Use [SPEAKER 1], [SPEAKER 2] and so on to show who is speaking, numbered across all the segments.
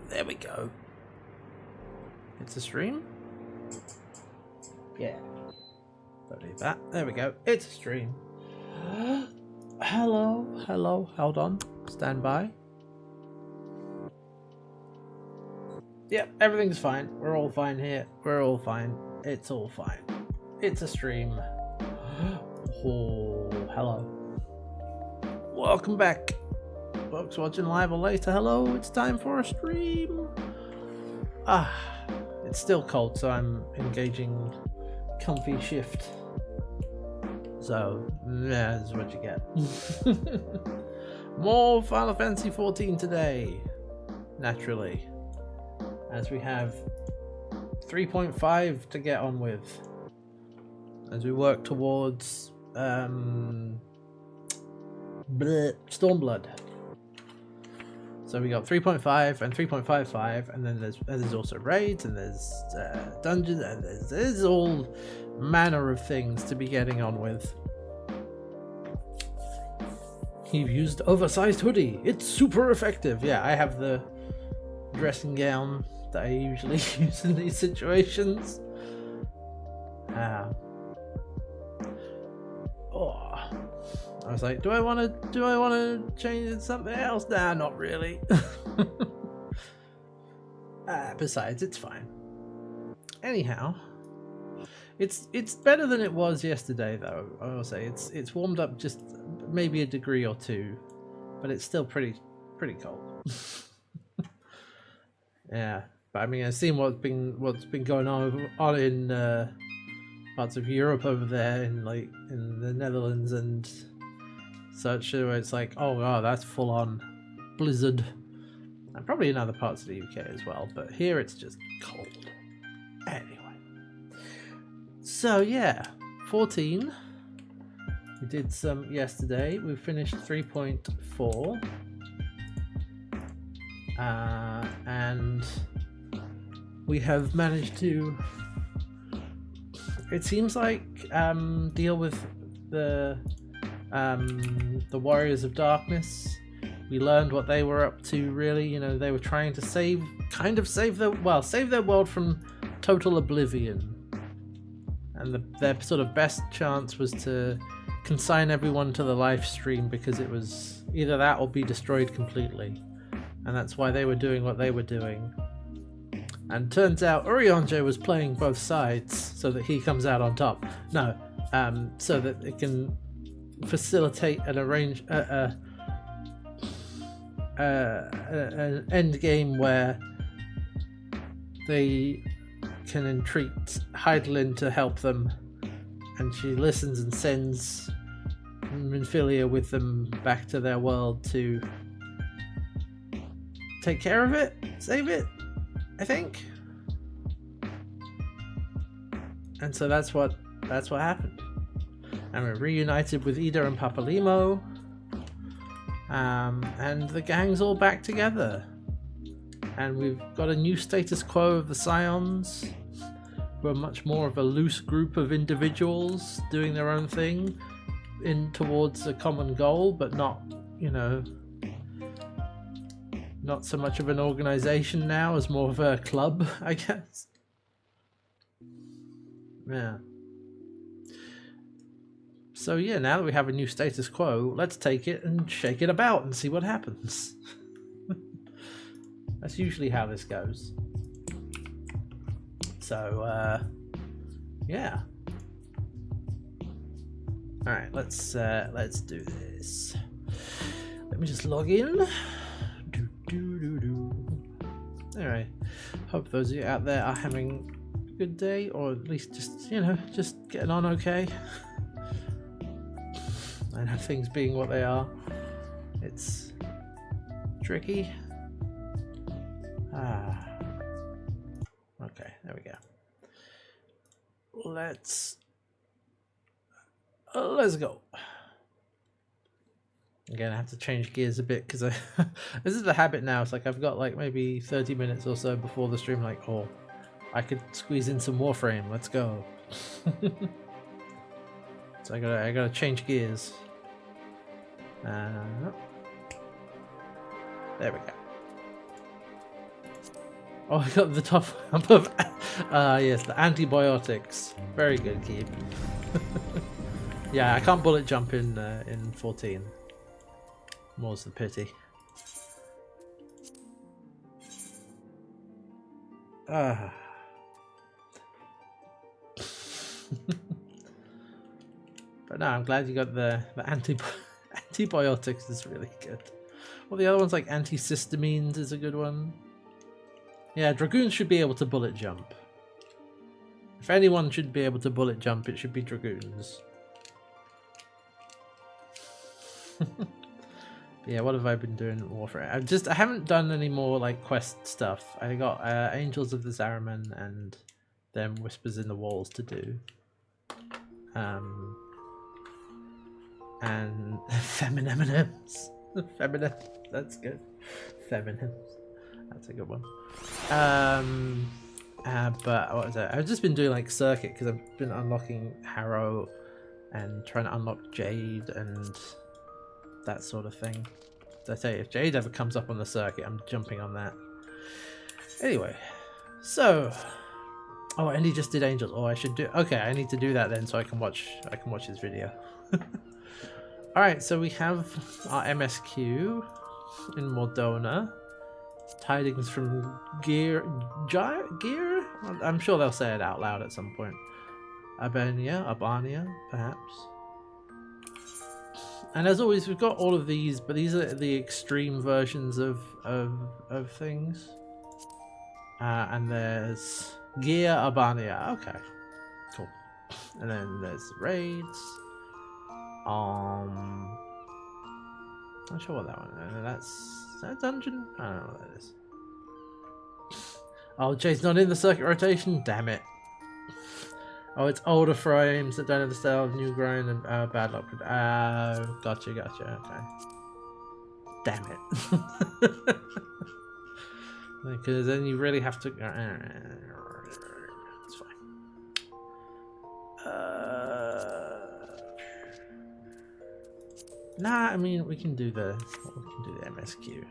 [SPEAKER 1] There we go. It's a stream? Yeah. Don't need that. There we go. It's a stream. Hello. Hello. Hold on. Stand by. Yep, everything's fine. We're all fine here. We're all fine. It's all fine. It's a stream. Oh, hello. Welcome back. Folks watching live or later, hello. It's time for a stream. It's still cold, so I'm engaging comfy shift. So, yeah, this is what you get. More Final Fantasy XIV today. Naturally. As we have 3.5 to get on with. As we work towards Stormblood. So we got 3.5 and 3.55, and then there's also raids, and there's dungeons, and there's all manner of things to be getting on with. You've used oversized hoodie. It's super effective. Yeah, I have the dressing gown that I usually use in these situations. I was like, do I want to change it to something else? Nah, not really. Besides, it's fine. Anyhow, it's better than it was yesterday, though. I will say it's warmed up just maybe a degree or two, but it's still pretty cold. Yeah, but I mean, I've seen what's been going on in parts of Europe over there, in the Netherlands and such, where it's like, oh wow, that's full on blizzard, and probably in other parts of the UK as well, but here it's just cold. Anyway, so yeah, 14. We did some yesterday. We finished 3.4, and we have managed to, it seems like, deal with the Warriors of Darkness. We learned what they were up to, really. You know, they were trying to save their world from total oblivion. And their sort of best chance was to consign everyone to the live stream, because it was either that or be destroyed completely. And that's why they were doing what they were doing. And turns out Urianger was playing both sides so that he comes out on top. No, so that it can facilitate and arrange an end game where they can entreat Heidelin to help them, and she listens and sends Minfilia with them back to their world to take care of it, save it, I think. And so that's what happened. And we're reunited with Ida and Papalimo, and the gang's all back together. And we've got a new status quo of the Scions. We're much more of a loose group of individuals doing their own thing in towards a common goal, but not, not so much of an organization now as more of a club, I guess. Yeah. So yeah, now that we have a new status quo, let's take it and shake it about and see what happens. That's usually how this goes. So, yeah. All right, let's do this. Let me just log in. All right. Hope those of you out there are having a good day, or at least just getting on okay. I know things being what they are, it's tricky. Okay, there we go. Let's go. Again, I have to change gears a bit because this is the habit now. It's like I've got like maybe 30 minutes or so before the stream. Like, oh, I could squeeze in some Warframe. Let's go. So I gotta change gears. There we go. Oh, I got the top above. Yes, the antibiotics. Very good, Keep. Yeah, I can't bullet jump in 14. More's the pity. Ah. But no, I'm glad you got the antibiotics is really good. Well, the other one's like antihistamines is a good one. Yeah, Dragoons should be able to bullet jump. If anyone should be able to bullet jump, it should be Dragoons. Yeah, what have I been doing in Warfare? I haven't done any more like quest stuff. I got Angels of the Zariman and then Whispers in the Walls to do. And Femininims. Feminin. That's good. Feminims. That's a good one. But what was it? I've just been doing like Circuit because I've been unlocking Harrow and trying to unlock Jade and that sort of thing. I tell you, if Jade ever comes up on the circuit, I'm jumping on that. Anyway, so and he just did Angels. Oh, I should do. Okay, I need to do that then, so I can watch his video. All right, so we have our MSQ in Mordona. Tidings from Gear. I'm sure they'll say it out loud at some point. Albania, perhaps. And as always, we've got all of these, but these are the extreme versions of things. And there's Gear Albania. Okay, cool. And then there's raids. Not sure what that one is. Is that a dungeon? I don't know what that is. Oh, Jay's not in the circuit rotation? Damn it. Oh, it's older frames that don't have the style of new grind and bad luck. Gotcha, okay. Damn it. Because then you really have to... It's fine. Nah, I mean, we can do the MSQ.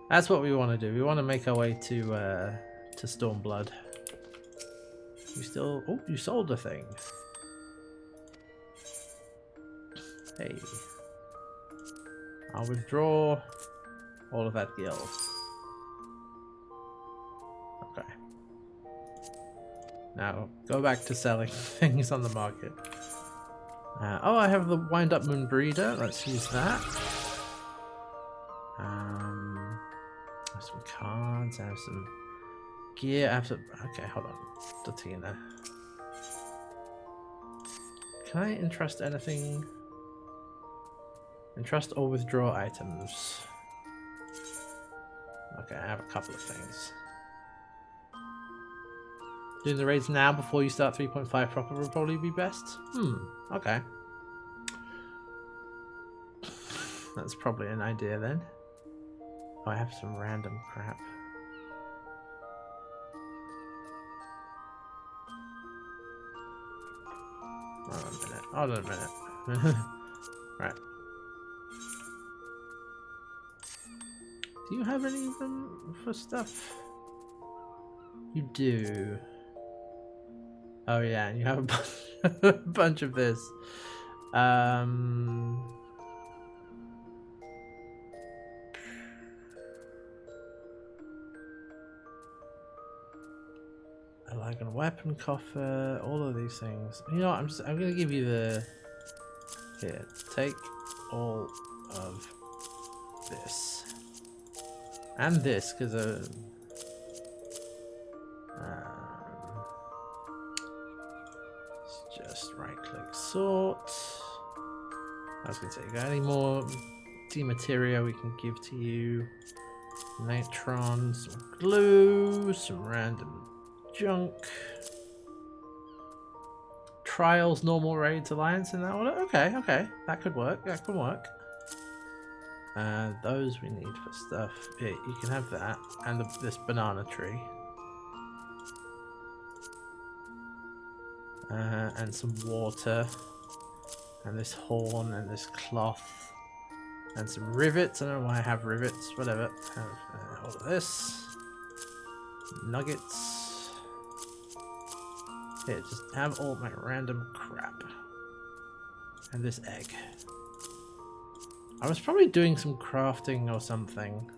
[SPEAKER 1] That's what we want to do. We want to make our way to Stormblood. You still... Oh, you sold the thing. Hey. I'll withdraw all of that guild. Okay. Now, go back to selling things on the market. Oh, I have the Wind-Up Moon Breeder. Let's use that. I have some cards. I have some gear. I have some... Okay, hold on. Datina. Can I entrust anything? Entrust or withdraw items. Okay, I have a couple of things. Doing the raids now before you start 3.5 proper would probably be best. Okay. That's probably an idea then. Oh, I have some random crap. Hold on a minute. Right. Do you have any of them for stuff? You do. Oh yeah, and you have a bunch of this. A like a weapon coffer, all of these things. You know what, I'm gonna give you the... Here, take all of this. And this, because just right click sort. I was gonna say, got any more demateria we can give to you? Nitron, some glue, some random junk. Trials, normal raids, alliance in that order. Okay, that could work. That could work. Those we need for stuff. Yeah, you can have that and this banana tree. And some water, and this horn, and this cloth, and some rivets. I don't know why I have rivets. Whatever. Have all of this. Nuggets. Here, just have all my random crap. And this egg. I was probably doing some crafting or something.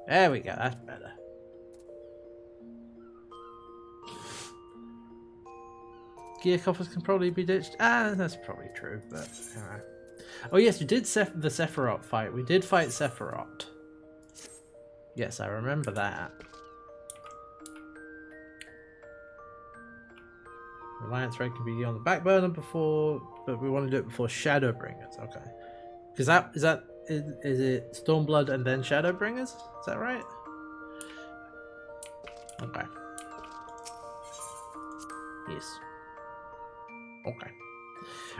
[SPEAKER 1] There we go, that's better. Gear coffers can probably be ditched. Ah, that's probably true, but alright. Oh yes, we did the Sephiroth fight. We did fight Sephiroth. Yes, I remember that. Alliance Raid can be on the back burner before, but we want to do it before Shadowbringers. Okay. Because is it Stormblood and then Shadowbringers? Is that right? Okay. Yes. Okay.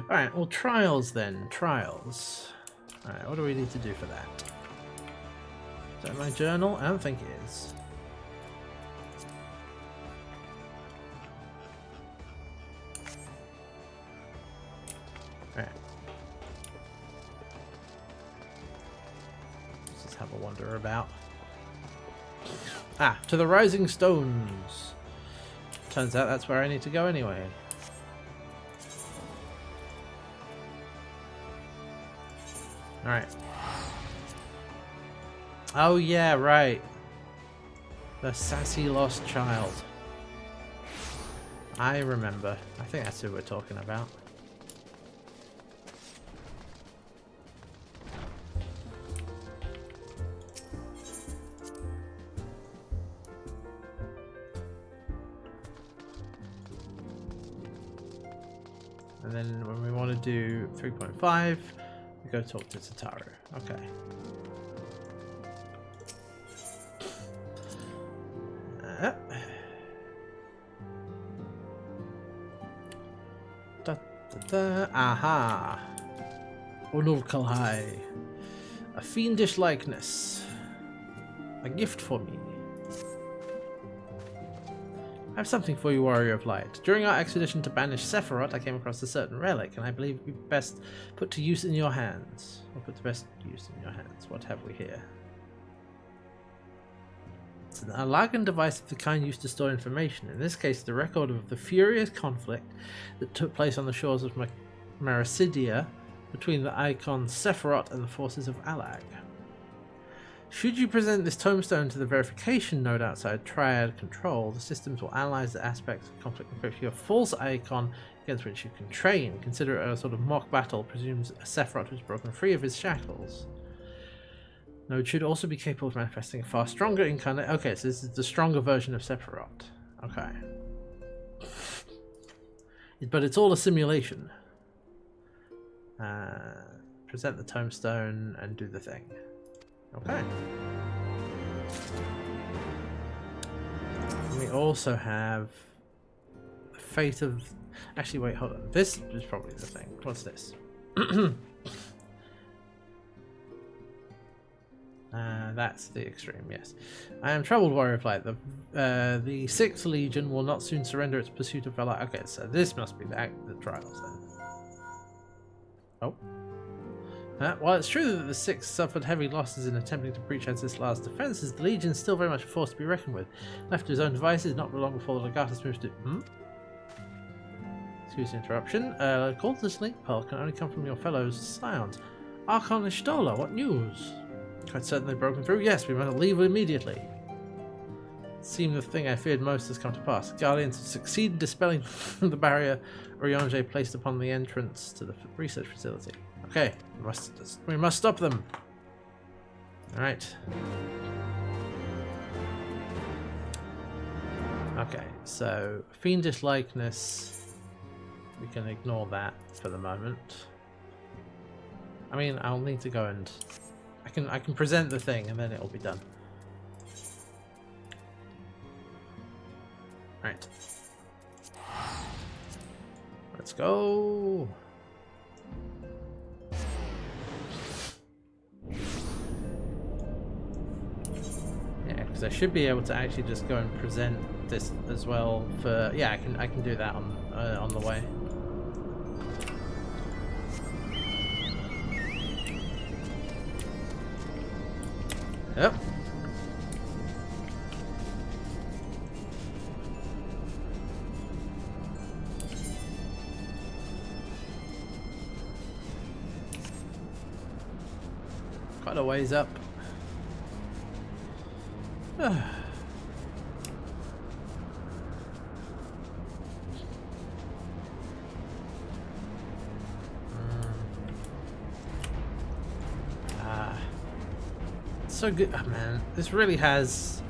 [SPEAKER 1] Alright, well, trials then. Trials. Alright, what do we need to do for that? Is that my journal? I don't think it is. Alright. Let's just have a wander about. Ah, to the Rising Stones. Turns out that's where I need to go anyway. Alright. Oh yeah, right. The sassy lost child. I remember. I think that's who we're talking about. And then when we want to do 3.5, we go talk to Tataru. Okay. Aha! Unurkalhai. A fiendish likeness. A gift for me. I have something for you, Warrior of Light. During our expedition to banish Sephiroth, I came across a certain relic, and I believe it would be best put to use in your hands. Or put to best use in your hands. What have we here? It's an Alagan device of the kind used to store information. In this case, the record of the furious conflict that took place on the shores of Marasidia between the icon Sephiroth and the forces of Alag. Should you present this tombstone to the verification node outside Triad control, the systems will analyze the aspects of conflict and create a false icon against which you can train. Consider it a sort of mock battle, presumes Sephiroth was broken free of his shackles. Node should also be capable of manifesting a far stronger incarnate. Okay, so this is the stronger version of Sephiroth. Okay. But it's all a simulation. Present the tombstone and do the thing. Okay. And we also have the fate of... Actually, wait, hold on. This is probably the thing. What's this? That's the extreme, yes. I am troubled, Warrior of Light. The 6th Legion will not soon surrender its pursuit of Valhalla. Okay, so this must be the trials then. Oh. While it's true that the 6th suffered heavy losses in attempting to breach Ancestlar's defences, the Legion is still very much a force to be reckoned with. Left to his own devices, not long before the Legatus moves to... Excuse the interruption. Call to this link pearl can only come from your fellows' scions. Archon Ishtola, what news? Quite certain they've broken through? Yes, we must leave immediately. It seemed the thing I feared most has come to pass. Guardians have succeeded in dispelling the barrier Oriange placed upon the entrance to the research facility. Okay, we must stop them. Alright. Okay, so fiendish likeness. We can ignore that for the moment. I mean, I'll need to go and I can present the thing and then it'll be done. Right. Let's go. Yeah, because I should be able to actually just go and present this as well for... Yeah, I can do that on the way. Yep. quite a ways up. So good, oh, man. This really has,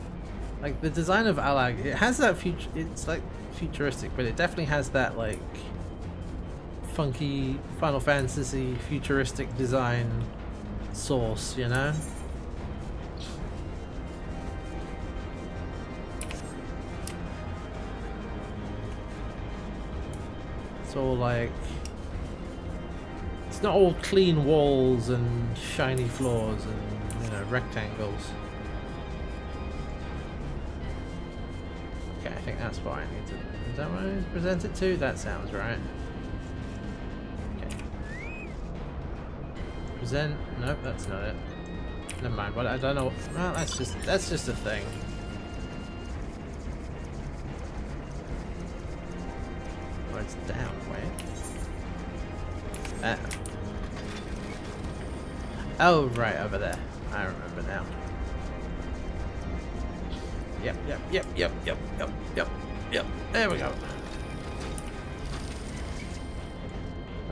[SPEAKER 1] like, the design of Alag. It has that future. It's like futuristic, but it definitely has that like funky Final Fantasy futuristic design source, you know. It's all like, it's not all clean walls and shiny floors and, you know, rectangles. Okay, I think that's what I need to. Is that what I need to present it to? That sounds right. Okay. Present. Nope, that's not it. Never mind. But I don't know. Well, that's just a thing. Oh, it's down. Wait. Oh, right over there. I remember now. Yep. There we go.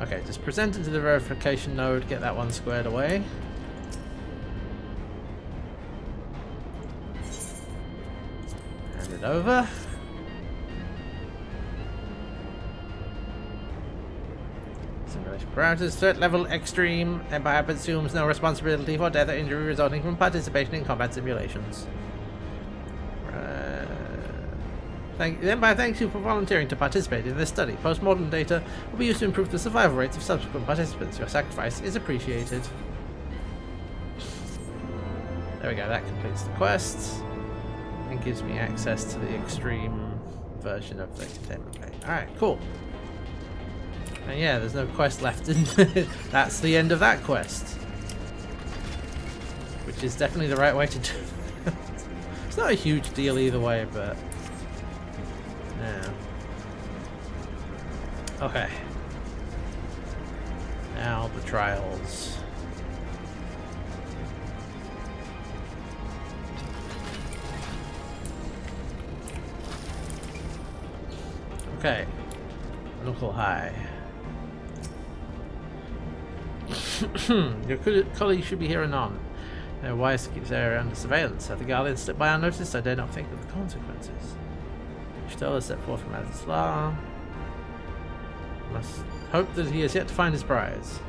[SPEAKER 1] Okay, just present it to the verification node, get that one squared away. Hand it over. Simulation parameters, threat level extreme. Empire assumes no responsibility for death or injury resulting from participation in combat simulations. The Empire thanks you for volunteering to participate in this study. Postmortem data will be used to improve the survival rates of subsequent participants. Your sacrifice is appreciated. There we go, that completes the quest and gives me access to the extreme version of the containment bay. Alright, cool. And yeah, there's no quest left in that's the end of that quest. Which is definitely the right way to do it. It's not a huge deal either way, but yeah. Okay. Now the trials. Okay. Local high. Your colleague should be here anon. They're wise to keep this area under surveillance. Have the Guardian slipped by unnoticed? I dare not think of the consequences. Stola stepped forth from Azizlar. Must hope that he has yet to find his prize.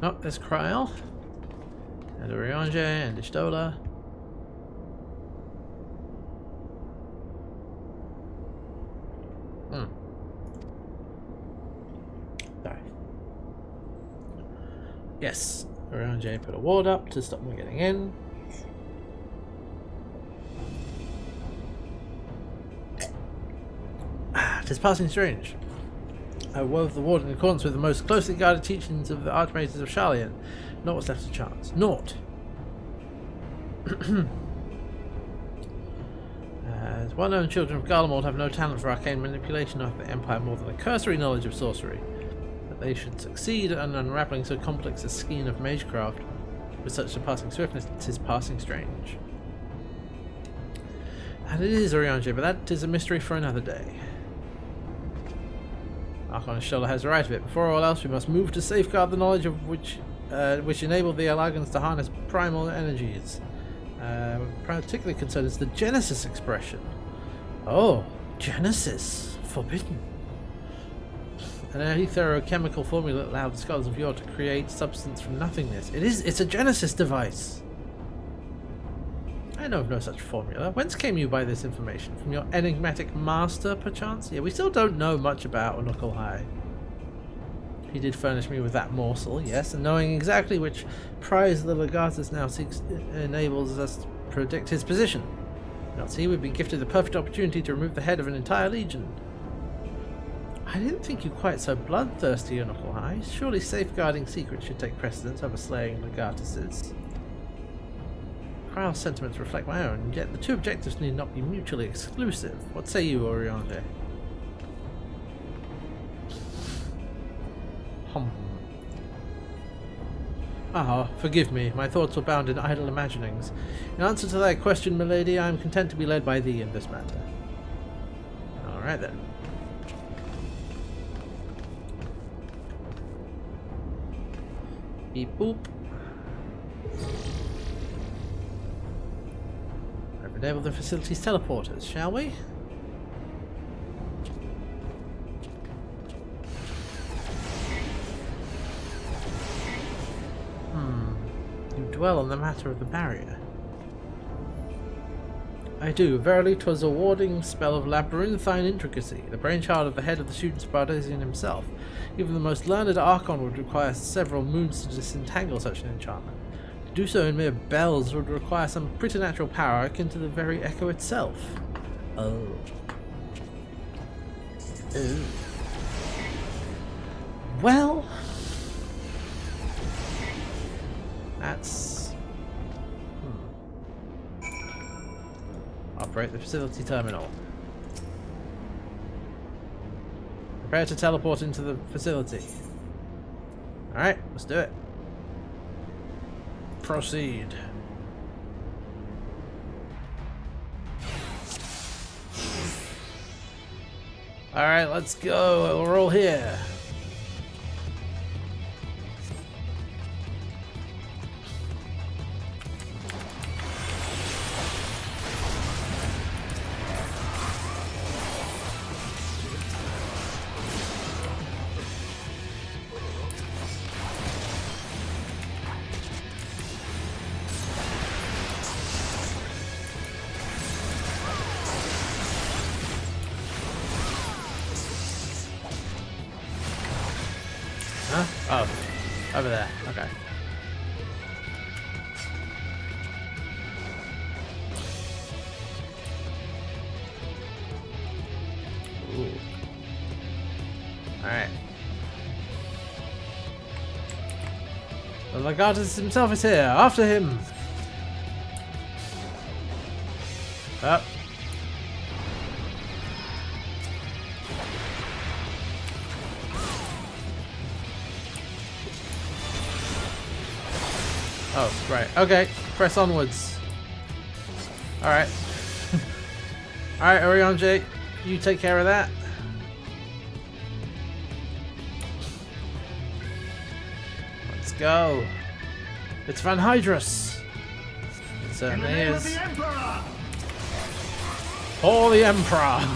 [SPEAKER 1] Oh, there's Kryl. And Orionge and Ishtola. Yes, Orionge put a ward up to stop me getting in. Tis passing strange. I wove the ward in accordance with the most closely guarded teachings of the Archmages of Sharlayan. Not what's left to chance. Naught. As well-known children of Garlemald have no talent for arcane manipulation of the Empire more than a cursory knowledge of sorcery. They should succeed in unraveling so complex a skein of magecraft with such surpassing swiftness. 'Tis passing strange. And it is, Orionge, but that is a mystery for another day. Archon Shola has the right of it. Before all else, we must move to safeguard the knowledge of which enabled the Alagans to harness primal energies. Particularly concerned is the Genesis expression. Oh, Genesis. Forbidden. An etherochemical formula that allowed the scholars of yore to create substance from nothingness. It's a Genesis device. I know of no such formula. Whence came you by this information? From your enigmatic master, perchance? Yeah, we still don't know much about Knuckle High. He did furnish me with that morsel, yes, and knowing exactly which prize the Legatus now seeks enables us to predict his position. Now see, we've been gifted the perfect opportunity to remove the head of an entire legion. I didn't think you quite so bloodthirsty, your Knuckle High. Surely safeguarding secrets should take precedence over slaying Legatuses. Kryl's sentiments reflect my own, yet the two objectives need not be mutually exclusive. What say you, Orionge? Ah, forgive me, my thoughts were bound in idle imaginings. In answer to that question, milady, I am content to be led by thee in this matter. Alright then. Beep boop. Enable the facility's teleporters, shall we? You dwell on the matter of the barrier. I do. Verily, 'twas a warding spell of labyrinthine intricacy, the brainchild of the head of the student Spartasian himself. Even the most learned Archon would require several moons to disentangle such an enchantment. To do so in mere bells would require some preternatural power akin to the very echo itself. Oh. Ooh. Well... That's... Operate the facility terminal. Prepare to teleport into the facility. Alright, let's do it. Proceed. Alright, let's go. We're all here. Huh? Oh, over there. Okay. Ooh. Alright. The Legatus himself is here. After him. Up. Oh, right. Okay. Press onwards. Alright. Alright, Orionji. You take care of that. Let's go. It's Van Hydrus. It certainly is. For the Emperor!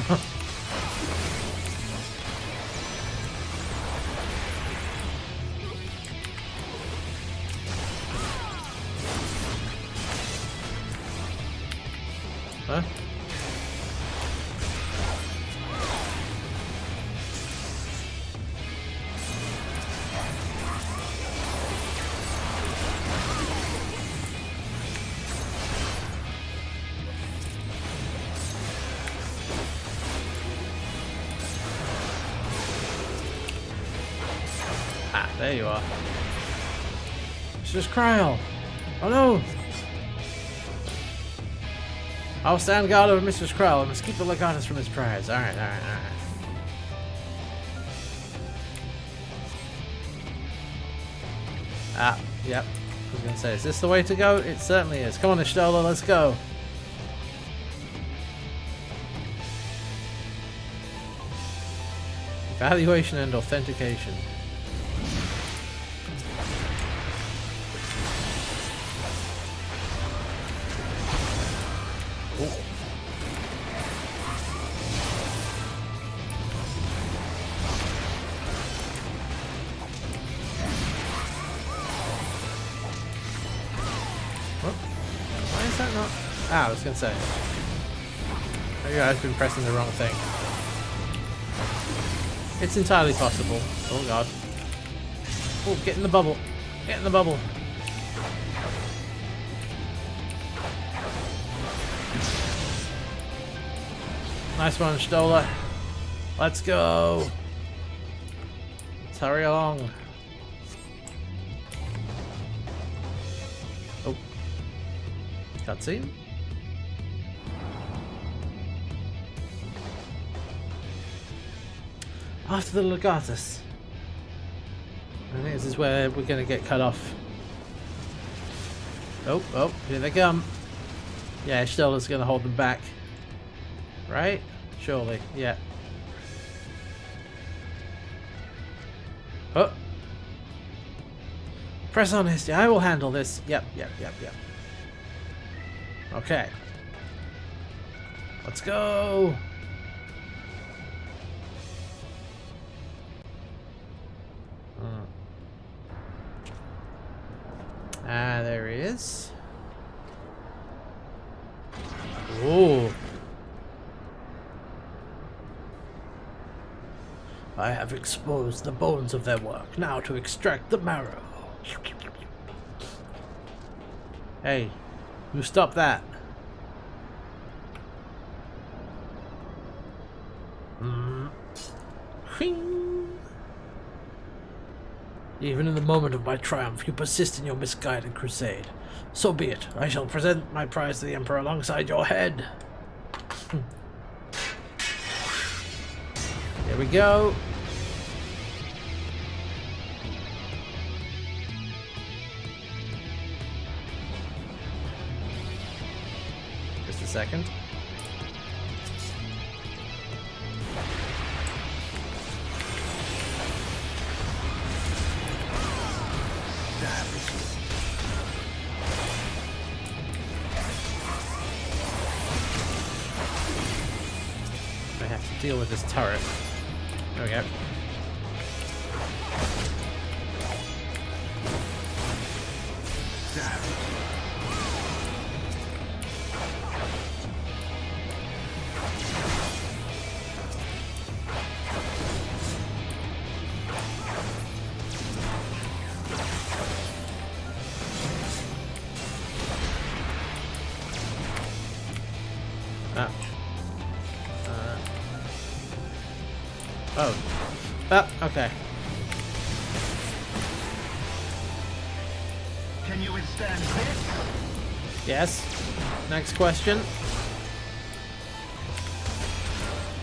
[SPEAKER 1] Huh? Ah, there you are. It's just Kryl. Oh no! I'll stand guard over Mistress Kryl and must keep the Legatus from his prize. Alright. Ah, yep. I was gonna say, is this the way to go? It certainly is. Come on, Ishtola, let's go. Evaluation and authentication. Why is that not? Ah, I was gonna say. Maybe I've been pressing the wrong thing. It's entirely possible. Oh god. Oh, get in the bubble. Get in the bubble. Nice one, Stola. Let's go. Let's hurry along. Oh. Cutscene? After the Legatus. I think this is where we're going to get cut off. Oh, oh, here they come. Yeah, Stelda's going to hold them back. Right? Surely, yeah. Oh. Press on, Histy. I will handle this. Yep. Okay. Let's go. Ah, there he is. Oh. I have exposed the bones of their work. Now to extract the marrow. Hey, you stop that. Even in the moment of my triumph, you persist in your misguided crusade. So be it. I shall present my prize to the Emperor alongside your head. Here we go. Just a second. I have to deal with this turret. There we go. Oh. Ah, okay.
[SPEAKER 2] Can you withstand this?
[SPEAKER 1] Yes. Next question.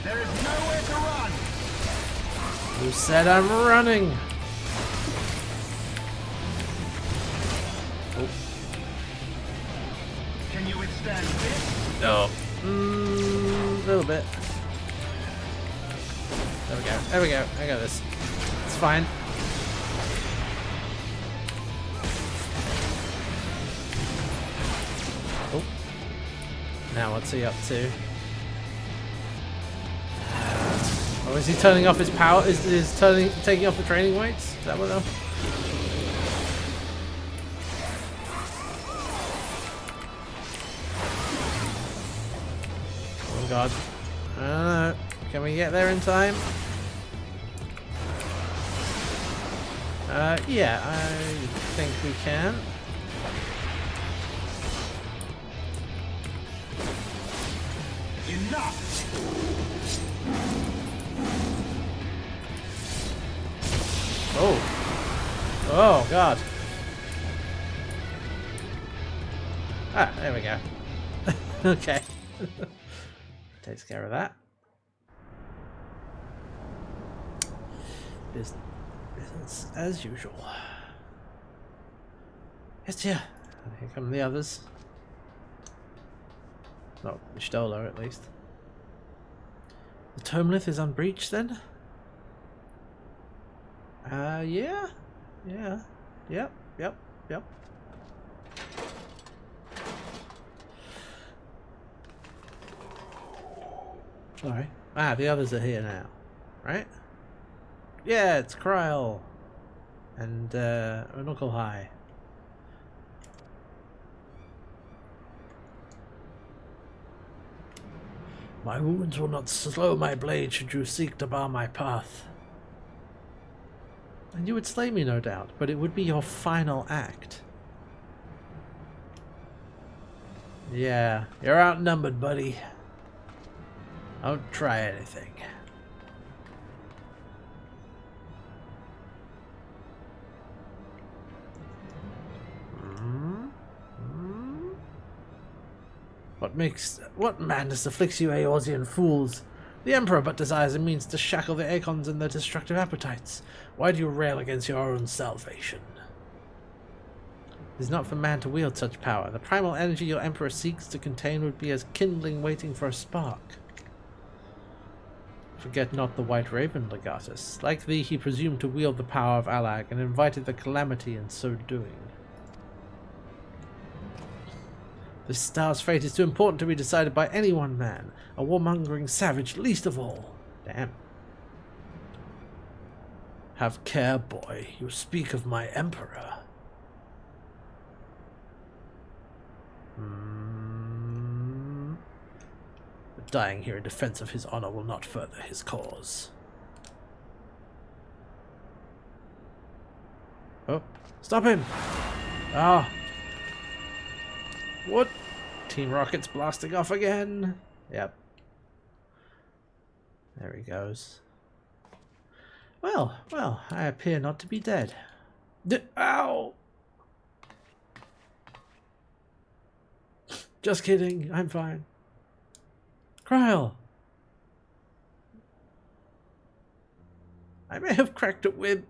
[SPEAKER 2] There is nowhere to run.
[SPEAKER 1] Who said I'm running? Oh.
[SPEAKER 2] Can you withstand this?
[SPEAKER 1] No. A little bit. There we go. There we go. I got this. It's fine. Oh. Now what's he up to? Oh, is he turning off his power? Is taking off the training weights? Is that what they're... Oh god. I don't know. Can we get there in time? Yeah, I think we can.
[SPEAKER 2] Enough.
[SPEAKER 1] Oh. Oh, God. Ah, there we go. Okay. Takes care of that. Business as usual. Yes, yeah. Here come the others. Not Stola, at least. The Tomlith is unbreached, then? Yeah. Yeah. Yep. Sorry. Ah, the others are here now. Right? Yeah, it's Kryl. And, Uncle High. My wounds will not slow my blade should you seek to bar my path. And you would slay me, no doubt, but it would be your final act. Yeah, you're outnumbered, buddy. Don't try anything. What madness afflicts you Eorzean fools? The Emperor but desires a means to shackle the Aeons and their destructive appetites. Why do you rail against your own salvation? It is not for man to wield such power. The primal energy your Emperor seeks to contain would be as kindling waiting for a spark. Forget not the White Raven, Legatus. Like thee, he presumed to wield the power of Alag and invited the calamity in so doing. This star's fate is too important to be decided by any one man, a warmongering savage least of all. Damn. Have care, boy. You speak of my Emperor. But dying here in defense of his honor will not further his cause. Oh, stop him! Ah! What? Team Rocket's blasting off again. Yep. There he goes. Well, I appear not to be dead. Ow! Just kidding, I'm fine. Kryl! I may have cracked a rib.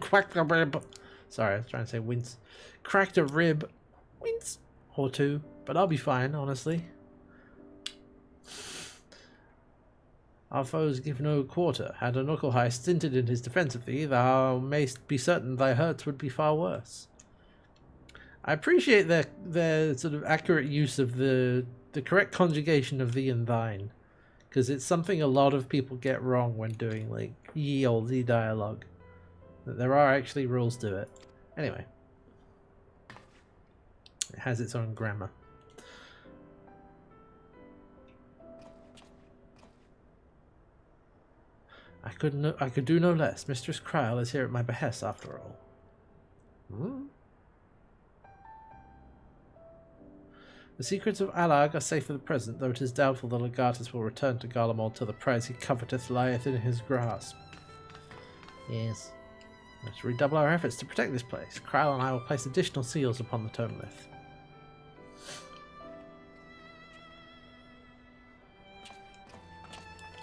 [SPEAKER 1] Cracked a rib. Sorry, I was trying to say wince. Cracked a rib. Wince. Or two. But I'll be fine, honestly. Our foes give no quarter. Had Onukulhai stinted in his defence of thee, thou mayst be certain thy hurts would be far worse. I appreciate their sort of accurate use of the correct conjugation of thee and thine, because it's something a lot of people get wrong when doing like ye olde dialogue. That there are actually rules to it. Anyway, it has its own grammar. I could do no less. Mistress Kryl is here at my behest, after all. Hmm? The secrets of Alag are safe for the present, though it is doubtful the Legatus will return to Garlemald till the prize he coveteth lieth in his grasp. Yes. Let's redouble our efforts to protect this place. Kryl and I will place additional seals upon the Tonelith.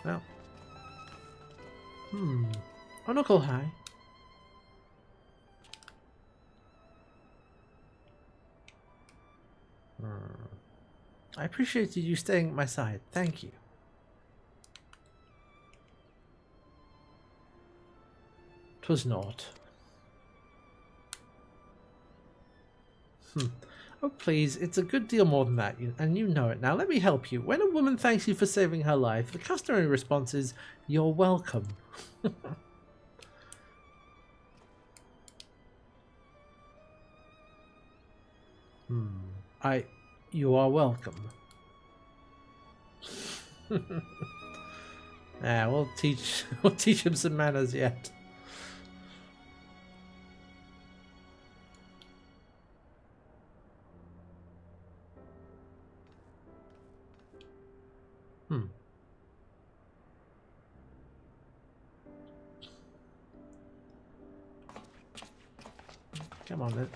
[SPEAKER 1] Well. Onukulhai. I appreciated you staying at my side. Thank you. "'Twas naught. Oh, please, it's a good deal more than that, and you know it. Now, let me help you. When a woman thanks you for saving her life, the customary response is, "You're welcome." You are welcome. We'll teach him some manners yet. Come on, then.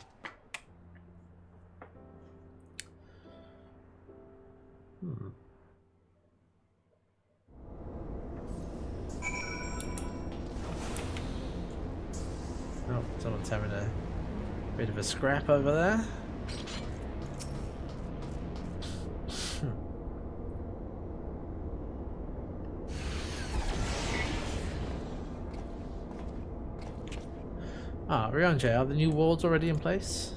[SPEAKER 1] Oh, someone's having a bit of a scrap over there. Ryanje, are the new walls already in place?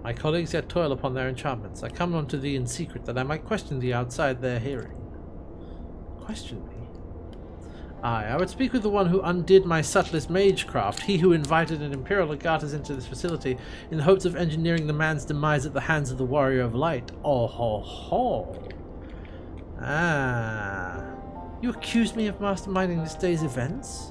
[SPEAKER 1] My colleagues yet toil upon their enchantments. I come unto thee in secret, that I might question thee outside their hearing. Question me? Aye, I would speak with the one who undid my subtlest magecraft, he who invited an Imperial Legatus into this facility in the hopes of engineering the man's demise at the hands of the Warrior of Light. Oh ho ho! You accuse me of masterminding this day's events?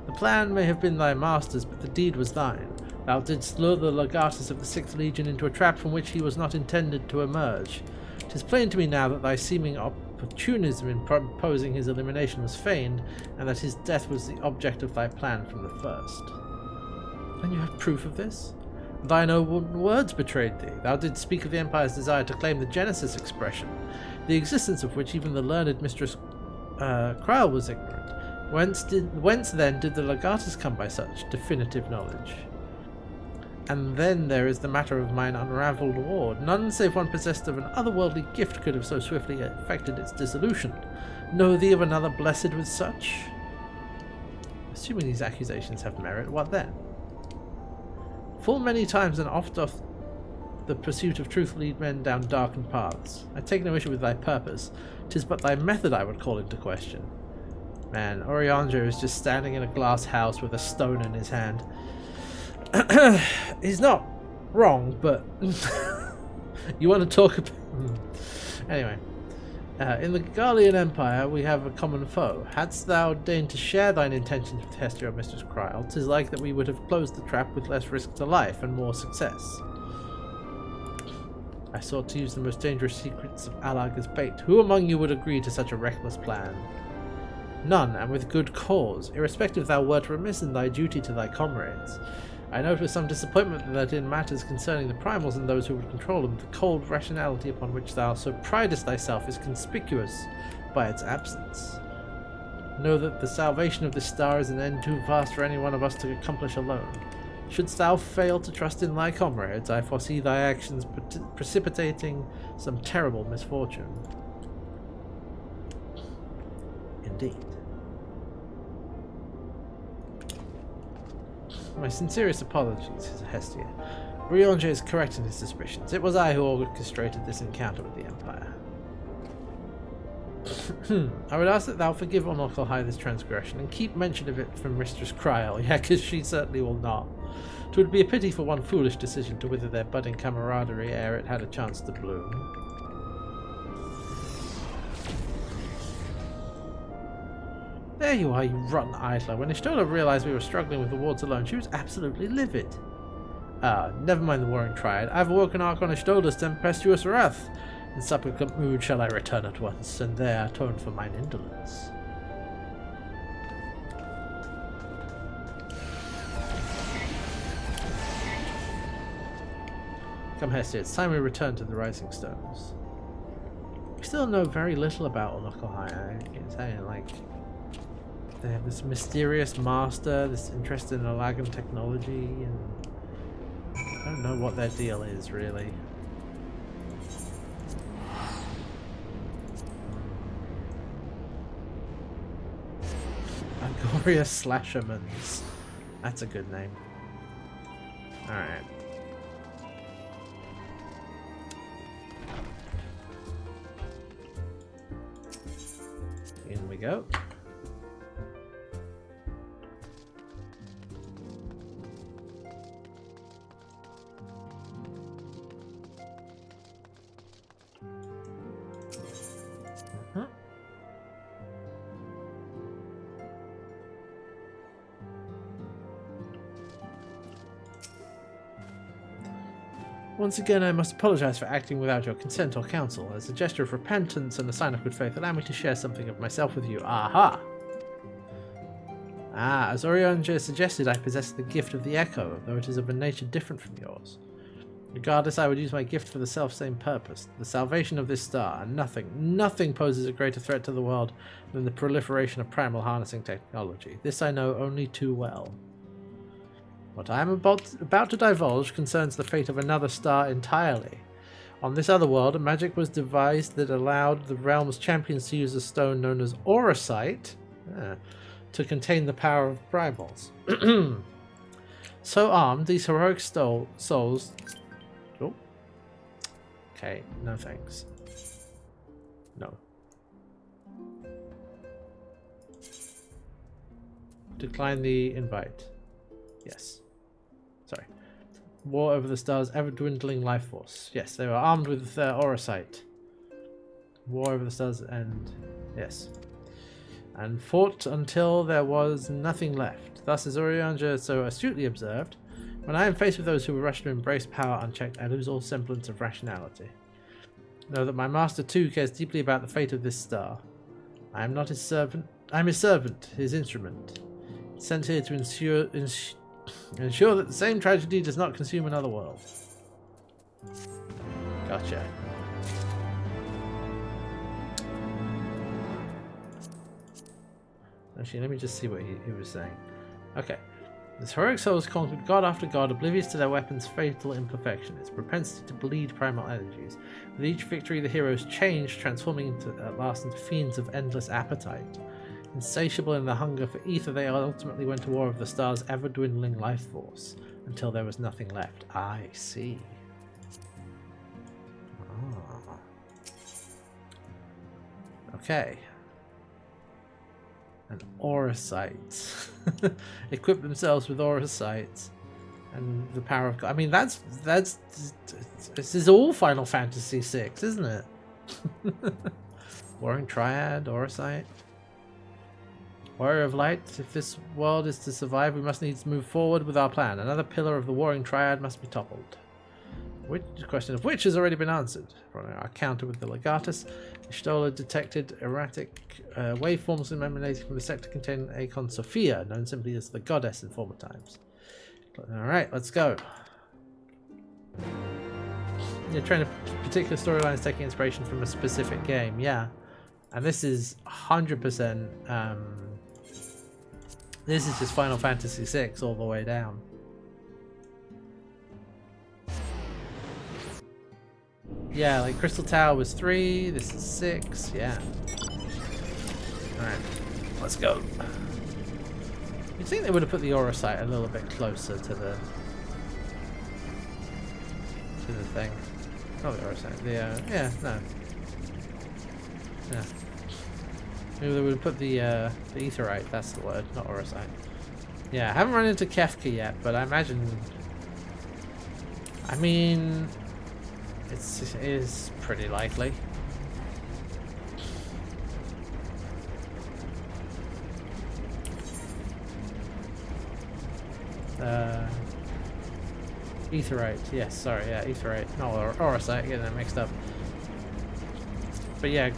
[SPEAKER 1] The plan may have been thy master's, but the deed was thine. Thou didst lure the Legatus of the 6th Legion into a trap from which he was not intended to emerge. 'Tis plain to me now that thy seeming opportunism in proposing his elimination was feigned, and that his death was the object of thy plan from the first. And you have proof of this? Thine own words betrayed thee. Thou didst speak of the Empire's desire to claim the Genesis expression, the existence of which even the learned Mistress Kryl was ignorant. Whence then did the Legatus come by such definitive knowledge? And then there is the matter of mine unravelled ward. None save one possessed of an otherworldly gift could have so swiftly effected its dissolution. Know thee of another blessed with such? Assuming these accusations have merit, what then? Full many times and oft doth the pursuit of truth lead men down darkened paths. I take no issue with thy purpose. 'Tis but thy method I would call into question. Man, Oriander is just standing in a glass house with a stone in his hand. He's not wrong, but you want to talk about... Anyway, in the Gallian Empire we have a common foe. Hadst thou deigned to share thine intentions with Hestia or Mistress Kryl, 'tis like that we would have closed the trap with less risk to life and more success. I sought to use the most dangerous secrets of Alag as bait. Who among you would agree to such a reckless plan? None, and with good cause, irrespective thou wert remiss in thy duty to thy comrades. I note with some disappointment that in matters concerning the primals and those who would control them, the cold rationality upon which thou so pridest thyself is conspicuous by its absence. Know that the salvation of this star is an end too vast for any one of us to accomplish alone. Shouldst thou fail to trust in thy comrades, I foresee thy actions precipitating some terrible misfortune. Indeed. My sincerest apologies, Hestia. Oriander is correct in his suspicions. It was I who orchestrated this encounter with the Empire. I would ask that thou forgive Onokalhai this transgression, and keep mention of it from Mistress Kryl, yeah, because she certainly will not. 'Twould be a pity for one foolish decision to wither their budding camaraderie ere it had a chance to bloom. There you are, you rotten idler. When Ishtola realized we were struggling with the wards alone, she was absolutely livid. Never mind the warring Triad. I've awoken Archon Ishtola's tempestuous wrath. In supplicant mood shall I return at once, and there atone for mine indolence. Come, Hestia, it's time we return to the Rising Stones. We still know very little about Onokalhai, I can tell you, like... They have this mysterious master, this interest in Alagan technology, and I don't know what their deal is, really. Angoria Slashermans. That's a good name. Alright. In we go. Once again, I must apologize for acting without your consent or counsel. As a gesture of repentance and a sign of good faith, allow me to share something of myself with you. Aha! As Oriander suggested, I possess the gift of the Echo, though it is of a nature different from yours. Regardless, I would use my gift for the self-same purpose, the salvation of this star, and nothing poses a greater threat to the world than the proliferation of primal harnessing technology. This I know only too well. What I am about to divulge concerns the fate of another star entirely. On this other world, a magic was devised that allowed the realm's champions to use a stone known as Auracite to contain the power of primals. So armed, these heroic souls... Oh. Okay, no thanks. No. Decline the invite. Yes. Sorry. War over the stars' ever-dwindling life force. Yes, they were armed with Auracite. War over the stars and... Yes. And fought until there was nothing left. Thus, as Oriander so astutely observed, when I am faced with those who rush to embrace power unchecked, I lose all semblance of rationality. Know that my master too cares deeply about the fate of this star. I am not his servant. I am his servant, his instrument. Sent here to Ensure that the same tragedy does not consume another world. Gotcha. Actually, let me just see what he was saying. Okay. This heroic soul has conquered god after god, oblivious to their weapons' fatal imperfection, its propensity to bleed primal energies. With each victory, the heroes change, transforming at last into fiends of endless appetite. Insatiable in their hunger for ether, they ultimately went to war with the star's ever-dwindling life force, until there was nothing left. I see. Ah. Okay. And aura sights. Equip themselves with aura sights. And the power of God. I mean, that's this is all Final Fantasy VI, isn't it? Warring Triad, aura sight. Warrior of Light, if this world is to survive, we must needs move forward with our plan. Another pillar of the Warring Triad must be toppled. The question of which has already been answered. From our encounter with the Legatus, Stola detected erratic waveforms emanating from the sector containing Akon Sophia, known simply as the Goddess in former times. Alright, let's go. You're trying to particular storylines taking inspiration from a specific game, yeah. And this is 100%, this is just Final Fantasy VI all the way down. Yeah, like Crystal Tower was 3, this is 6, yeah. Alright, let's go. You'd think they would have put the aura sight a little bit closer to the thing. Not the aura sight, the, yeah, no. Yeah. Maybe they would have put the aetherite, that's the word, not aura sight. Yeah, I haven't run into Kefka yet, but I imagine... I mean... It is pretty likely. Aetherite, yes, sorry, yeah, aetherite. No, aurosite, getting that mixed up. But yeah,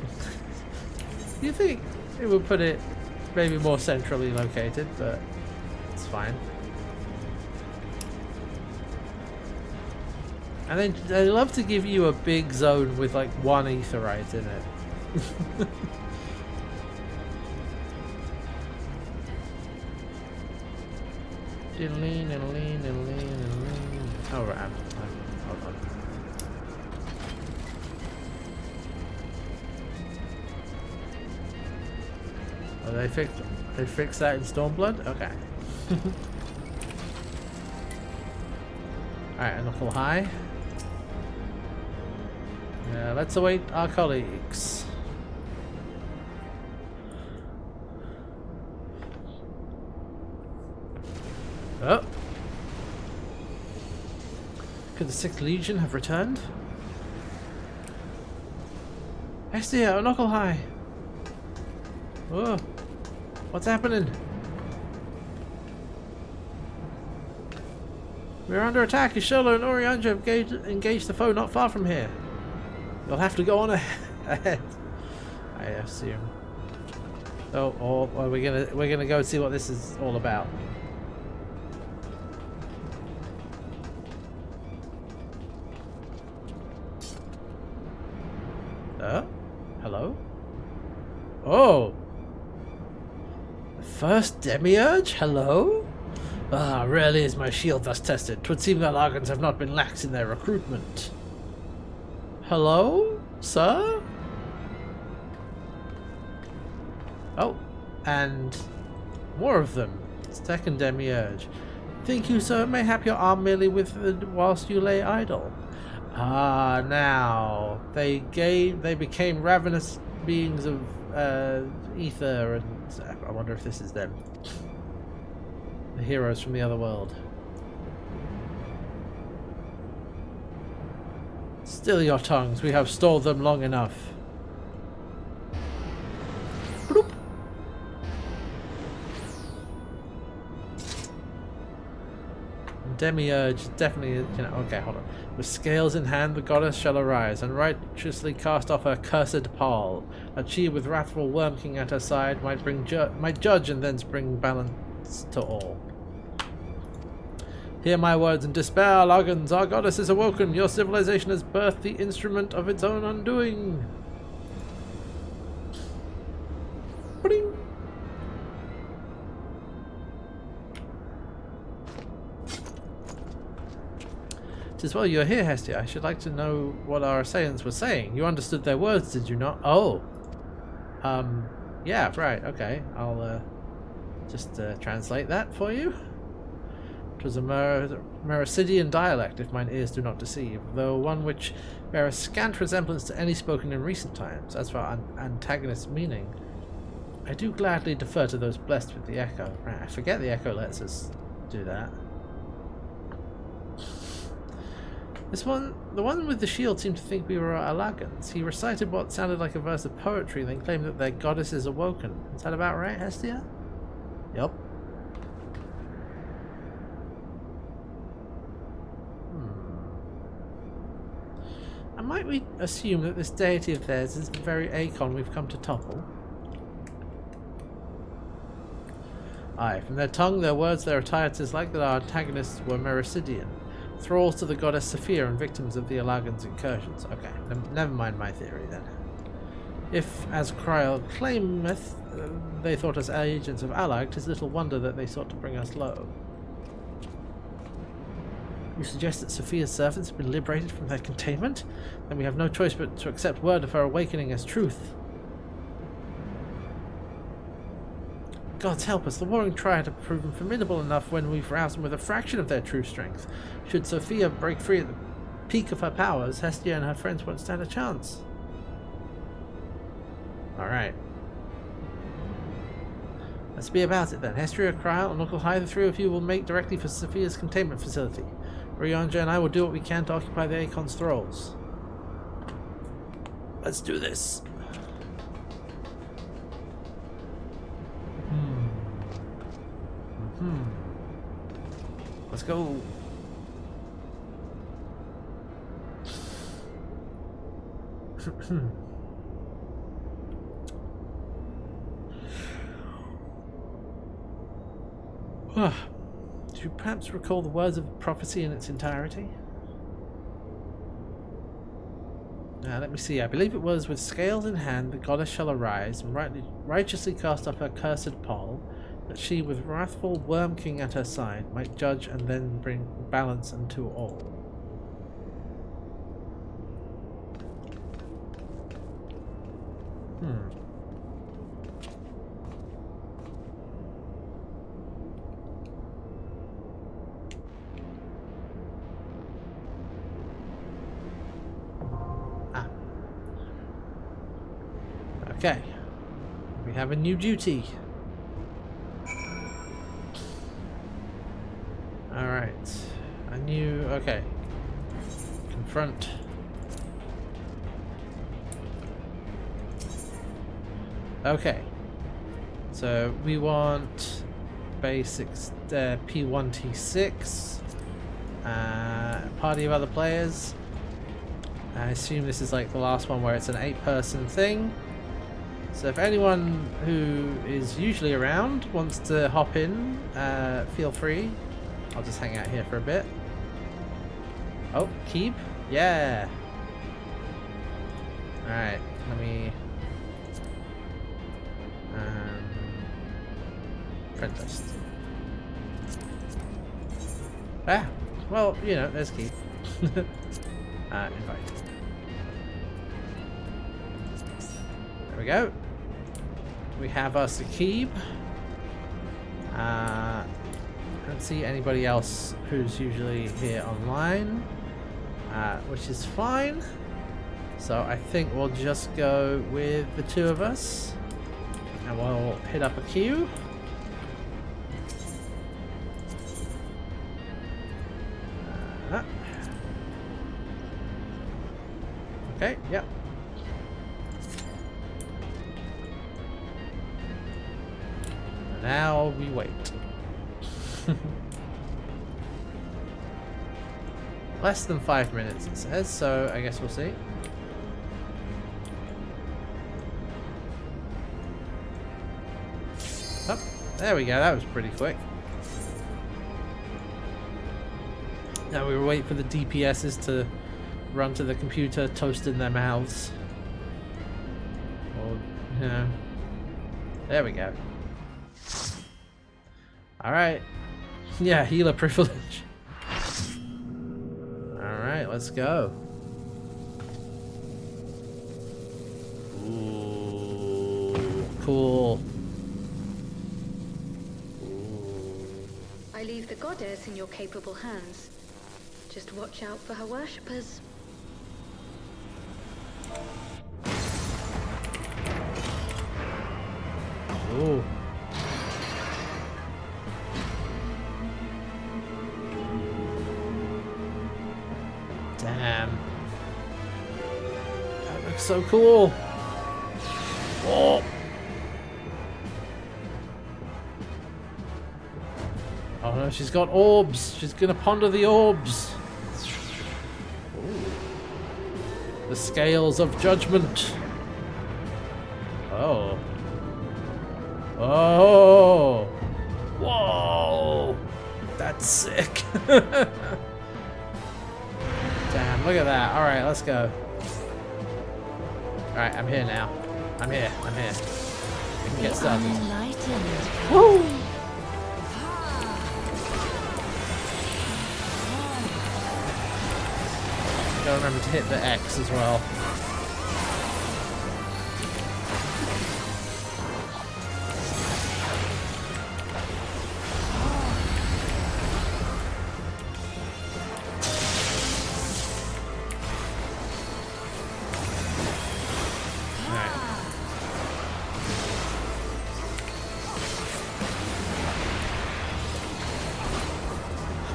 [SPEAKER 1] you think it would put it maybe more centrally located, but it's fine. And then they love to give you a big zone with like one aetherite in it. Oh right, hold on. Oh, they fixed that in Stormblood? Okay. Alright, and knuckle high. Let's await our colleagues. Oh. Could the 6th Legion have returned? Estia, knuckle high. Oh. What's happening? We're under attack. Ishola and Orianja have engaged the foe not far from here. You'll have to go on ahead. I assume. Oh, or we're gonna go see what this is all about. Hello? Oh! The first Demiurge? Hello? Ah, rarely is my shield thus tested. 'Twould seem that Argons have not been lax in their recruitment. Hello, sir? Oh, and more of them. Second Demiurge. Think you, sir, mayhap your arm merely with whilst you lay idle? Ah, now they became ravenous beings of ether, and I wonder if this is them. The heroes from the other world. Still your tongues, we have stalled them long enough. Bloop. Demiurge, definitely, you know, okay, hold on. With scales in hand, the goddess shall arise, and righteously cast off her cursed pall. That she, with wrathful Worm King at her side, might judge and thence bring balance to all. Hear my words in despair, Lagans. Our goddess is awoken. Your civilization has birthed the instrument of its own undoing. Ba-ding. Tis well you're here, Hestia. I should like to know what our assailants were saying. You understood their words, did you not? Oh. Yeah, right, okay. I'll just translate that for you. It was a Mericidian dialect, if mine ears do not deceive, though one which bears scant resemblance to any spoken in recent times. As for antagonist meaning, I do gladly defer to those blessed with the echo. Right, I forget the echo lets us do that. This one, the one with the shield, seemed to think we were Alagans. He recited what sounded like a verse of poetry, then claimed that their goddess is awoken. Is that about right, Hestia? Yup. And might we assume that this deity of theirs is the very Acon we've come to topple? Aye, from their tongue, their words, their attire, 'tis like that our antagonists were Mericidian, thralls to the goddess Sophia and victims of the Alagans' incursions. Okay, never mind my theory then. If, as Kryl claimeth, they thought us agents of Alag, 'tis little wonder that they sought to bring us low. You suggest that Sophia's servants have been liberated from their containment? Then we have no choice but to accept word of her awakening as truth. Gods help us, the warring Triad have proven formidable enough when we've roused them with a fraction of their true strength. Should Sophia break free at the peak of her powers, Hestia and her friends won't stand a chance. Alright. Let's be about it then. Hestia, Kryl, and Uncle High, the three of you will make directly for Sophia's containment facility. Ryanja and I will do what we can to occupy the Acon's thralls. Let's do this. Let's go. Do you perhaps recall the words of prophecy in its entirety? Let me see. I believe it was, with scales in hand, the goddess shall arise and righteously cast up her cursed pall, that she, with wrathful Worm King at her side, might judge and then bring balance unto all. Okay. We have a new duty. Alright. Okay. Confront. Okay. So we want basics P1T6. Party of other players. I assume this is like the last one where it's an 8-person thing. So if anyone who is usually around wants to hop in, feel free. I'll just hang out here for a bit. Oh, keep? Yeah! Alright, let me... friend list. Ah! Well, you know, there's keep. Invite. There we go. We have us a keep. I don't see anybody else who's usually here online, which is fine. So I think we'll just go with the two of us, and we'll hit up a queue. Okay, yep. Now we wait. Less than 5 minutes it says, so I guess we'll see. Oh, there we go, that was pretty quick. Now we wait for the DPSs to run to the computer, toast in their mouths. Or, you know. There we go. Alright. Yeah, healer privilege. Alright, let's go. Ooh, cool.
[SPEAKER 3] I leave the goddess in your capable hands. Just watch out for her worshippers.
[SPEAKER 1] Ooh. Damn. That looks so cool. Oh. Oh no, she's got orbs. She's gonna ponder the orbs. Ooh. The scales of judgment. Oh. Oh. Whoa. That's sick. Damn, look at that. Alright, let's go. Alright, I'm here now. I'm here. We can get started. Woo! Gotta remember to hit the X as well.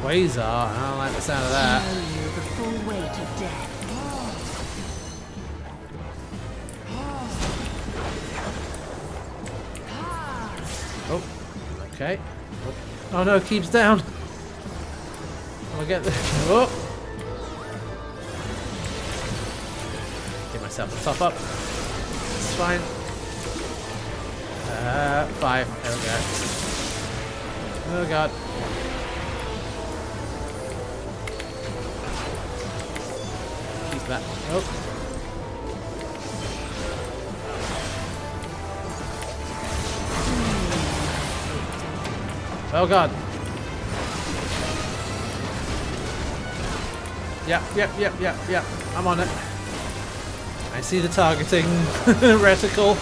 [SPEAKER 1] Quasar, I don't like the sound of that.
[SPEAKER 3] The full weight of death.
[SPEAKER 1] Oh, okay. Oh no, it keeps down. I'll get the. Oh! Give myself a top up. It's fine. 5. There we go. Oh god. That. Oh. Oh god. Yep. I'm on it. I see the targeting reticle.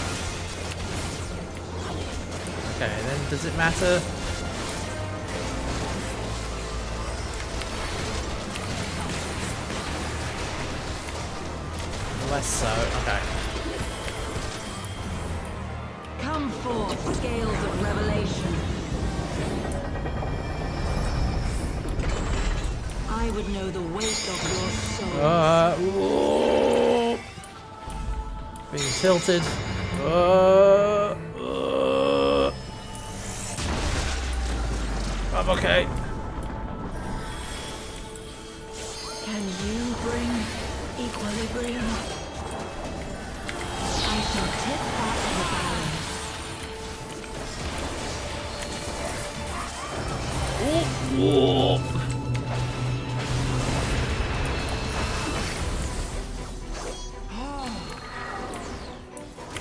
[SPEAKER 1] Okay, then does it matter? Less so, okay.
[SPEAKER 3] Come forth, scales of revelation. I would know the weight of your soul.
[SPEAKER 1] Whoa. Being tilted. I'm okay.
[SPEAKER 3] Can you bring equilibrium? I shall tip back the balance.
[SPEAKER 1] Whoa.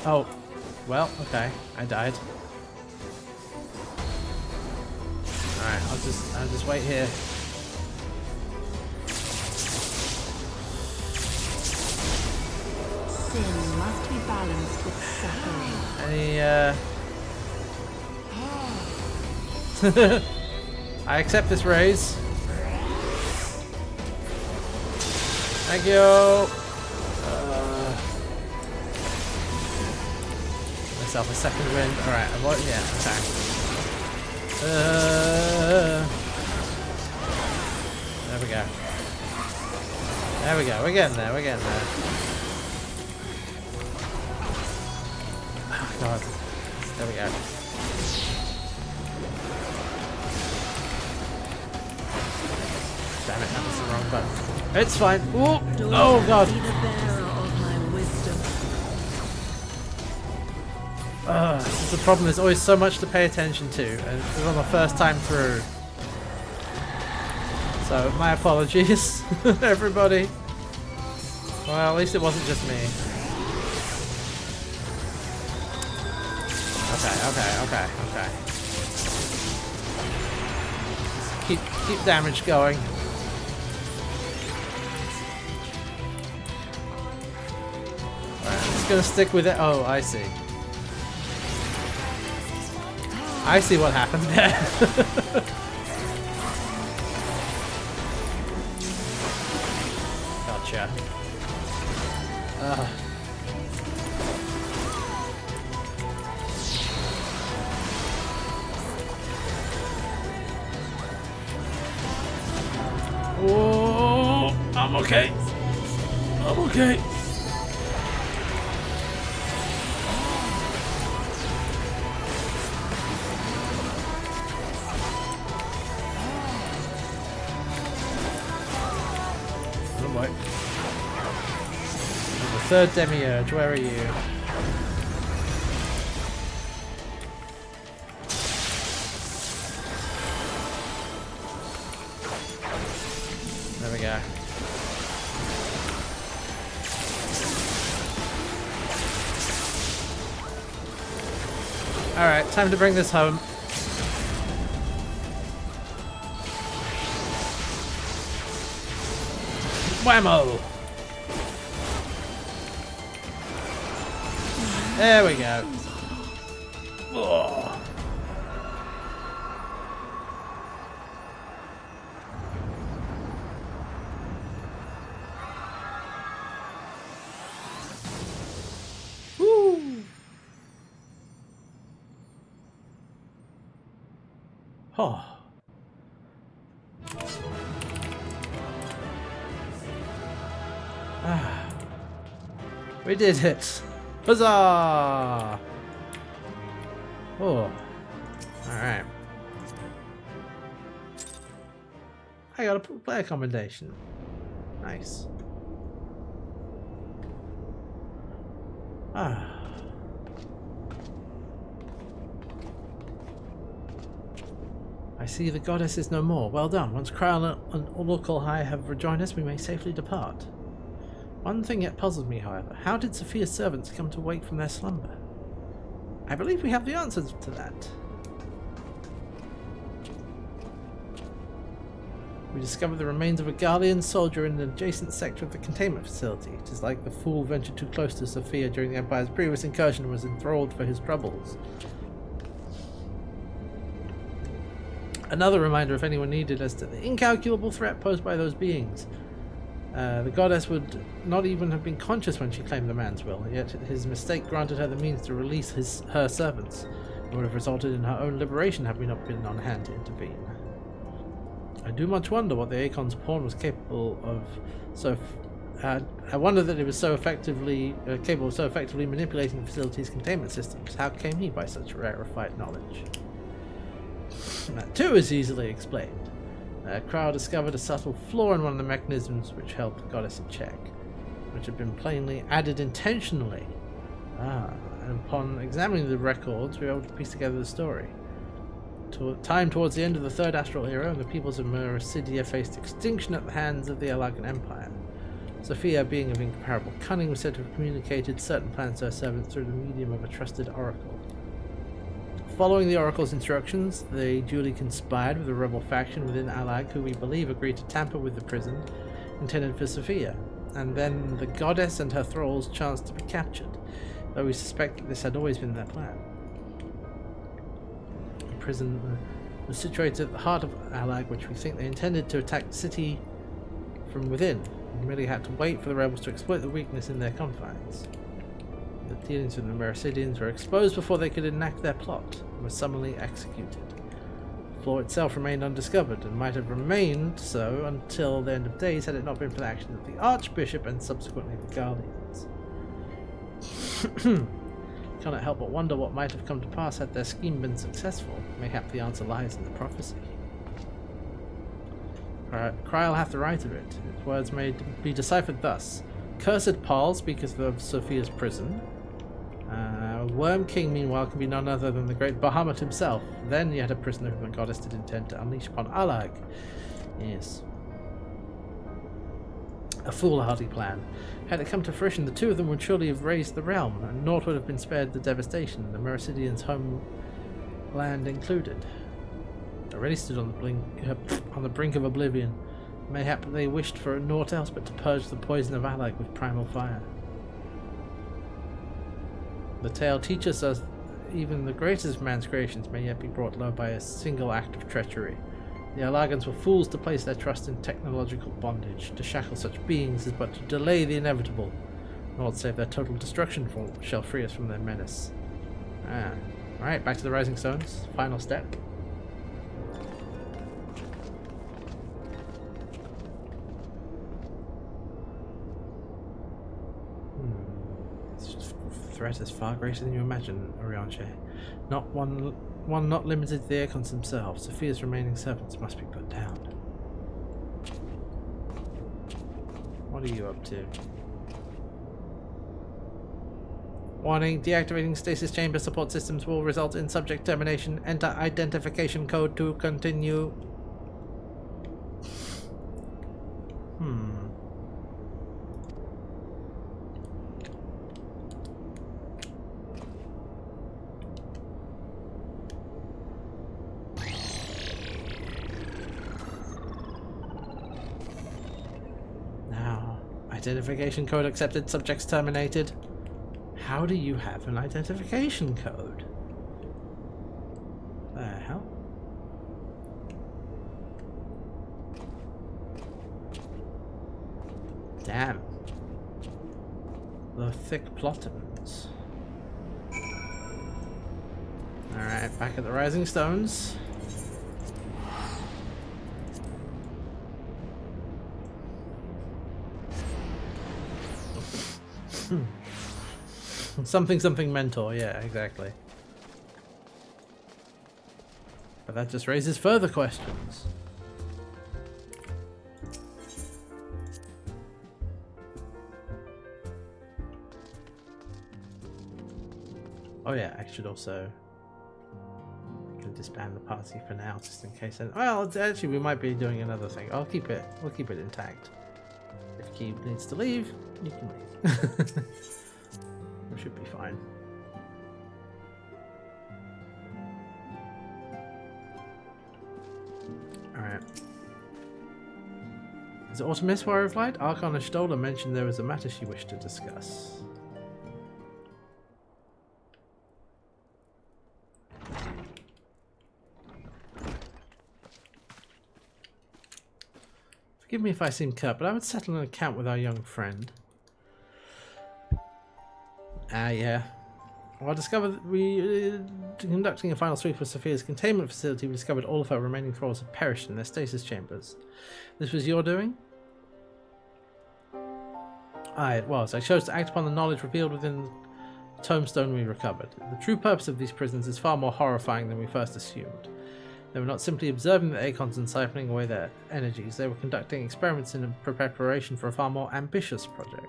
[SPEAKER 1] Oh, well, okay, I died. Alright, I'll just wait here.
[SPEAKER 3] Sin must be balanced with suffering.
[SPEAKER 1] Any, I accept this raise. Thank you. Myself a second win. Alright, avoid. Yeah, okay. There we go. There we go. We're getting there. Oh, God. There we go. Damn it, that was the wrong button. It's fine. Ooh. Oh, God. This is the problem, there's always so much to pay attention to, and this is on the first time through. So, my apologies, everybody. Well, at least it wasn't just me. Okay. Keep damage going. Alright, I'm just gonna stick with it. Oh, I see. I see what happened there. Gotcha. Whoa, I'm okay. I'm okay. Oh boy. The third demiurge, where are you? There we go. Alright, time to bring this home. Whammo! There we go. Oh. Woo! Oh. Ah. We did it! Huzzah! Oh. Alright. I got a player commendation. Nice. Ah. I see the goddess is no more. Well done. Once Crown and Oracle High have rejoined us, we may safely depart. One thing yet puzzles me, however. How did Sophia's servants come to wake from their slumber? I believe we have the answers to that. We discovered the remains of a Guardian soldier in an adjacent sector of the containment facility. It is like the fool ventured too close to Sophia during the Empire's previous incursion and was enthralled for his troubles. Another reminder, if anyone needed, as to the incalculable threat posed by those beings. The goddess would not even have been conscious when she claimed the man's will, yet his mistake granted her the means to release her servants. It would have resulted in her own liberation had we not been on hand to intervene. I do much wonder what the Akon's pawn was capable of. I wonder that it was so effectively capable of so effectively manipulating the facility's containment systems. How came he by such rarefied knowledge? That too is easily explained. Crow discovered a subtle flaw in one of the mechanisms which held the goddess in check, which had been plainly added intentionally. And upon examining the records, we were able to piece together the story. Time towards the end of the Third Astral Era, and the peoples of Mericidia faced extinction at the hands of the Alagan Empire. Sophia, being of incomparable cunning, was said to have communicated certain plans to her servants through the medium of a trusted oracle. Following the Oracle's instructions, they duly conspired with a rebel faction within Alag, who we believe agreed to tamper with the prison intended for Sophia, and then the goddess and her thralls chanced to be captured, though we suspect that this had always been their plan. The prison was situated at the heart of Alag, which we think they intended to attack the city from within, and merely had to wait for the rebels to exploit the weakness in their confines. The dealings with the Mericidians were exposed before they could enact their plot, and were summarily executed. The flaw itself remained undiscovered, and might have remained so until the end of days had it not been for the action of the Archbishop and subsequently the Guardians. Cannot help but wonder what might have come to pass had their scheme been successful. Mayhap the answer lies in the prophecy. Cry'll have to write of it. Its words may be deciphered thus. Cursed Paul speaketh of Sophia's prison. Worm King, meanwhile, can be none other than the great Bahamut himself. Then yet a prisoner whom the goddess did intend to unleash upon Alag. Yes. A foolhardy plan. Had it come to fruition, the two of them would surely have raised the realm, and naught would have been spared the devastation, the Mercidians' homeland included. Already stood on the brink of oblivion. Mayhap they wished for naught else but to purge the poison of Alec with primal fire. The tale teaches us even the greatest of man's creations may yet be brought low by a single act of treachery. The Alagans were fools to place their trust in technological bondage. To shackle such beings is but to delay the inevitable. Naught save their total destruction shall free us from their menace. Alright, back to the Rising Stones. Final step. Threat is far greater than you imagine, Orianche. Not one not limited to the Archons themselves. Sophia's remaining servants must be put down. What are you up to? Warning, deactivating stasis chamber support systems will result in subject termination. Enter identification code to continue. Identification code accepted, subjects terminated. How do you have an identification code? The hell? Damn. The thick plottons. Alright, back at the Rising Stones. Something mentor, yeah, exactly. But that just raises further questions. Oh yeah, I should also disband the party for now, just in case. Well, actually, we might be doing another thing. We'll keep it intact. If Key needs to leave, you can leave. We should be fine. Alright. Is it Artemis Warrior of Light? Archon Stola mentioned there was a matter she wished to discuss. Forgive me if I seem curt, but I would settle an account with our young friend. Yeah. While conducting a final sweep of Sophia's containment facility, we discovered all of her remaining thralls had perished in their stasis chambers. This was your doing? Aye, it was. I chose to act upon the knowledge revealed within the tombstone we recovered. The true purpose of these prisons is far more horrifying than we first assumed. They were not simply observing the Archons and siphoning away their energies, they were conducting experiments in preparation for a far more ambitious project.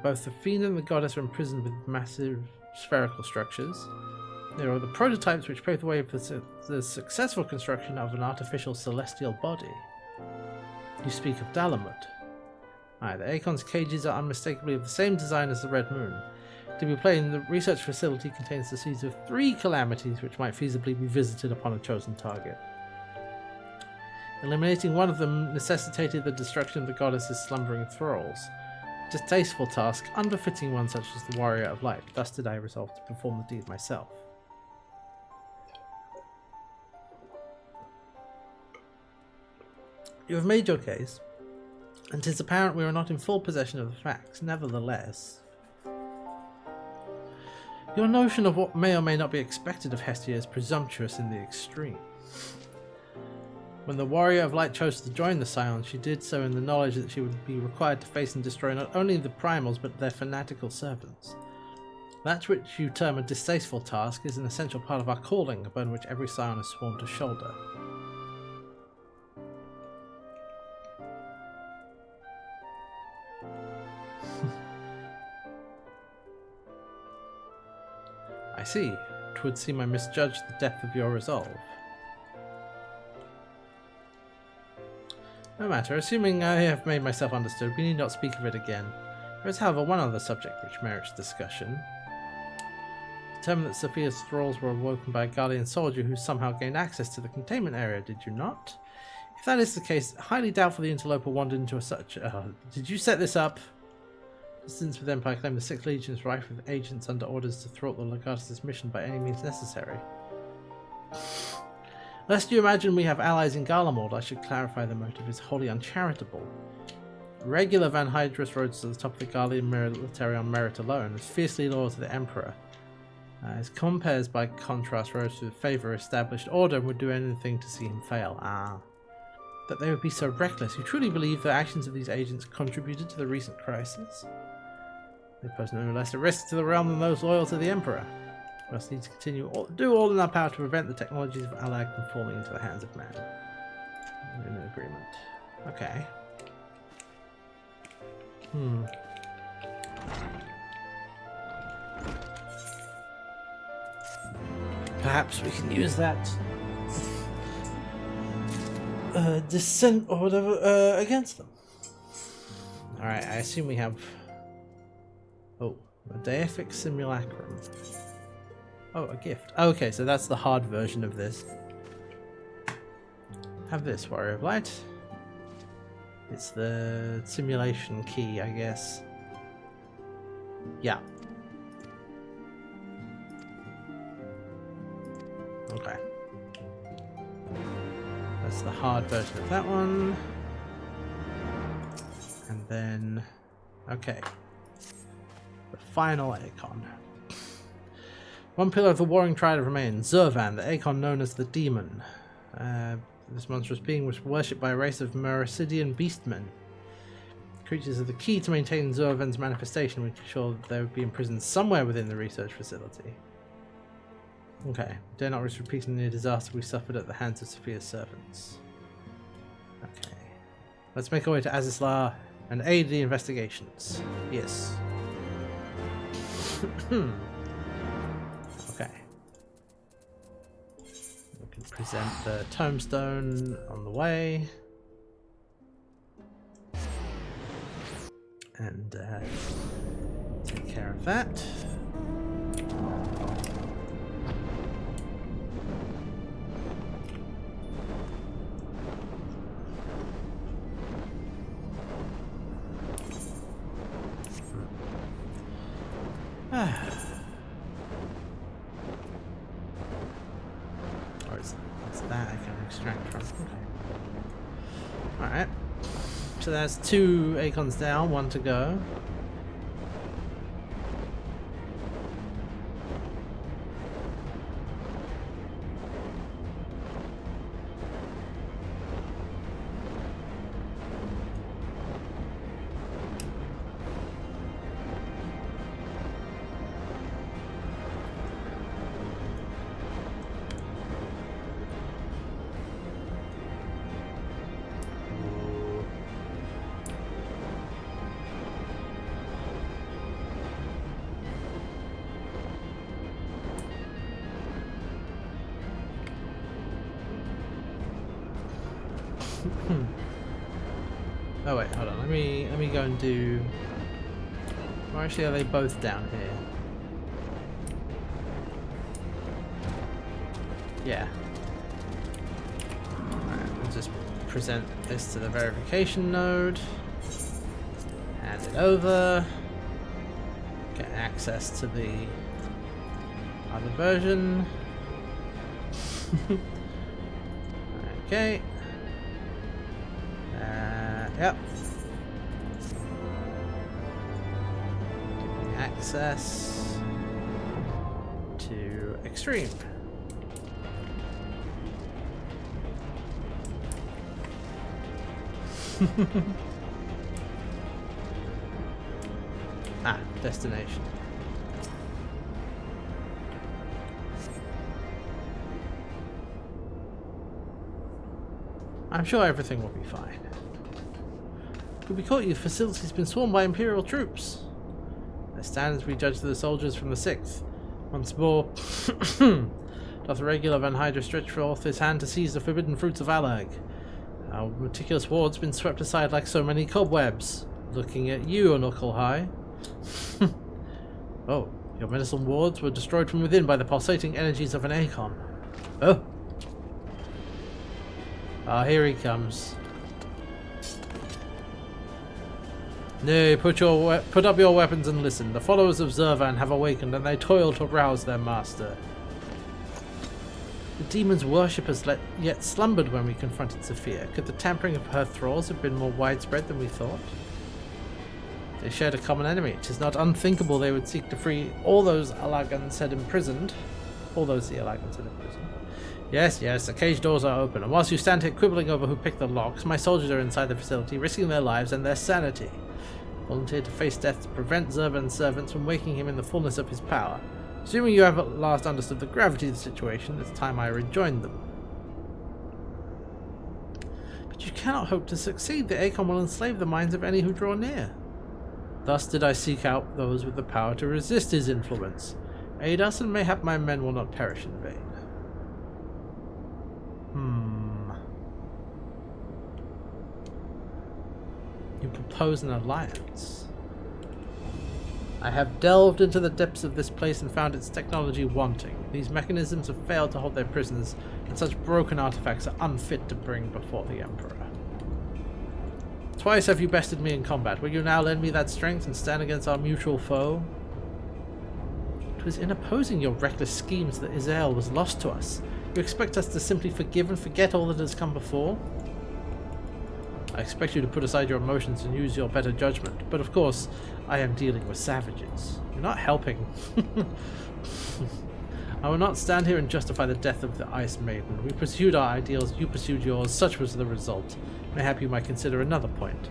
[SPEAKER 1] Both the Fiend and the Goddess are imprisoned with massive spherical structures. There are the prototypes which pave the way for the successful construction of an artificial celestial body. You speak of Dalamut. Aye, the Archon's cages are unmistakably of the same design as the Red Moon. To be plain, the research facility contains the seeds of 3 calamities which might feasibly be visited upon a chosen target. Eliminating one of them necessitated the destruction of the Goddess's slumbering thralls. Distasteful task, unbefitting one such as the Warrior of Light. Thus did I resolve to perform the deed myself. You have made your case, and 'tis apparent we are not in full possession of the facts. Nevertheless, your notion of what may or may not be expected of Hestia is presumptuous in the extreme. When the Warrior of Light chose to join the Scions, she did so in the knowledge that she would be required to face and destroy not only the Primals, but their fanatical servants. That which you term a distasteful task is an essential part of our calling, a burden which every Scion is sworn to shoulder. I see. 'Twould seem I misjudged the depth of your resolve. No matter, assuming I have made myself understood, we need not speak of it again. There is, however, one other subject which merits discussion. Determined that Sophia's thralls were awoken by a Guardian soldier who somehow gained access to the containment area, did you not? If that is the case, highly doubtful the interloper wandered into such... did you set this up? Since with Empire claim the 6th Legion is rife with agents under orders to thwart the Legatus' mission by any means necessary. Lest you imagine we have allies in Garlemald, I should clarify the motive is wholly uncharitable. Regular Van Hydrus rose to the top of the Guardian military on merit alone, is fiercely loyal to the Emperor. His compeers, by contrast, rose to favour established order and would do anything to see him fail. That they would be so reckless. You truly believe the actions of these agents contributed to the recent crisis? They pose no less a risk to the realm than those loyal to the Emperor. We must need to do all in our power to prevent the technologies of Alag from falling into the hands of man. We're in agreement. Okay. Perhaps we can use that dissent or whatever against them. Alright, I assume we have... Oh, a deific simulacrum. Oh, a gift. Okay, so that's the hard version of this. Have this, Warrior of Light. It's the simulation key, I guess. Yeah. Okay. That's the hard version of that one. And then... Okay. The final Aegon. One pillar of the warring Triad remains, Zurvan, the Aegon known as the Demon. This monstrous being was worshipped by a race of Mericidian beastmen. Creatures are the key to maintaining Zurvan's manifestation, which ensure that they would be imprisoned somewhere within the research facility. Okay, dare not risk repeating the disaster we suffered at the hands of Sophia's servants. Okay. Let's make our way to Azizlar and aid the investigations. Yes. Okay. We can present the tombstone on the way. And take care of that. Or it's that I can extract from. Okay. Alright. So that's 2 Aecons down, 1 to go. Oh wait, hold on. Let me go and do. Or actually, are they both down here? Yeah. Alright, we'll just present this to the verification node. Hand it over. Get access to the other version. Okay. Yep. Give me access to Extreme. Destination. I'm sure everything will be fine. Could we caught your facility's been swarmed by Imperial troops? As stands we judge the soldiers from the 6th. Once more, doth the regular Van Hydra stretch forth his hand to seize the forbidden fruits of Alag. Our meticulous ward's been swept aside like so many cobwebs. Looking at you, Knuckle High. Oh, your medicine wards were destroyed from within by the pulsating energies of an Acon. Oh. Ah, here he comes. Nay, put up your weapons and listen. The followers of Zurvan have awakened and they toil to rouse their master. The demon's worshippers yet slumbered when we confronted Sophia. Could the tampering of her thralls have been more widespread than we thought? They shared a common enemy. It is not unthinkable they would seek to free all those Alagans had imprisoned. Yes, the cage doors are open, and whilst you stand here quibbling over who picked the locks, my soldiers are inside the facility, risking their lives and their sanity. Volunteered to face death to prevent Zurvan's servants from waking him in the fullness of his power. Assuming you have at last understood the gravity of the situation, it's time I rejoined them. But you cannot hope to succeed. The Acon will enslave the minds of any who draw near. Thus did I seek out those with the power to resist his influence. Aid us, and mayhap my men will not perish in vain. You propose an alliance. I have delved into the depths of this place and found its technology wanting. These mechanisms have failed to hold their prisoners, and such broken artifacts are unfit to bring before the Emperor. Twice have you bested me in combat. Will you now lend me that strength and stand against our mutual foe? It was in opposing your reckless schemes that Izael was lost to us. You expect us to simply forgive and forget all that has come before? I expect you to put aside your emotions and use your better judgment, but of course, I am dealing with savages. You're not helping. I will not stand here and justify the death of the Ice Maiden. We pursued our ideals, you pursued yours, such was the result. Mayhap you might consider another point.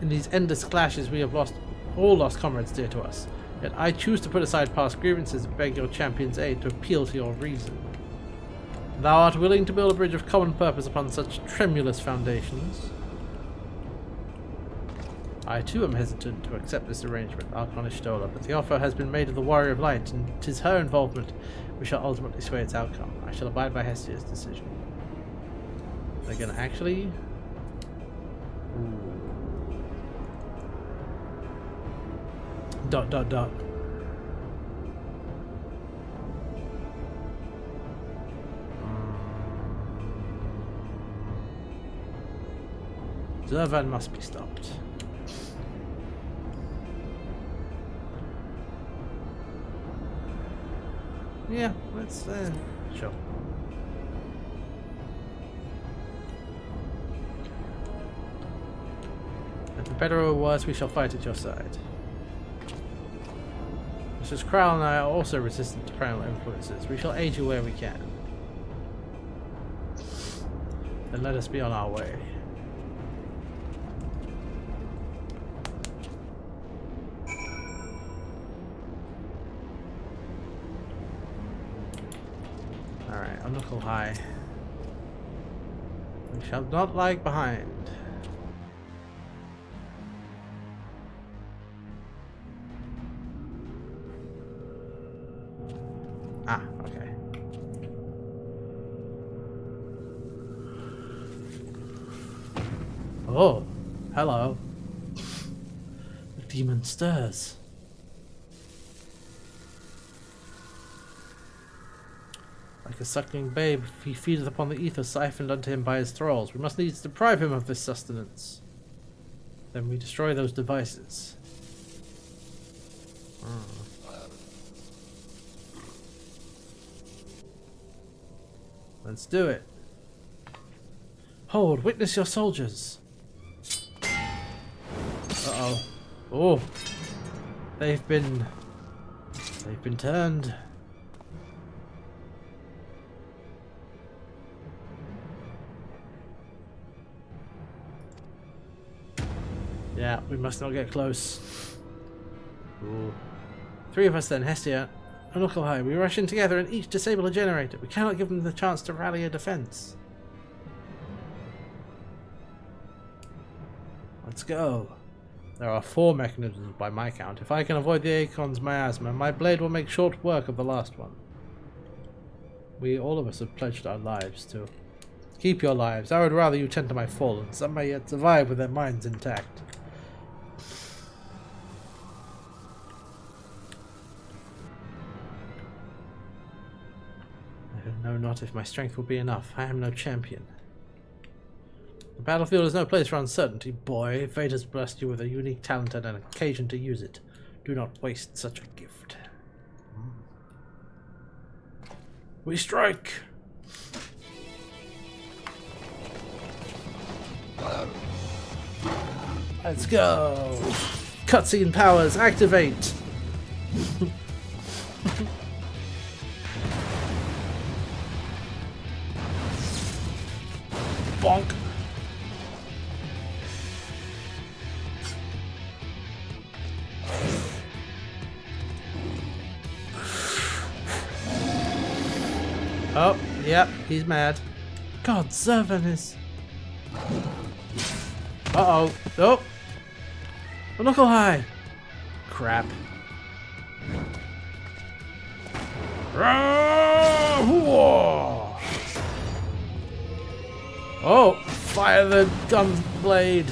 [SPEAKER 1] In these endless clashes we have all lost comrades dear to us, yet I choose to put aside past grievances and beg your champion's aid to appeal to your reason. Thou art willing to build a bridge of common purpose upon such tremulous foundations? I too am hesitant to accept this arrangement, Archon Ishtola, but the offer has been made of the Warrior of Light, and 'tis her involvement which shall ultimately sway its outcome. I shall abide by Hestia's decision. They're gonna actually... Dot dot dot. Zurvan must be stopped. Yeah, let's sure. And for better or worse, we shall fight at your side. Mrs. Krell and I are also resistant to parental influences. We shall aid you where we can. Then let us be on our way. Alright, a knuckle high. We shall not lag behind. Ah, okay. Oh, hello. The demon stirs. Like a suckling babe, he feedeth upon the ether siphoned unto him by his thralls. We must needs deprive him of this sustenance. Then we destroy those devices. Let's do it. Hold, witness your soldiers. Uh-oh. Oh. They've been turned. Yeah, we must not get close. Ooh. 3 of us then, Hestia and Knuckle High. We rush in together and each disable a generator. We cannot give them the chance to rally a defense. Let's go. There are 4 mechanisms by my count. If I can avoid the Acon's miasma, my blade will make short work of the last one. We, all of us, have pledged our lives to Keep your lives. I would rather you tend to my fallen. Some may yet survive with their minds intact. I know not if my strength will be enough. I am no champion. The battlefield is no place for uncertainty, boy. Fate has blessed you with a unique talent and an occasion to use it. Do not waste such a gift. We strike! Let's go! Cutscene powers activate! Bonk! Oh, yep, he's mad. God, Zervan is... Uh-oh. Oh! A knuckle high! Crap. Oh! Fire the gun blade!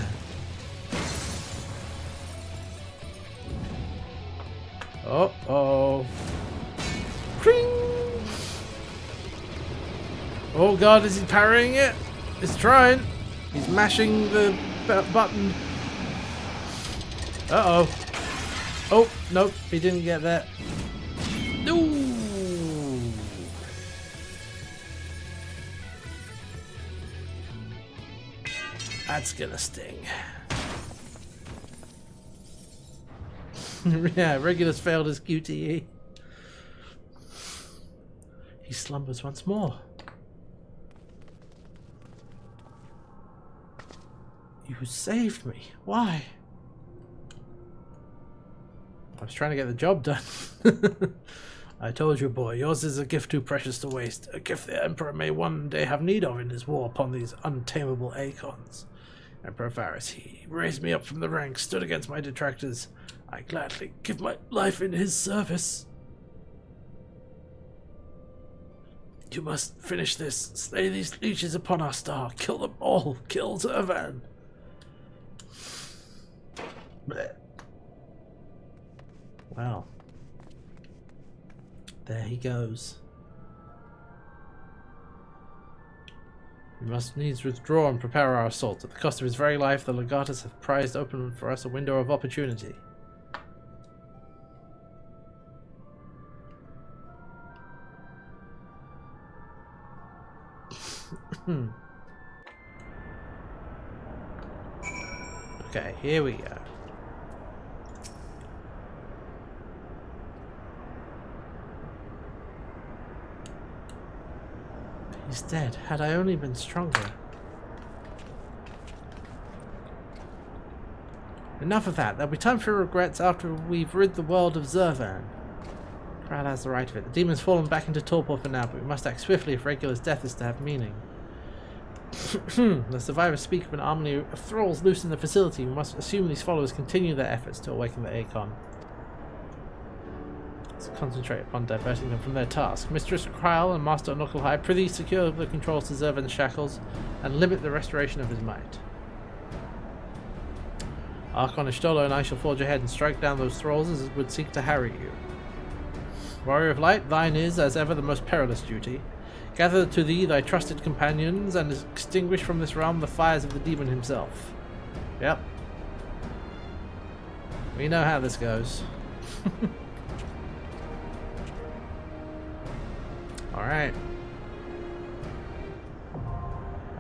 [SPEAKER 1] Uh-oh. Kring! Oh god, is he parrying it? He's trying. He's mashing the button. Uh-oh. Oh, nope, he didn't get that. No. That's gonna sting. Yeah, Regulus failed his QTE. He slumbers once more. You saved me. Why? I was trying to get the job done. I told you, boy, yours is a gift too precious to waste. A gift the Emperor may one day have need of in his war upon these untamable Acons. Emperor Varus, he raised me up from the ranks, stood against my detractors. I gladly give my life in his service. You must finish this. Slay these leeches upon our star. Kill them all. Kill Zervan. Blech. Well, there he goes. We must needs withdraw and prepare our assault. At the cost of his very life, the legatus have prized open for us a window of opportunity. Okay, here we go. He's dead. Had I only been stronger. Enough of that. There'll be time for regrets after we've rid the world of Zervan. Triad has the right of it. The demon's fallen back into torpor for now, but we must act swiftly if Regulus' death is to have meaning. The survivors speak of an army of thralls loose in the facility. We must assume these followers continue their efforts to awaken the Acon. Let's concentrate upon diverting them from their task. Mistress Kryl and Master Knucklehigh, prithee secure the controls to Zervan's shackles and limit the restoration of his might. Archon Ishtolo and I shall forge ahead and strike down those thralls as would seek to harry you. Warrior of Light, thine is, as ever, the most perilous duty. Gather to thee thy trusted companions and extinguish from this realm the fires of the demon himself. Yep. We know how this goes. Alright.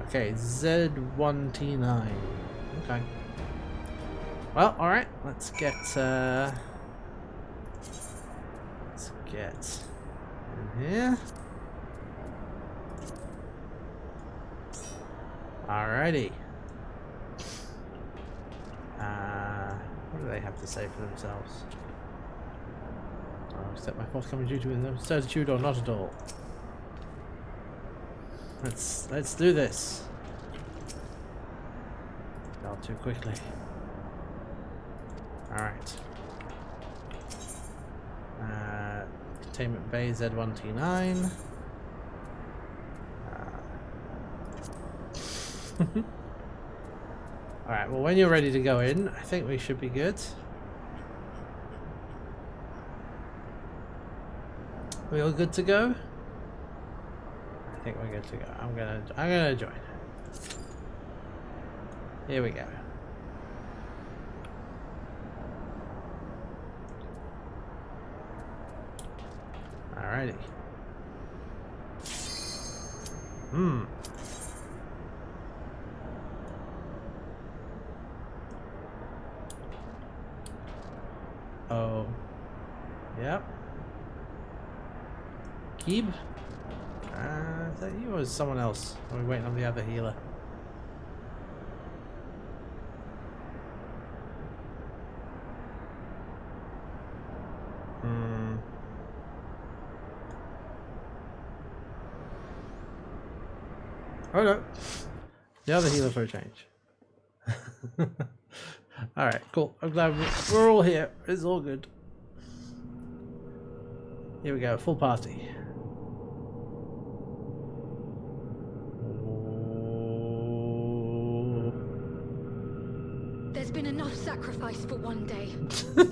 [SPEAKER 1] Okay, Z1T9. Okay. Well, alright, let's get in here. Alrighty. What do they have to say for themselves? I'll accept my forthcoming duty with certitude or not at all. Let's do this. Not too quickly. Alright. Containment Bay Z1T9. Alright, well when you're ready to go in, I think we should be good. We all good to go? I think we're good to go. I'm gonna join. Here we go. Alrighty. Oh. Yep. Keeb? Is that you or is someone else? Are we waiting on the other healer? Oh no. The other healer for a change. Alright, cool. I'm glad we're all here. It's all good. Here we go, full party.
[SPEAKER 3] There's been enough sacrifice for one day.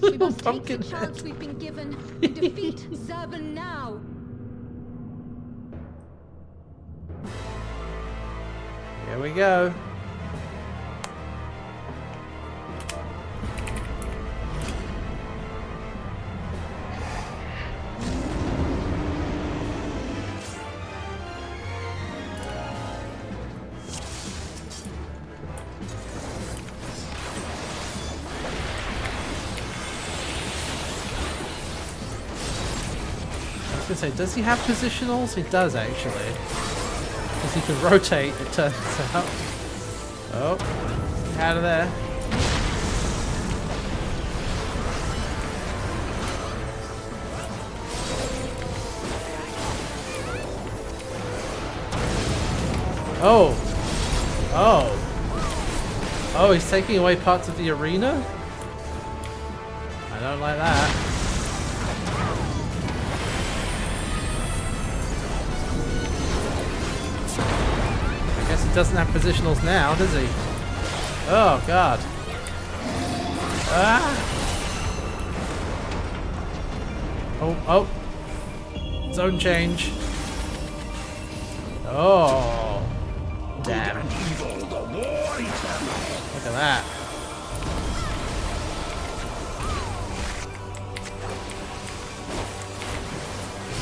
[SPEAKER 3] We must take the chance we've been given and defeat Zurban now.
[SPEAKER 1] Here we go. I was gonna say, does he have positionals? He does actually. Because he can rotate, it turns out. Oh, out of there. Oh. Oh. Oh, he's taking away parts of the arena? I don't like that. Doesn't have positionals now, does he? Oh god. Ah! Oh. Zone change. Oh. Damn. Look at that.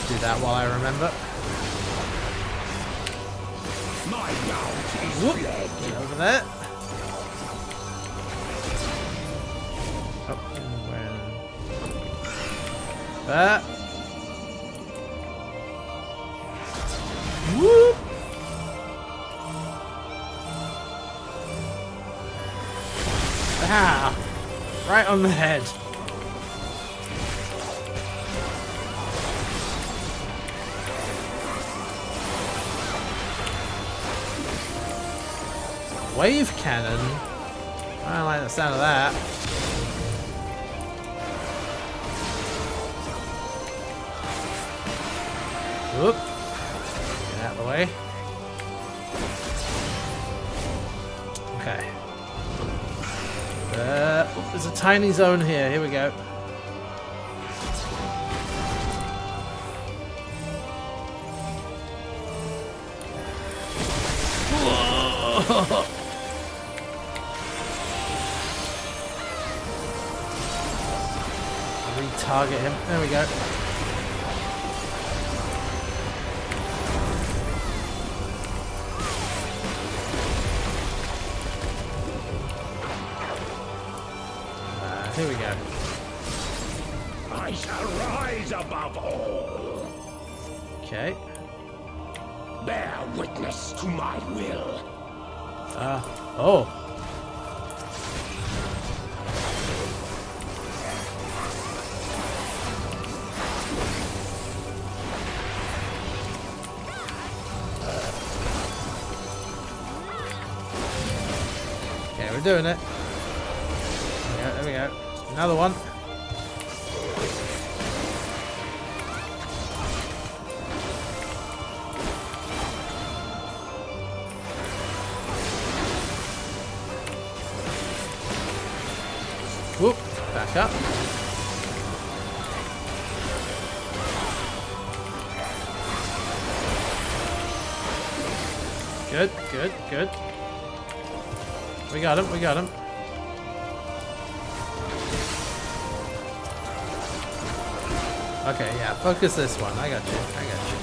[SPEAKER 1] Do that while I remember. Whoop. Get over there. Oh, where? That. Whoop. Ah, right on the head. Wave cannon? I don't like the sound of that. Whoop. Get out of the way. Okay. There's a tiny zone here. Here we go. Whoa. Target him. There we go. Here we go.
[SPEAKER 2] I shall rise above all.
[SPEAKER 1] Okay.
[SPEAKER 2] Bear witness to my will.
[SPEAKER 1] Oh. We're doing it. There we go. Another one. Back up. Good, good, good. We got him, we got him. Okay, yeah, focus this one. I got you, I got you.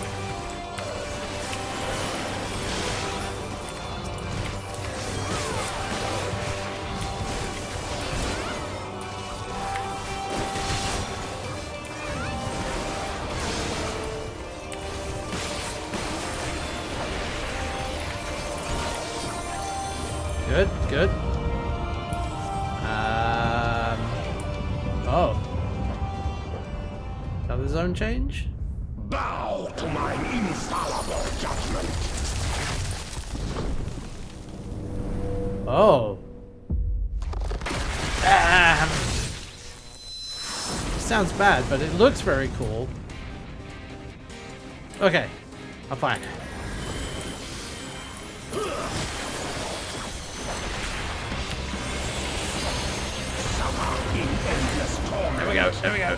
[SPEAKER 1] Good, good. Oh. Another zone change?
[SPEAKER 2] Bow to my infallible judgment.
[SPEAKER 1] Oh. Sounds bad, but it looks very cool. Okay, I'm fine. There we go, there we go.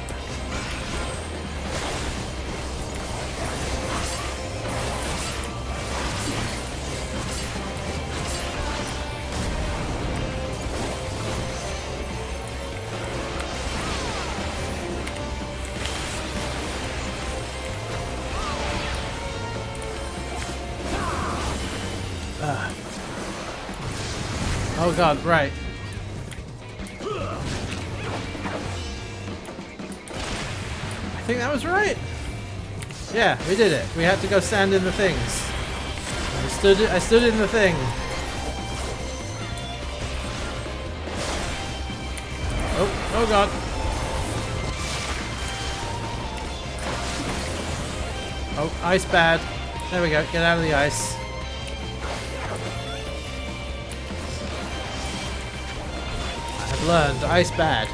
[SPEAKER 1] Oh god, right. I think that was right. Yeah, we did it. We had to go stand in the things. I stood in the thing. Oh god. Oh, ice bad. There we go. Get out of the ice. I have learned ice bad.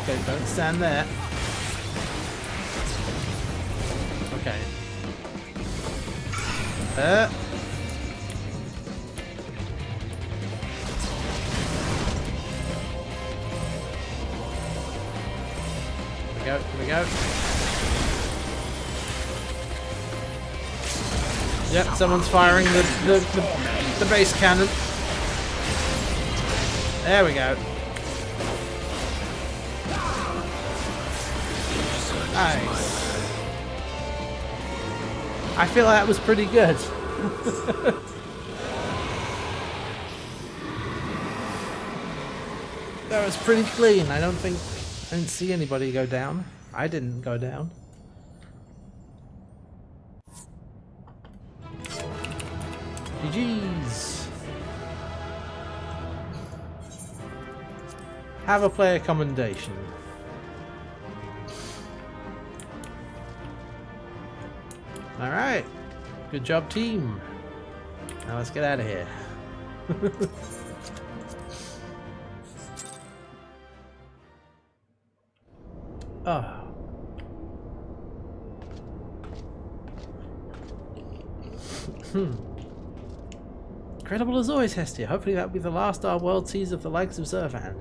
[SPEAKER 1] Okay, don't stand there. Okay. Here we go. Yep, someone's firing the base cannon. There we go. Nice. I feel that was pretty good. That was pretty clean. I didn't see anybody go down. I didn't go down. GG's. Have a player commendation. Alright. Good job, team. Now let's get out of here. Oh. Incredible as always, Hestia. Hopefully that will be the last our world sees of the likes of Zervan.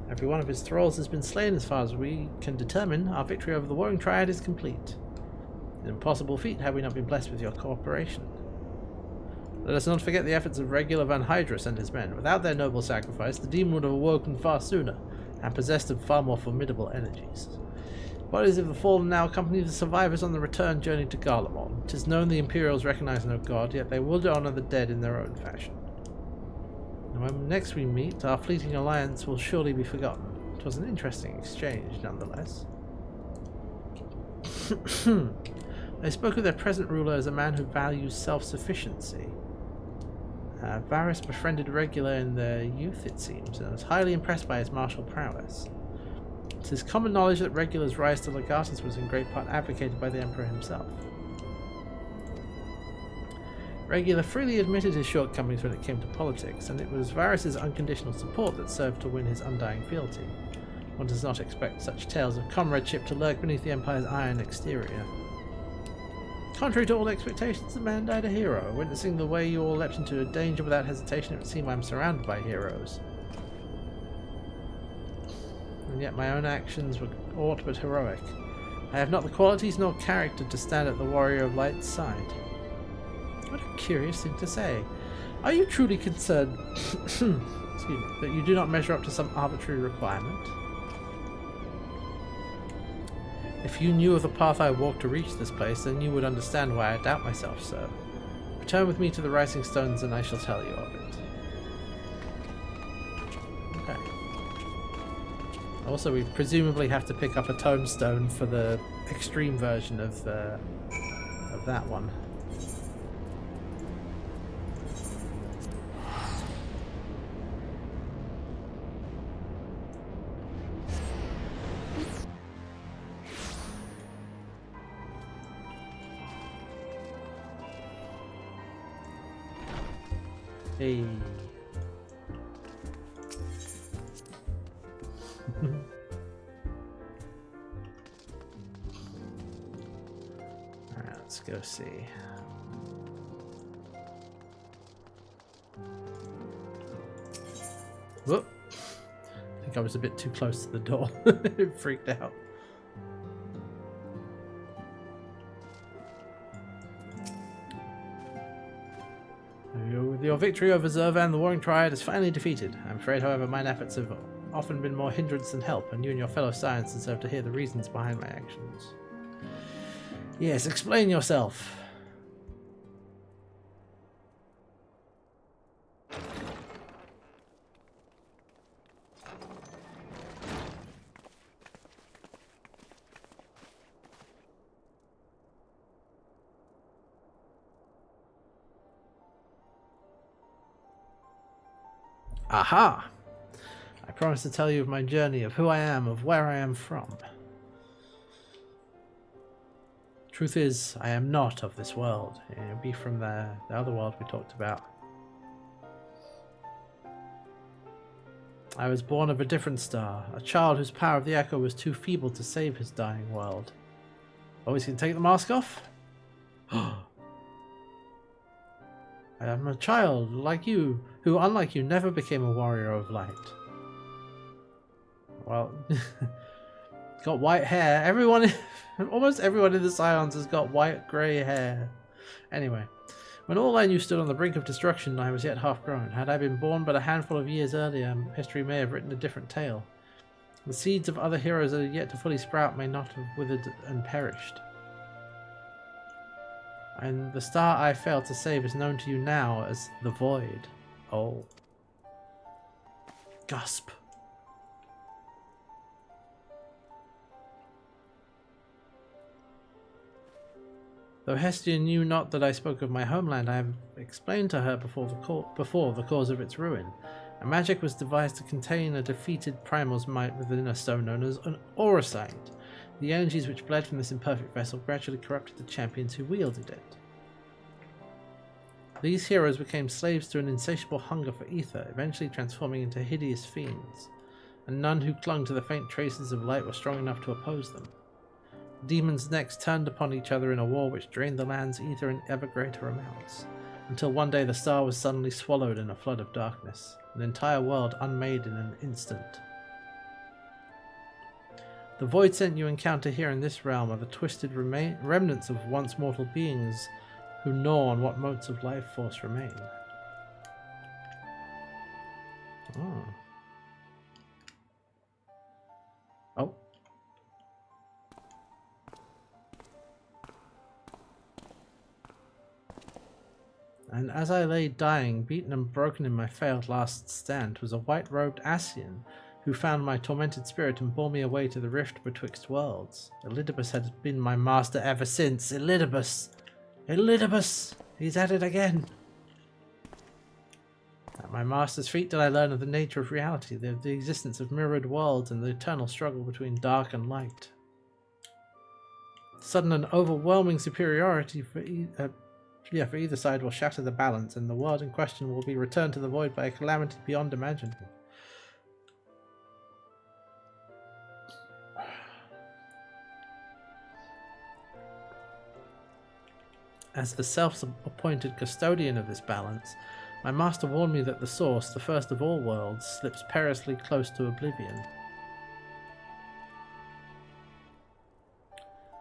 [SPEAKER 1] Every one of his thralls has been slain as far as we can determine. Our victory over the warring Triad is complete. An impossible feat had we not been blessed with your cooperation. Let us not forget the efforts of regular Van Hydrus and his men. Without their noble sacrifice, the demon would have awoken far sooner, and possessed of far more formidable energies. Bodies of the fallen now accompany the survivors on the return journey to Garlemald. 'Tis known the Imperials recognize no god, yet they would honor the dead in their own fashion. And when next we meet, our fleeting alliance will surely be forgotten. 'Twas an interesting exchange, nonetheless. They spoke of their present ruler as a man who values self-sufficiency. Varys befriended Regular in their youth, it seems, and was highly impressed by his martial prowess. It is common knowledge that Regular's rise to Legatus was in great part advocated by the Emperor himself. Regular freely admitted his shortcomings when it came to politics, and it was Varys' unconditional support that served to win his undying fealty. One does not expect such tales of comradeship to lurk beneath the Empire's iron exterior. Contrary to all expectations, the man died a hero. Witnessing the way you all leapt into danger without hesitation, it would seem I'm surrounded by heroes. And yet my own actions were aught but heroic. I have not the qualities nor character to stand at the warrior of light's side. What a curious thing to say. Are you truly concerned excuse me, that you do not measure up to some arbitrary requirement? If you knew of the path I walked to reach this place, then you would understand why I doubt myself so. Return with me to the Rising Stones and I shall tell you of it. Okay. Also, we presumably have to pick up a tombstone for the extreme version of that one. Hey. Alright, let's go see. Whoop! I think I was a bit too close to the door. It freaked out. Your victory over Zervan, the Warring Triad, is finally defeated. I'm afraid, however, mine efforts have often been more hindrance than help, and you and your fellow Scions deserve to hear the reasons behind my actions. Yes, explain yourself. Aha! I promise to tell you of my journey, of who I am, of where I am from. Truth is, I am not of this world. It would be from the other world we talked about. I was born of a different star, a child whose power of the Echo was too feeble to save his dying world. Always can take the mask off? I am a child, like you, who, unlike you, never became a warrior of light. Well, got white hair. Everyone, almost everyone in the Scions has got white, grey hair. Anyway, when all I knew stood on the brink of destruction, I was yet half grown. Had I been born but a handful of years earlier, history may have written a different tale. The seeds of other heroes that are yet to fully sprout may not have withered and perished. And the star I failed to save is known to you now as the Void. Oh. Gasp. Though Hestia knew not that I spoke of my homeland, I have explained to her before the cause of its ruin. A magic was devised to contain a defeated primal's might within a stone known as an auracite. The energies which bled from this imperfect vessel gradually corrupted the champions who wielded it. These heroes became slaves to an insatiable hunger for ether, eventually transforming into hideous fiends, and none who clung to the faint traces of light were strong enough to oppose them. Demons next turned upon each other in a war which drained the land's ether in ever greater amounts, until one day the star was suddenly swallowed in a flood of darkness, an entire world unmade in an instant. The void scent you encounter here in this realm are the twisted remnants of once mortal beings who gnaw on what motes of life force remain. Oh. Oh. And as I lay dying, beaten and broken in my failed last stand, was a white-robed Ascian who found my tormented spirit and bore me away to the rift betwixt worlds. Elidibus had been my master ever since. Elidibus! Elidibus! He's at it again! At my master's feet did I learn of the nature of reality, the existence of mirrored worlds, and the eternal struggle between dark and light. Sudden and overwhelming superiority for either side will shatter the balance, and the world in question will be returned to the void by a calamity beyond imagining. As the self-appointed custodian of this balance, my master warned me that the source, the first of all worlds, slips perilously close to oblivion.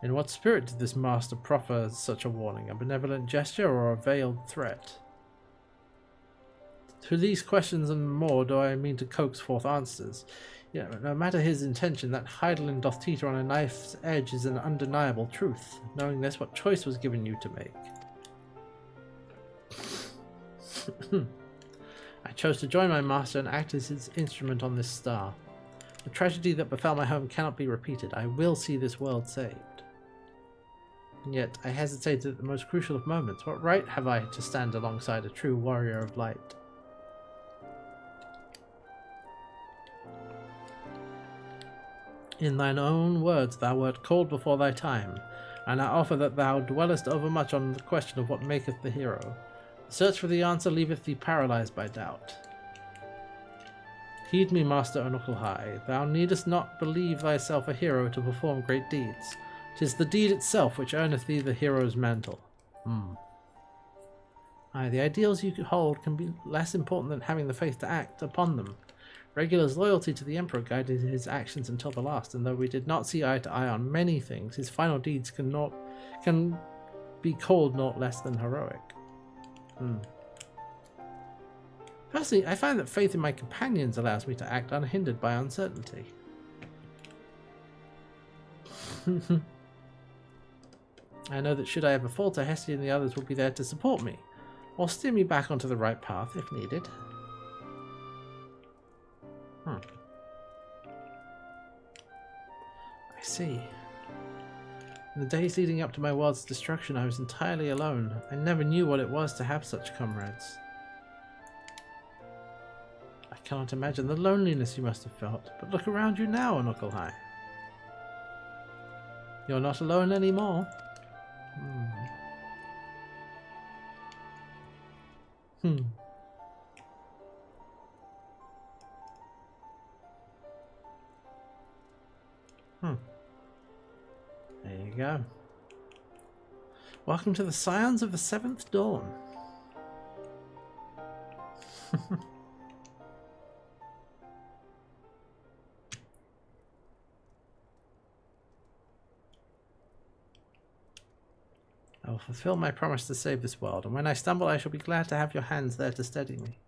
[SPEAKER 1] In what spirit did this master proffer such a warning? A benevolent gesture or a veiled threat? To these questions and more do I mean to coax forth answers. Yet, no matter his intention, that Heidelin doth teeter on a knife's edge is an undeniable truth. Knowing this, what choice was given you to make? I chose to join my master and act as his instrument on this star. The tragedy that befell my home cannot be repeated. I will see this world saved. And yet, I hesitated at the most crucial of moments. What right have I to stand alongside a true warrior of light? In thine own words thou wert called before thy time, and I offer that thou dwellest overmuch on the question of what maketh the hero. The search for the answer leaveth thee paralysed by doubt. Heed me, Master Onukulhai, thou needest not believe thyself a hero to perform great deeds. 'Tis the deed itself which earneth thee the hero's mantle. Aye, the ideals you hold can be less important than having the faith to act upon them. Regular's loyalty to the Emperor guided his actions until the last, and though we did not see eye to eye on many things, his final deeds can be called naught less than heroic. Personally, I find that faith in my companions allows me to act unhindered by uncertainty. I know that should I ever falter, Hestia and the others will be there to support me, or steer me back onto the right path if needed. I see. In the days leading up to my world's destruction, I was entirely alone. I never knew what it was to have such comrades. I cannot imagine the loneliness you must have felt, but look around you now, Onukulhai. You're not alone anymore. There you go. Welcome to the Scions of the Seventh Dawn. I will fulfill my promise to save this world, and when I stumble I shall be glad to have your hands there to steady me.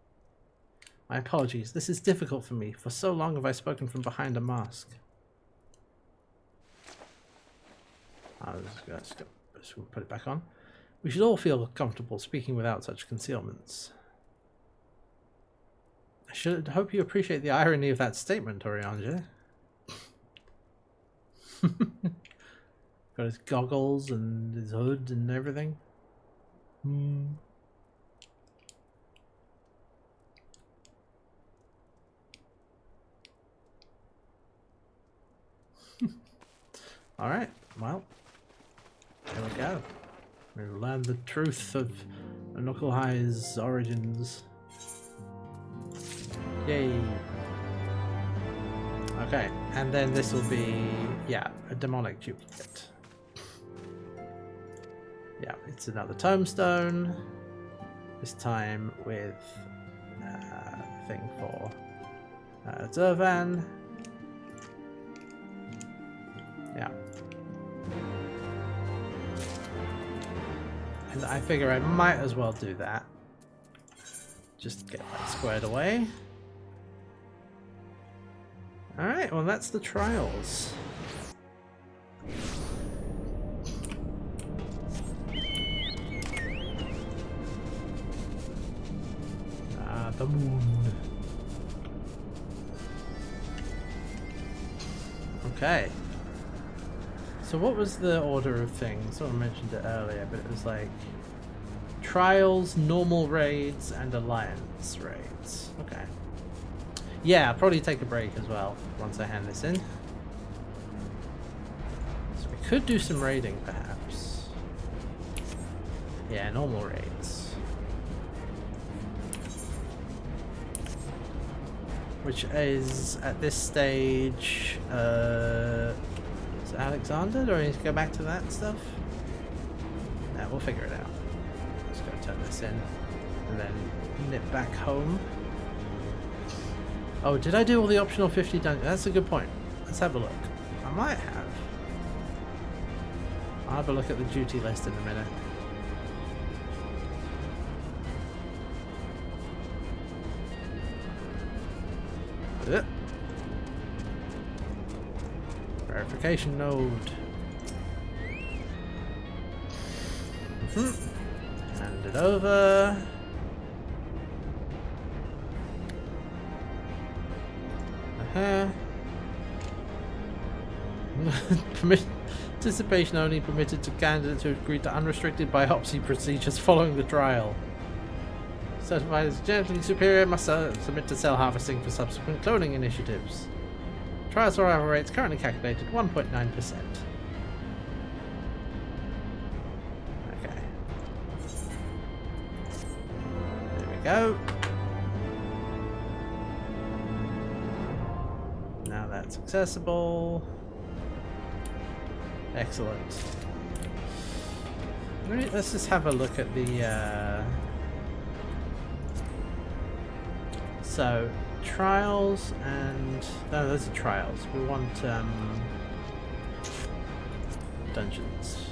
[SPEAKER 1] My apologies, this is difficult for me, for so long have I spoken from behind a mask. Let's put it back on. We should all feel comfortable speaking without such concealments. I should hope you appreciate the irony of that statement, Oriange. Got his goggles and his hood and everything. Alright, well, there we go. We learned the truth of Onukulhai's origins. Yay! Okay, and then this will be, yeah, a demonic duplicate. Yeah, it's another tombstone. This time with a thing for Zervan. Yeah. And I figure I might as well do that. Just get that squared away. Alright, well that's the trials. The moon. Okay. So what was the order of things? Someone mentioned it earlier, but it was like trials, normal raids, and alliance raids. Okay. Yeah, I'll probably take a break as well once I hand this in. So we could do some raiding perhaps. Yeah, normal raids. Which is at this stage, is it Alexander? Do I need to go back to that stuff? Nah, we'll figure it out. turn this in, and then nip back home. Oh, did I do all the optional 50 dungeons? That's a good point. Let's have a look. I might have. I'll have a look at the duty list in a minute. Verification node. Hand it over. Participation only permitted to candidates who agreed to unrestricted biopsy procedures following the trial. Certified as genetically superior must submit to cell harvesting for subsequent cloning initiatives. Trial survival rates currently calculated 1.9%. Okay. There we go. Now that's accessible. Excellent. Let's just have a look at the so trials and no, those are trials. We want dungeons.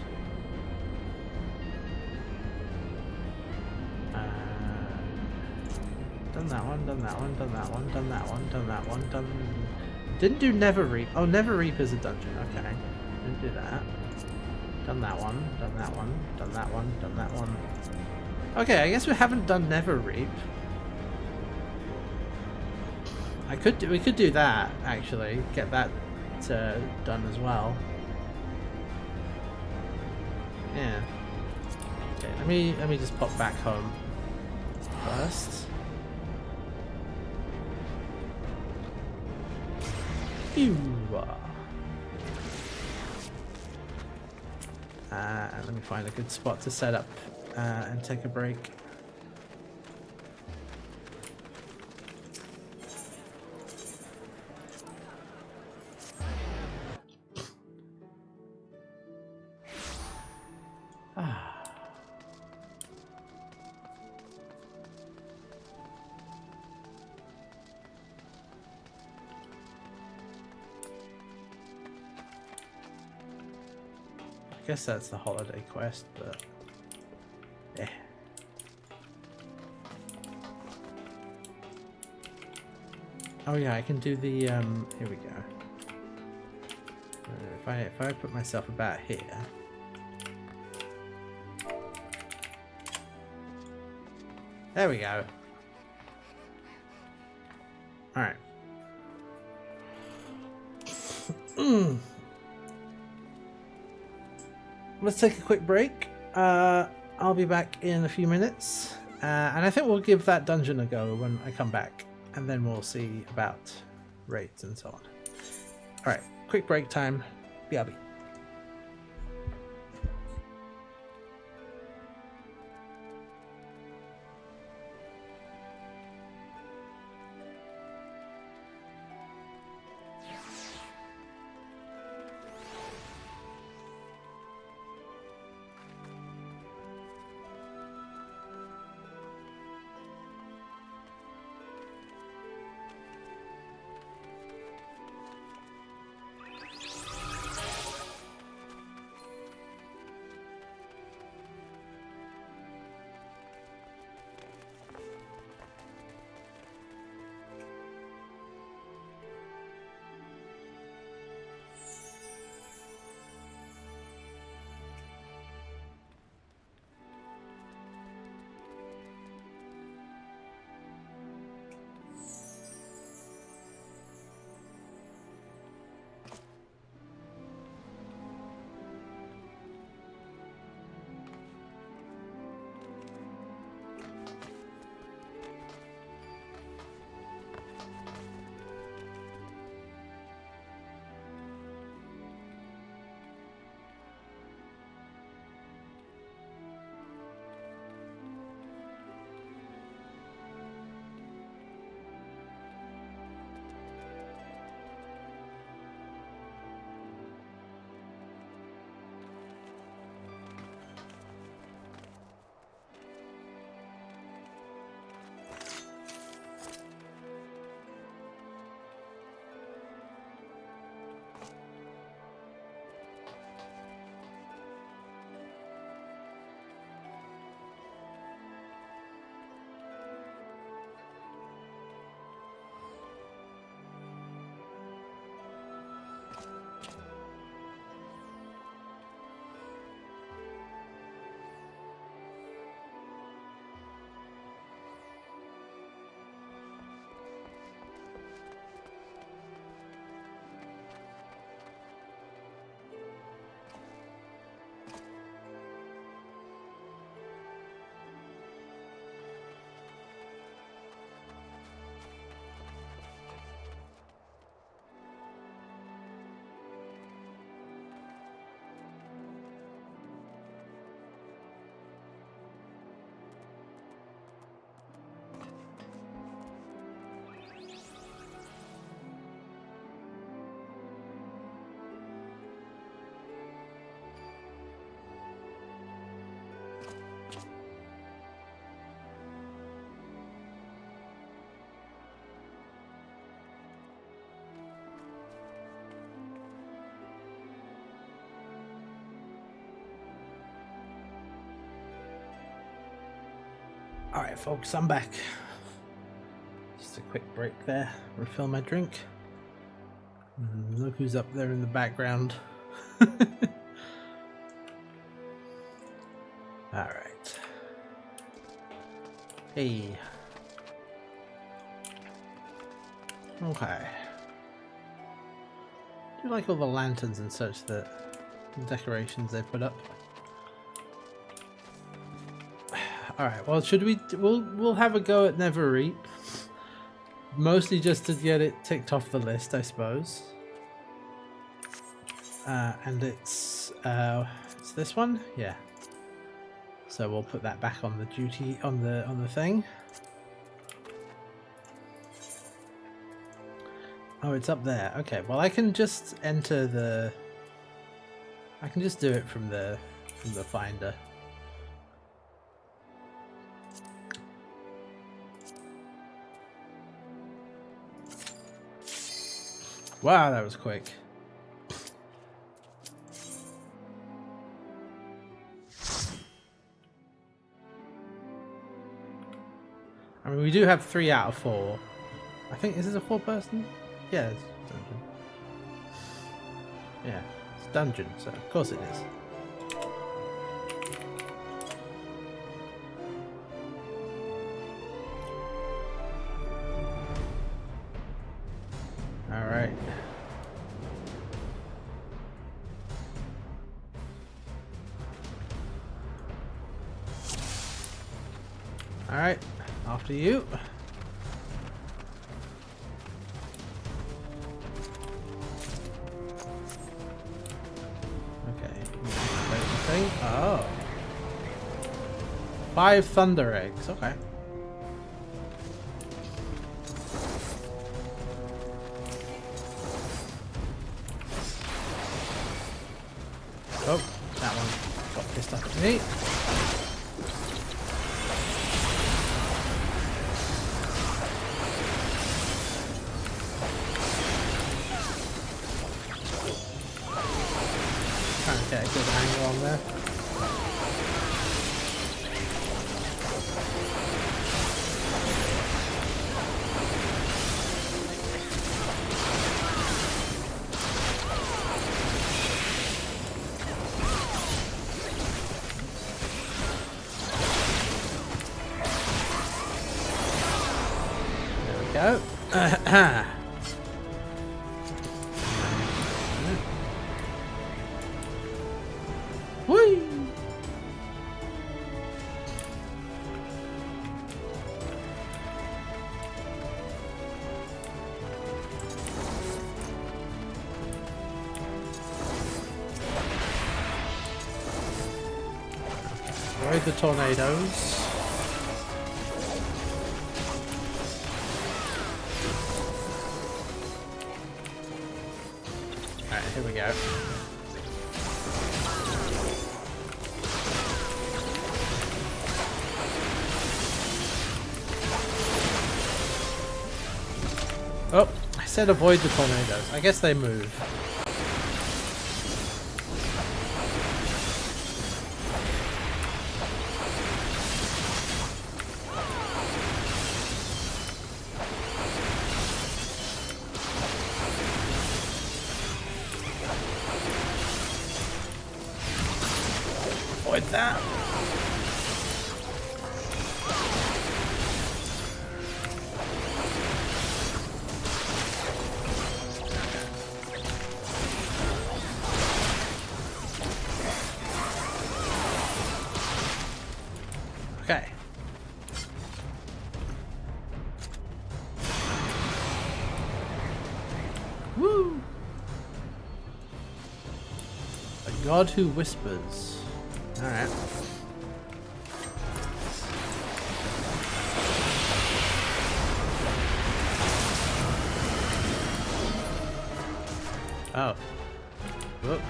[SPEAKER 1] Done that one, done that one, done that one, done that one, done that one, done. Didn't do Never Reap. Oh, Never Reap is a dungeon. Okay, didn't do that. Done that one, done that one, done that one, done that one. Okay, I guess we haven't done Never Reap. We could do that actually. Get that done as well. Yeah. Okay, let me just pop back home first. And let me find a good spot to set up and take a break. I guess that's the holiday quest, but yeah. Oh yeah, I can do the here we go. If I put myself about here. There we go. All right. Let's take a quick break. I'll be back in a few minutes. And I think we'll give that dungeon a go when I come back. And then we'll see about raids and so on. Alright, quick break time. BRB. Alright folks, I'm back. Just a quick break there, refill my drink. Look who's up there in the background. Alright. Hey. Okay. I do like all the lanterns and such that decorations they put up. Alright, well we'll have a go at Neverreap. Mostly just to get it ticked off the list, I suppose. And it's this one? Yeah. So we'll put that back on the duty on the thing. Oh, it's up there. Okay, well I can just enter the I can just do it from the finder. Wow, that was quick. I mean, we do have 3 out of 4. I think, is this a 4-person? Yeah, it's dungeon. Yeah, it's dungeon, so of course it is. Alright. Alright, after you. Okay. Oh. 5 thunder eggs, okay. Oh, that one got pissed off at me. Trying to get a good angle on there. Go. Whee! Avoid the tornadoes. Here we go. Oh, I said avoid the tornadoes. I guess they move. Avoid that. Okay. Woo! A god who whispers. Alright. Oh. Whoop.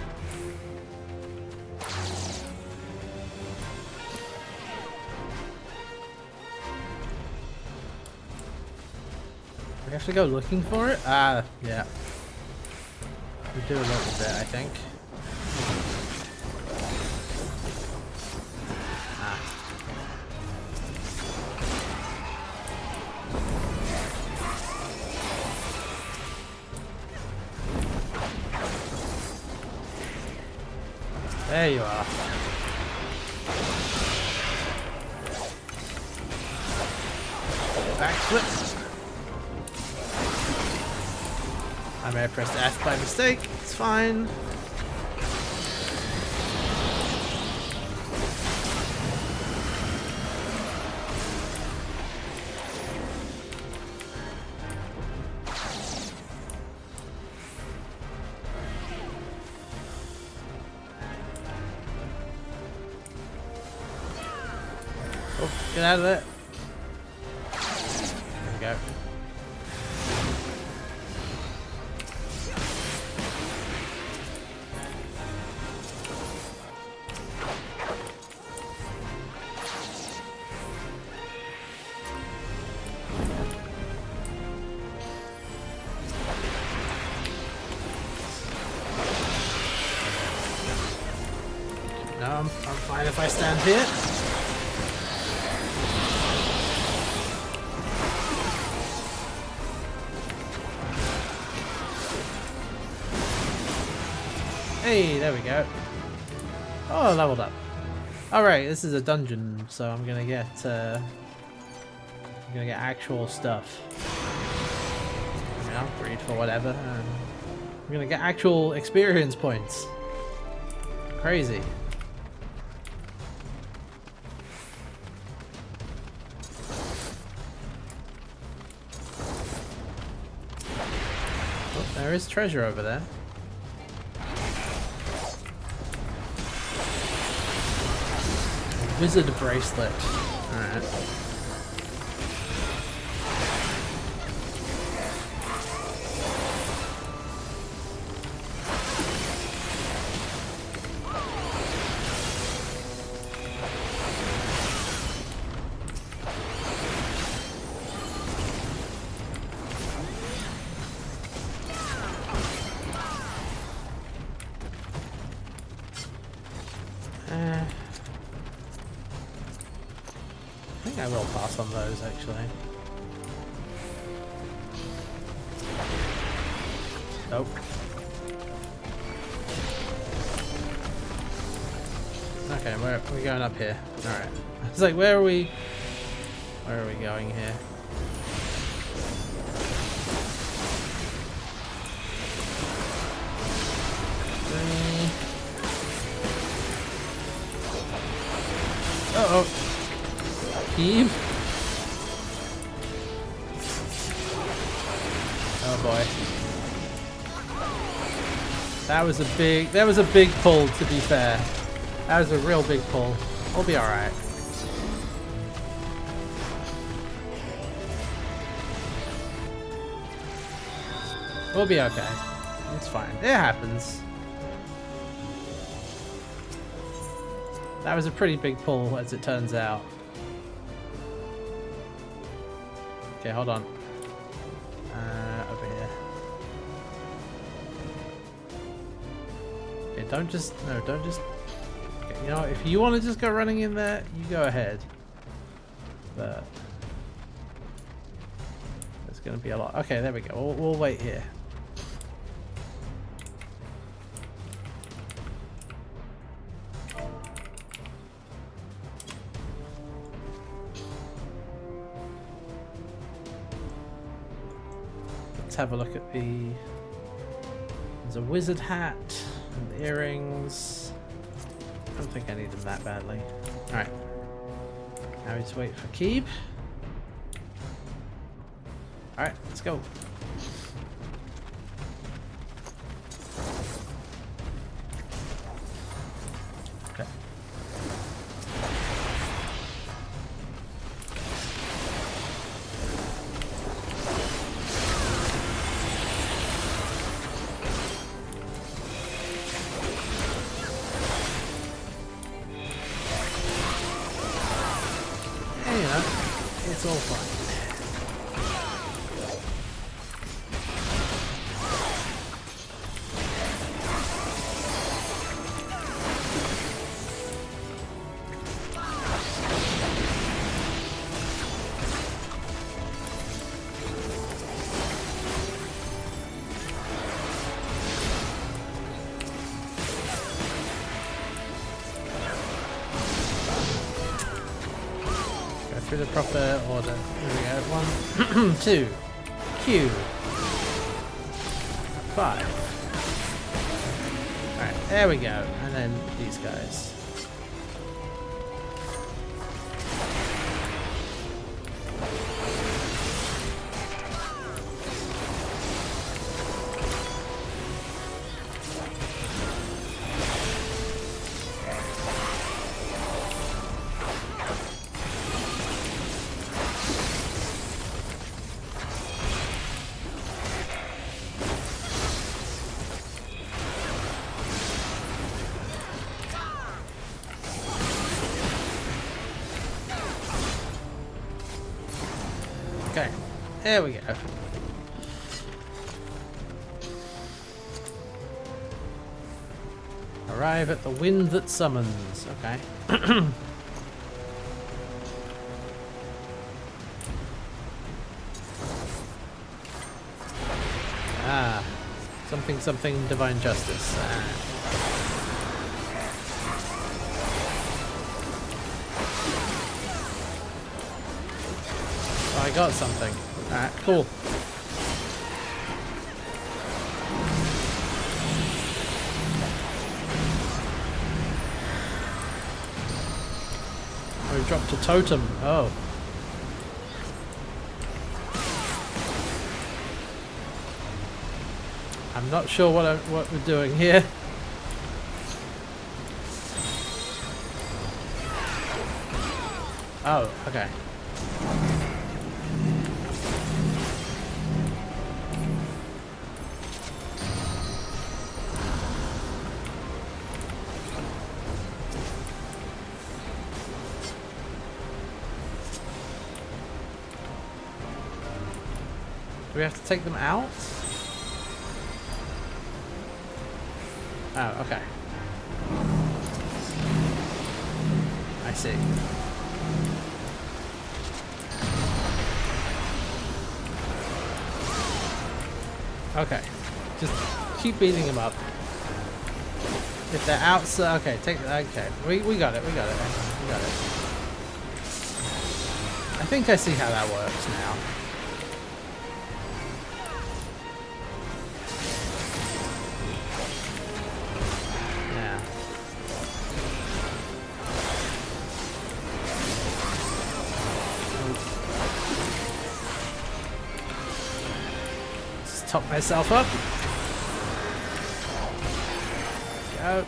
[SPEAKER 1] We have to go looking for it? Ah, yeah. We do a little bit, I think. There you are. Backflip. I may have pressed F by mistake. It's fine. Oh, get out of there. There we go. No, I'm fine if I stand here. Hey, there we go. Oh, leveled up. Alright, this is a dungeon, so I'm gonna get actual stuff. You know, read for whatever. And I'm gonna get actual experience points. Crazy. Oh, there is treasure over there. Wizard bracelet. Alright. I think I will pass on those actually. Nope. Okay, we're going up here. Alright. It's like where are we going here? Uh-oh. Eve? Oh boy. That was a big pull, to be fair. That was a real big pull. We'll be alright. We'll be okay. It's fine. It happens. That was a pretty big pull, as it turns out. Okay, hold on. Over here. Okay, don't just... Okay, you know, if you want to just go running in there, you go ahead. But... there's going to be a lot. Okay, there we go. We'll wait here. Let's have a look at the... there's a wizard hat and earrings. I don't think I need them that badly. Alright. Now we just wait for Keeb. Alright, let's go. Okay. It's all fine. through the proper order. Here we go. 1, 2, Q, 5. Alright, there we go. And then these guys. Okay, there we go. Arrive at the wind that summons. Okay. Ah, something divine justice. Oh, I got something. Alright, cool. Oh, we dropped a totem. Oh. I'm not sure what we're doing here. Oh, okay. Do we have to take them out? Oh, okay. I see. Okay. Just keep beating them up. If they're outside, okay, okay. We got it, we got it. We got it. I think I see how that works now. Top myself up. Go.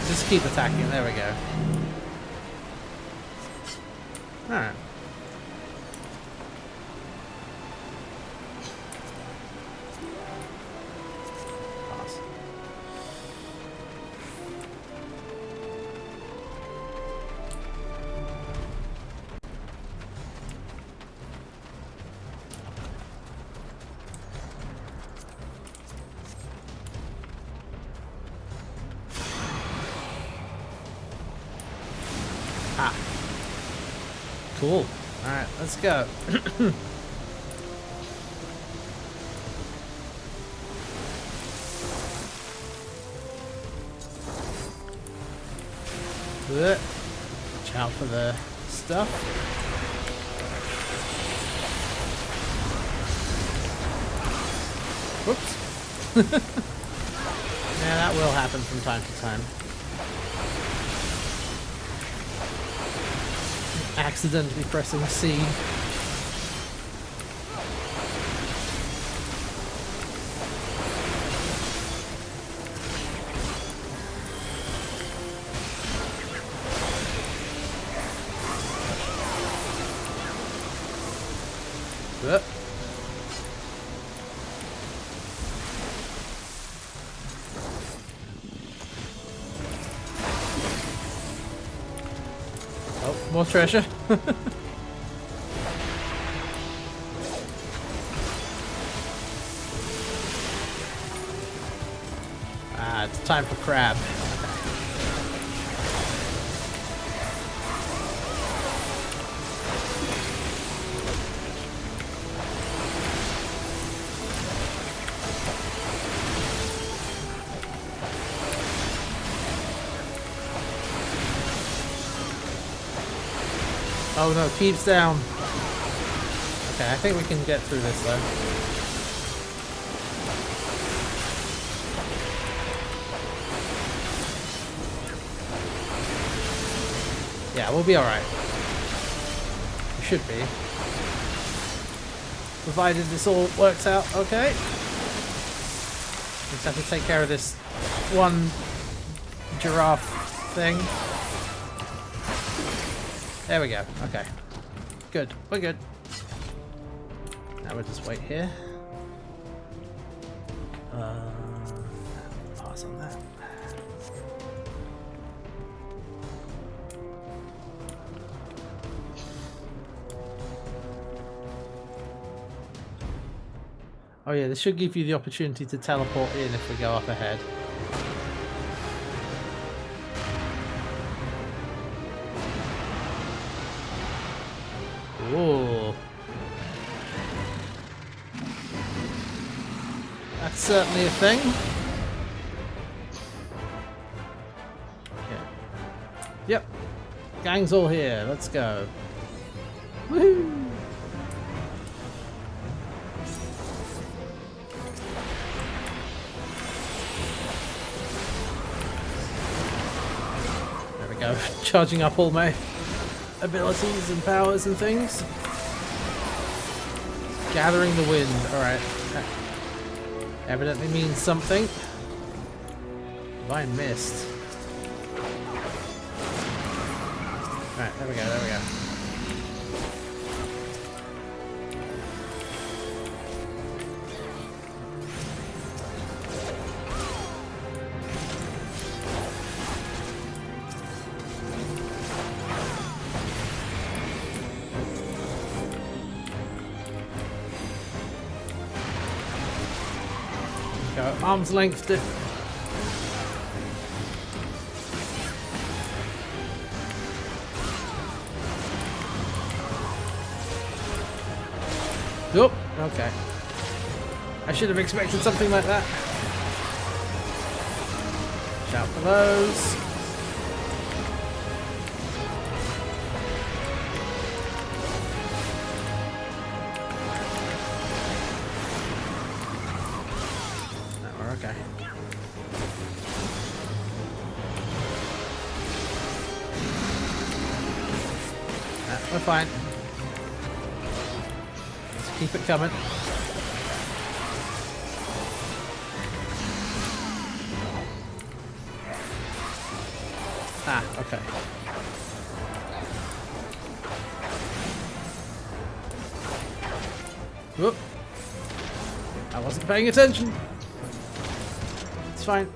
[SPEAKER 1] Just keep attacking. There we go. All right. Pass. Ah. Cool. Alright, let's go. Watch out for the stuff. Whoops. Yeah, that will happen from time to time. Accidentally pressing C. Whoop. Oh, more treasure. Ah, it's time for crab. Oh no, keeps down. Okay, I think we can get through this though. Yeah, we'll be alright. We should be. Provided this all works out okay. Just have to take care of this one giraffe thing. There we go. Okay. Good. We're good. Now we'll just wait here. Pass on that. Oh yeah, this should give you the opportunity to teleport in if we go up ahead. Ooh. That's certainly a thing. Okay. Yep. Gang's all here. Let's go. Woohoo! Charging up all my abilities and powers and things. Gathering the wind. Alright. That evidently means something. Divine mist. Alright, there we go, there we go. Go arm's length. Nope. Okay. I should have expected something like that. Shout for those. Okay. We're fine. Let's keep it coming. Ah, okay. Whoop. I wasn't paying attention. It's fine.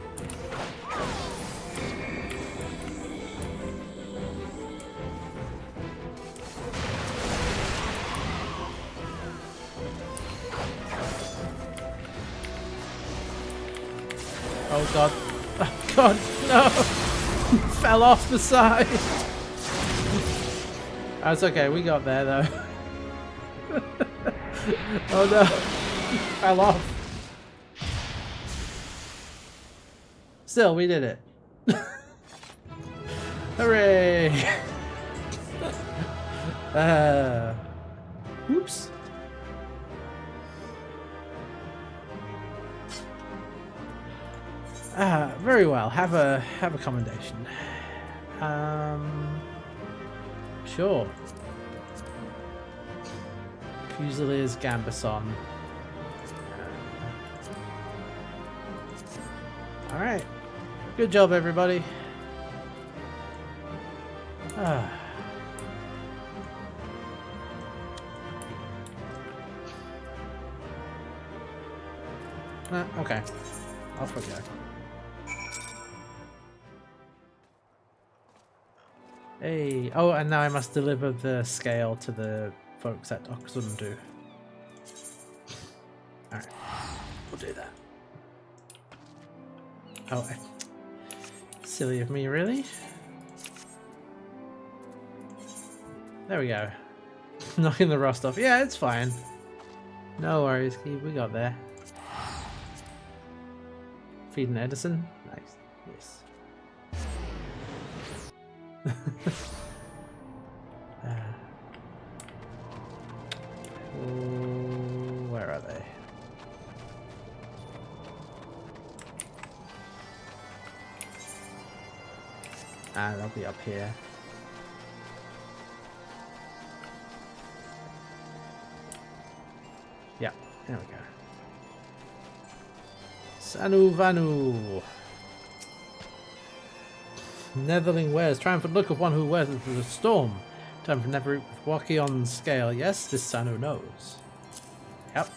[SPEAKER 1] Oh god. Oh god, no! Fell off the side! That's okay, we got there though. Oh no! Fell off. Still, we did it. Hooray! Oops. Very well. Have a commendation. Sure. Fusiliers Gambison. All right. Good job, everybody. Okay. Off we go. Hey. Oh, and now I must deliver the scale to the folks at Oxundu. Alright. We'll do that. Oh, silly of me, really? There we go. Knocking the rust off. Yeah, it's fine. No worries, Keith. We got there. Feeding Edison. Nice. Yes. Oh, where are they? Ah, they'll be up here. Yeah, there we go. Sanu Vanu. Netherling wears triumphant look of one who weathers the storm. Term for never walkie on scale. Yes, this Sanu knows. Yep.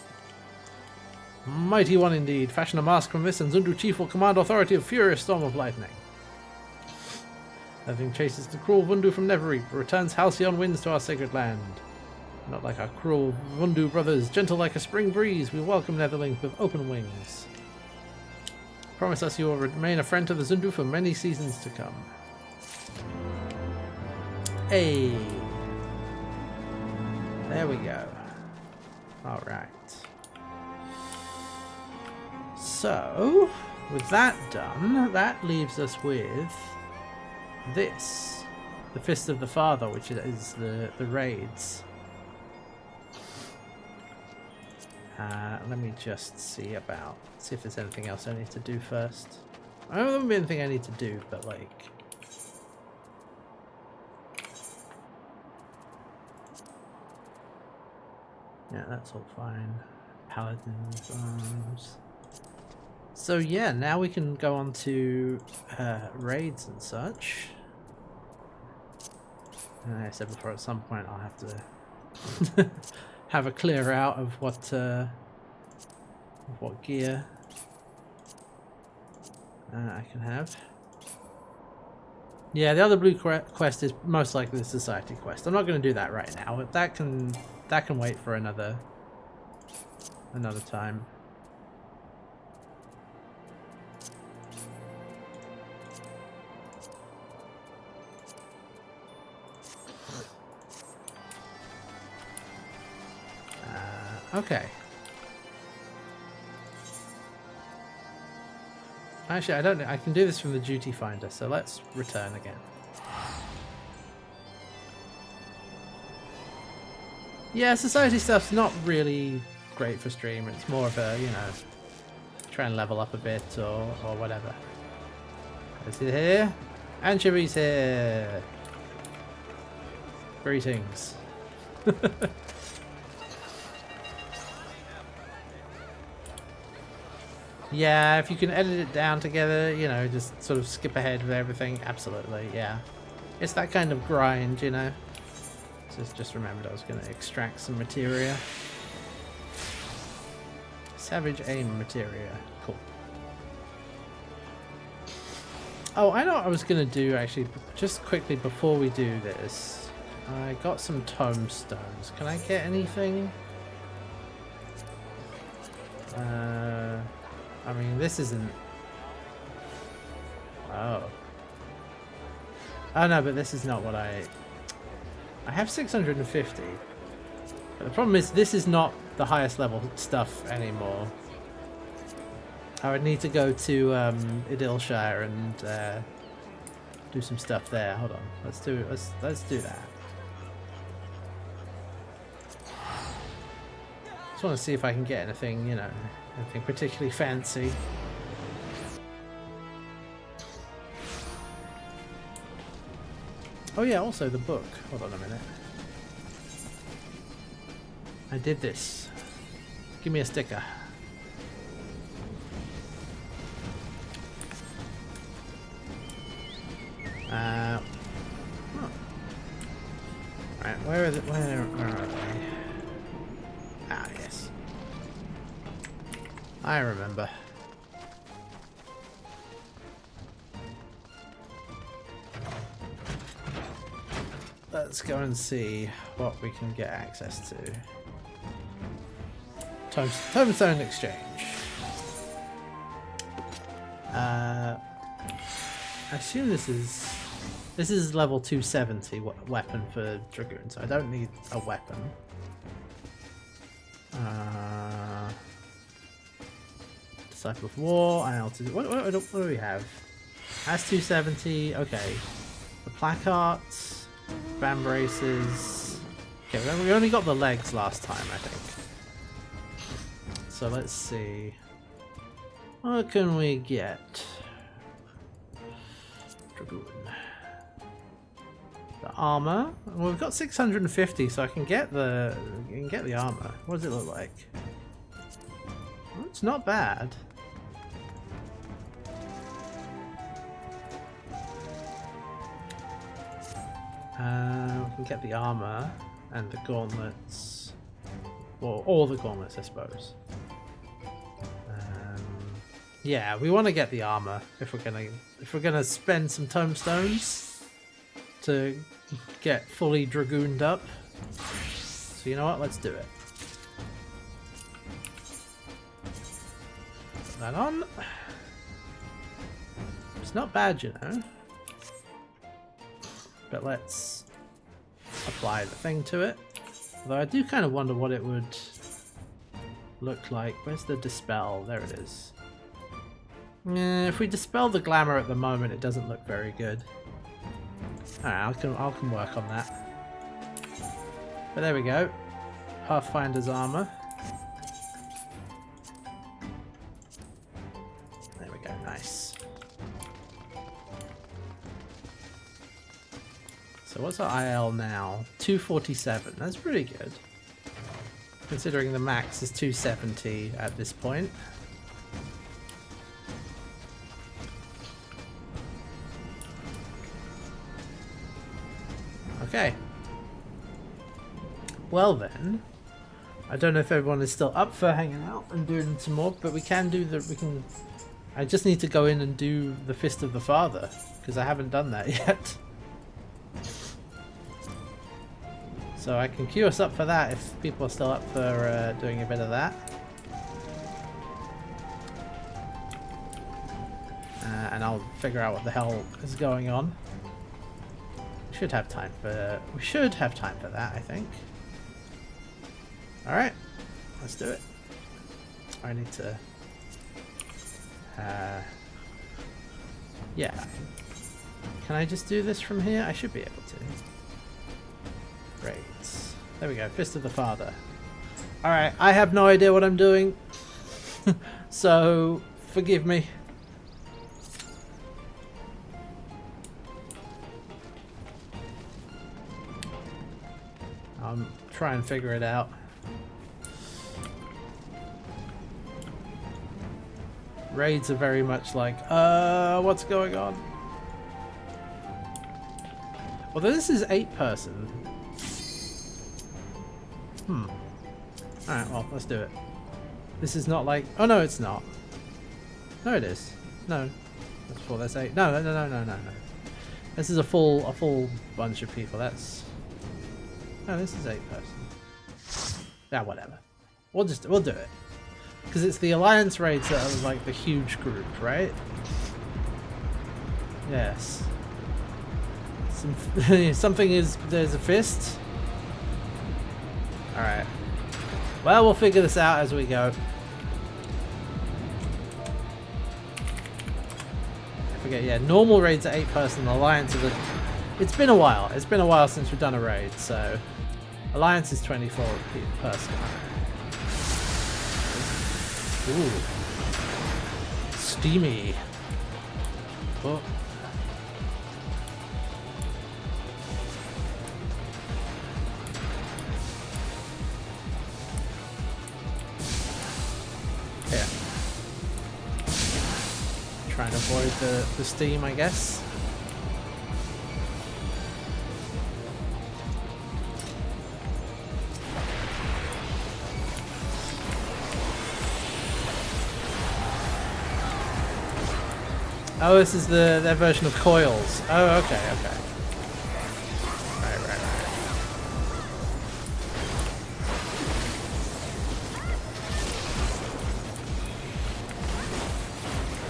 [SPEAKER 1] Mighty one indeed. Fashion a mask from this, and Zundu chief will command authority of furious storm of lightning. Nothing chases the cruel Vundu from Neverreap, returns halcyon winds to our sacred land. Not like our cruel Vundu brothers, gentle like a spring breeze, we welcome Netherling with open wings. Promise us you will remain a friend to the Zundu for many seasons to come. Hey! There we go. Alright. So, with that done, that leaves us with this. The Fist of the Father, which is the raids. Let me just see if there's anything else I need to do first. I don't think there's anything I need to do, but like... yeah, that's all fine. Paladin's arms. So yeah, now we can go on to raids and such. And like I said before, at some point I'll have to have a clear out of what gear I can have. Yeah, the other blue quest is most likely the society quest. I'm not going to do that right now, but that can wait for another time. Okay. Actually, I don't know. I can do this from the duty finder, so let's return again. Yeah, society stuff's not really great for stream. It's more of a, you know, try and level up a bit or whatever. Is it here? Anchovies here. Greetings. Yeah, if you can edit it down together, you know, just sort of skip ahead with everything, absolutely, yeah. It's that kind of grind, you know. Just remembered I was going to extract some materia. Savage aim materia, cool. Oh, I know what I was going to do, actually, just quickly before we do this. I got some tomestones. Can I get anything? I mean, this isn't... oh. Oh no, but this is not what I have 650. But the problem is, this is not the highest level stuff anymore. I would need to go to Idilshire and do some stuff there. Hold on, let's do that. Just want to see if I can get anything, you know, anything particularly fancy. Oh yeah, also the book. Hold on a minute. I did this. Give me a sticker. Oh. Right, where are they? Where are they? Ah, yes. I remember. Let's go and see what we can get access to. Tomestone exchange. I assume this is level 270 weapon for Dragoon, so I don't need a weapon. Disciple of War, altitude. What do we have? That's 270. Okay. The placards, fan braces. Okay, we only got the legs last time, I think. So let's see. What can we get? Dragoon. The armor. Well, we've got 650, so I can get the armor. What does it look like? Well, it's not bad. We can get the armor and the gauntlets, or all the gauntlets, I suppose. Yeah, we want to get the armor if we're gonna spend some tomestones to get fully dragooned up. So you know what? Let's do it. Put that on. It's not bad, you know. But let's apply the thing to it. Although I do kind of wonder what it would look like. Where's the dispel? There it is. If we dispel the glamour at the moment, it doesn't look very good. Alright, I can work on that. But there we go. Pathfinder's armor. There we go, nice. So what's our IL now? 247. That's pretty good. Considering the max is 270 at this point. Okay. Well then, I don't know if everyone is still up for hanging out and doing some more, but we can do I just need to go in and do the Fist of the Father, because I haven't done that yet. So I can queue us up for that if people are still up for doing a bit of that. And I'll figure out what the hell is going on. We should have time for that, I think. Alright, let's do it. I need to yeah. Can I just do this from here? I should be able to. Great. There we go, Fist of the Father. Alright, I have no idea what I'm doing. So forgive me. I'll try and figure it out. Raids are very much like, what's going on? Well, this is 8-person. Alright, well, let's do it. This is not like... Oh, no, it's not. No, it is. No. That's 4, that's 8. No. This is a full bunch of people. That's... No, this is 8-person. Yeah, whatever. We'll do it. Because it's the Alliance raids that are like the huge group, right? Yes. Something is... There's a fist. Alright. Well, we'll figure this out as we go. I forget, yeah, normal raids are 8-person, Alliance is it's been a while. It's been a while since we've done a raid, so Alliance is 24-person. Ooh. Steamy. Oh. Yeah. Try and avoid the steam, I guess. Oh, this is their version of coils. Oh, okay. Right.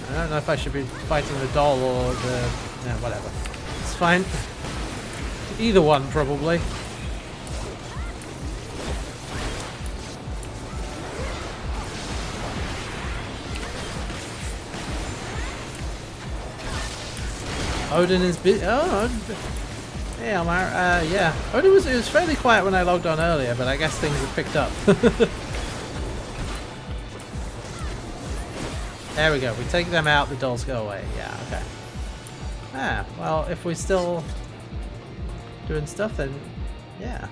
[SPEAKER 1] I don't know if I should be fighting the doll or the... No, whatever. It's fine. Either one, probably. Odin is busy. Oh, Hey, Elmar. Yeah. Oh, it was fairly quiet when I logged on earlier, but I guess things have picked up. There we go. We take them out, the dolls go away. Yeah, okay. Ah, well, if we're still doing stuff, then yeah.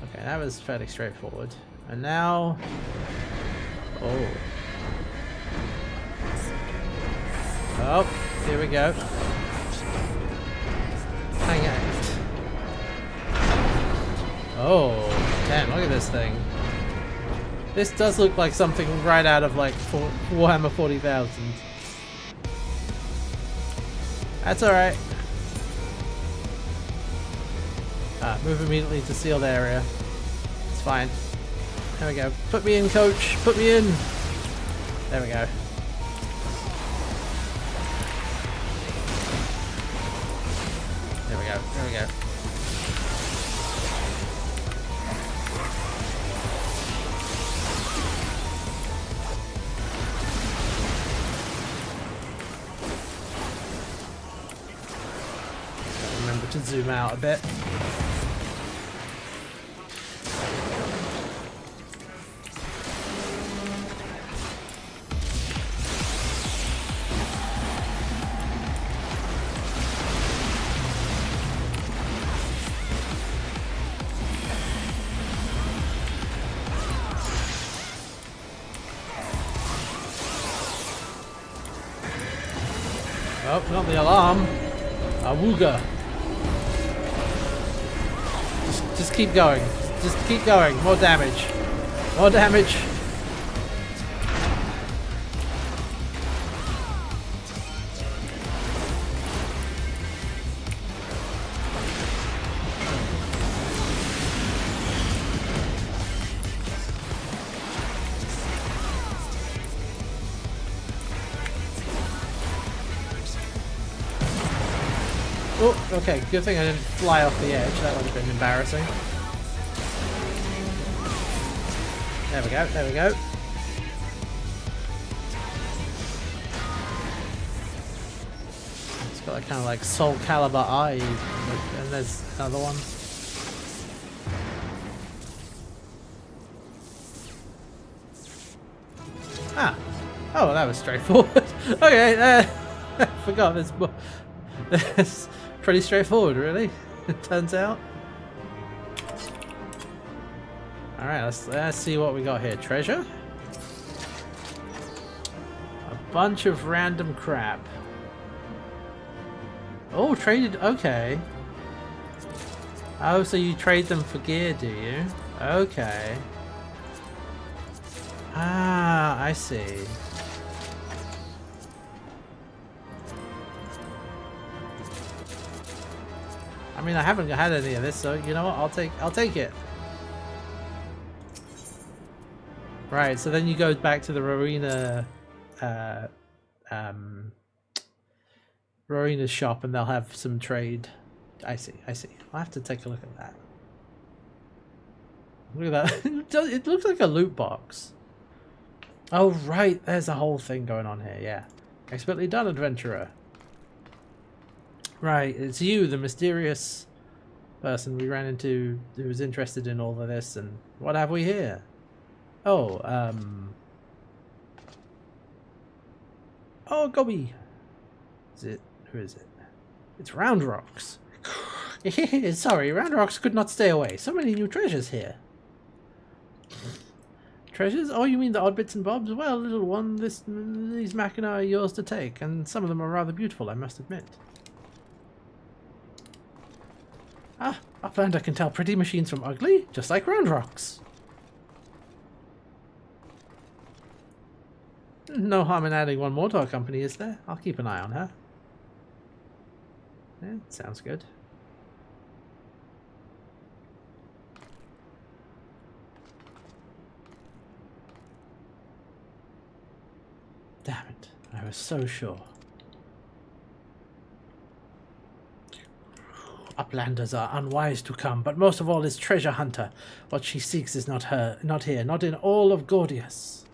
[SPEAKER 1] Okay, that was fairly straightforward. And now... Oh. Oh, here we go. Hang out. Oh, damn, look at this thing. This does look like something right out of like Warhammer 40,000. That's alright. Move immediately to sealed area. It's fine. There we go. Put me in, coach. Put me in. There we go. There we go. There we go. Remember to zoom out a bit. Oh, not the alarm. Awooga. Just keep going. Just keep going. More damage. More damage. Oh, okay. Good thing I didn't fly off the edge. That would have been embarrassing. There we go. There we go. It's got a kind of like Soul Calibur eye. And there's another one. Ah. Oh, that was straightforward. Okay. I forgot there's more. It's pretty straightforward, really. It turns out. All right, let's see what we got here. Treasure. A bunch of random crap. Oh, traded. Okay. Oh, so you trade them for gear, do you? Okay. Ah, I see. I mean, I haven't had any of this, so you know what? I'll take it. Right, so then you go back to the Rowena Rowena's shop and they'll have some trade. I see. I'll have to take a look at that. Look at that. It looks like a loot box. Oh right, there's a whole thing going on here, yeah. Expertly done, adventurer. Right, it's you, the mysterious person we ran into who was interested in all of this, and what have we here? Oh, oh, Gobi! Is it? Who is it? It's Round Rocks. Sorry, Round Rocks could not stay away. So many new treasures here. Treasures? Oh, you mean the odd bits and bobs? Well, little one, these machina are yours to take, and some of them are rather beautiful, I must admit. Ah, Uplander can tell pretty machines from ugly, just like Round Rocks. No harm in adding one more to our company, is there? I'll keep an eye on her. Yeah, sounds good. Damn it, I was so sure. Uplanders are unwise to come, but most of all is Treasure Hunter. What she seeks is not here, not in all of Gordius.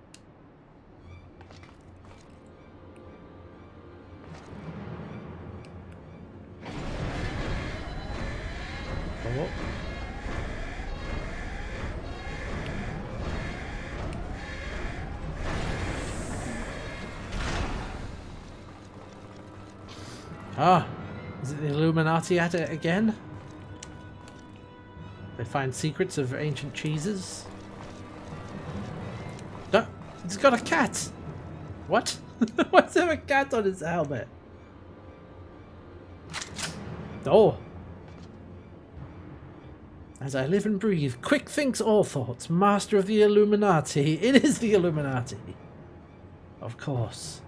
[SPEAKER 1] Ah, is it the Illuminati at it again? They find secrets of ancient cheeses. No, it's got a cat! What? Why's there a cat on his helmet? Oh! As I live and breathe, quick thinks all thoughts, master of the Illuminati. It is the Illuminati. Of course.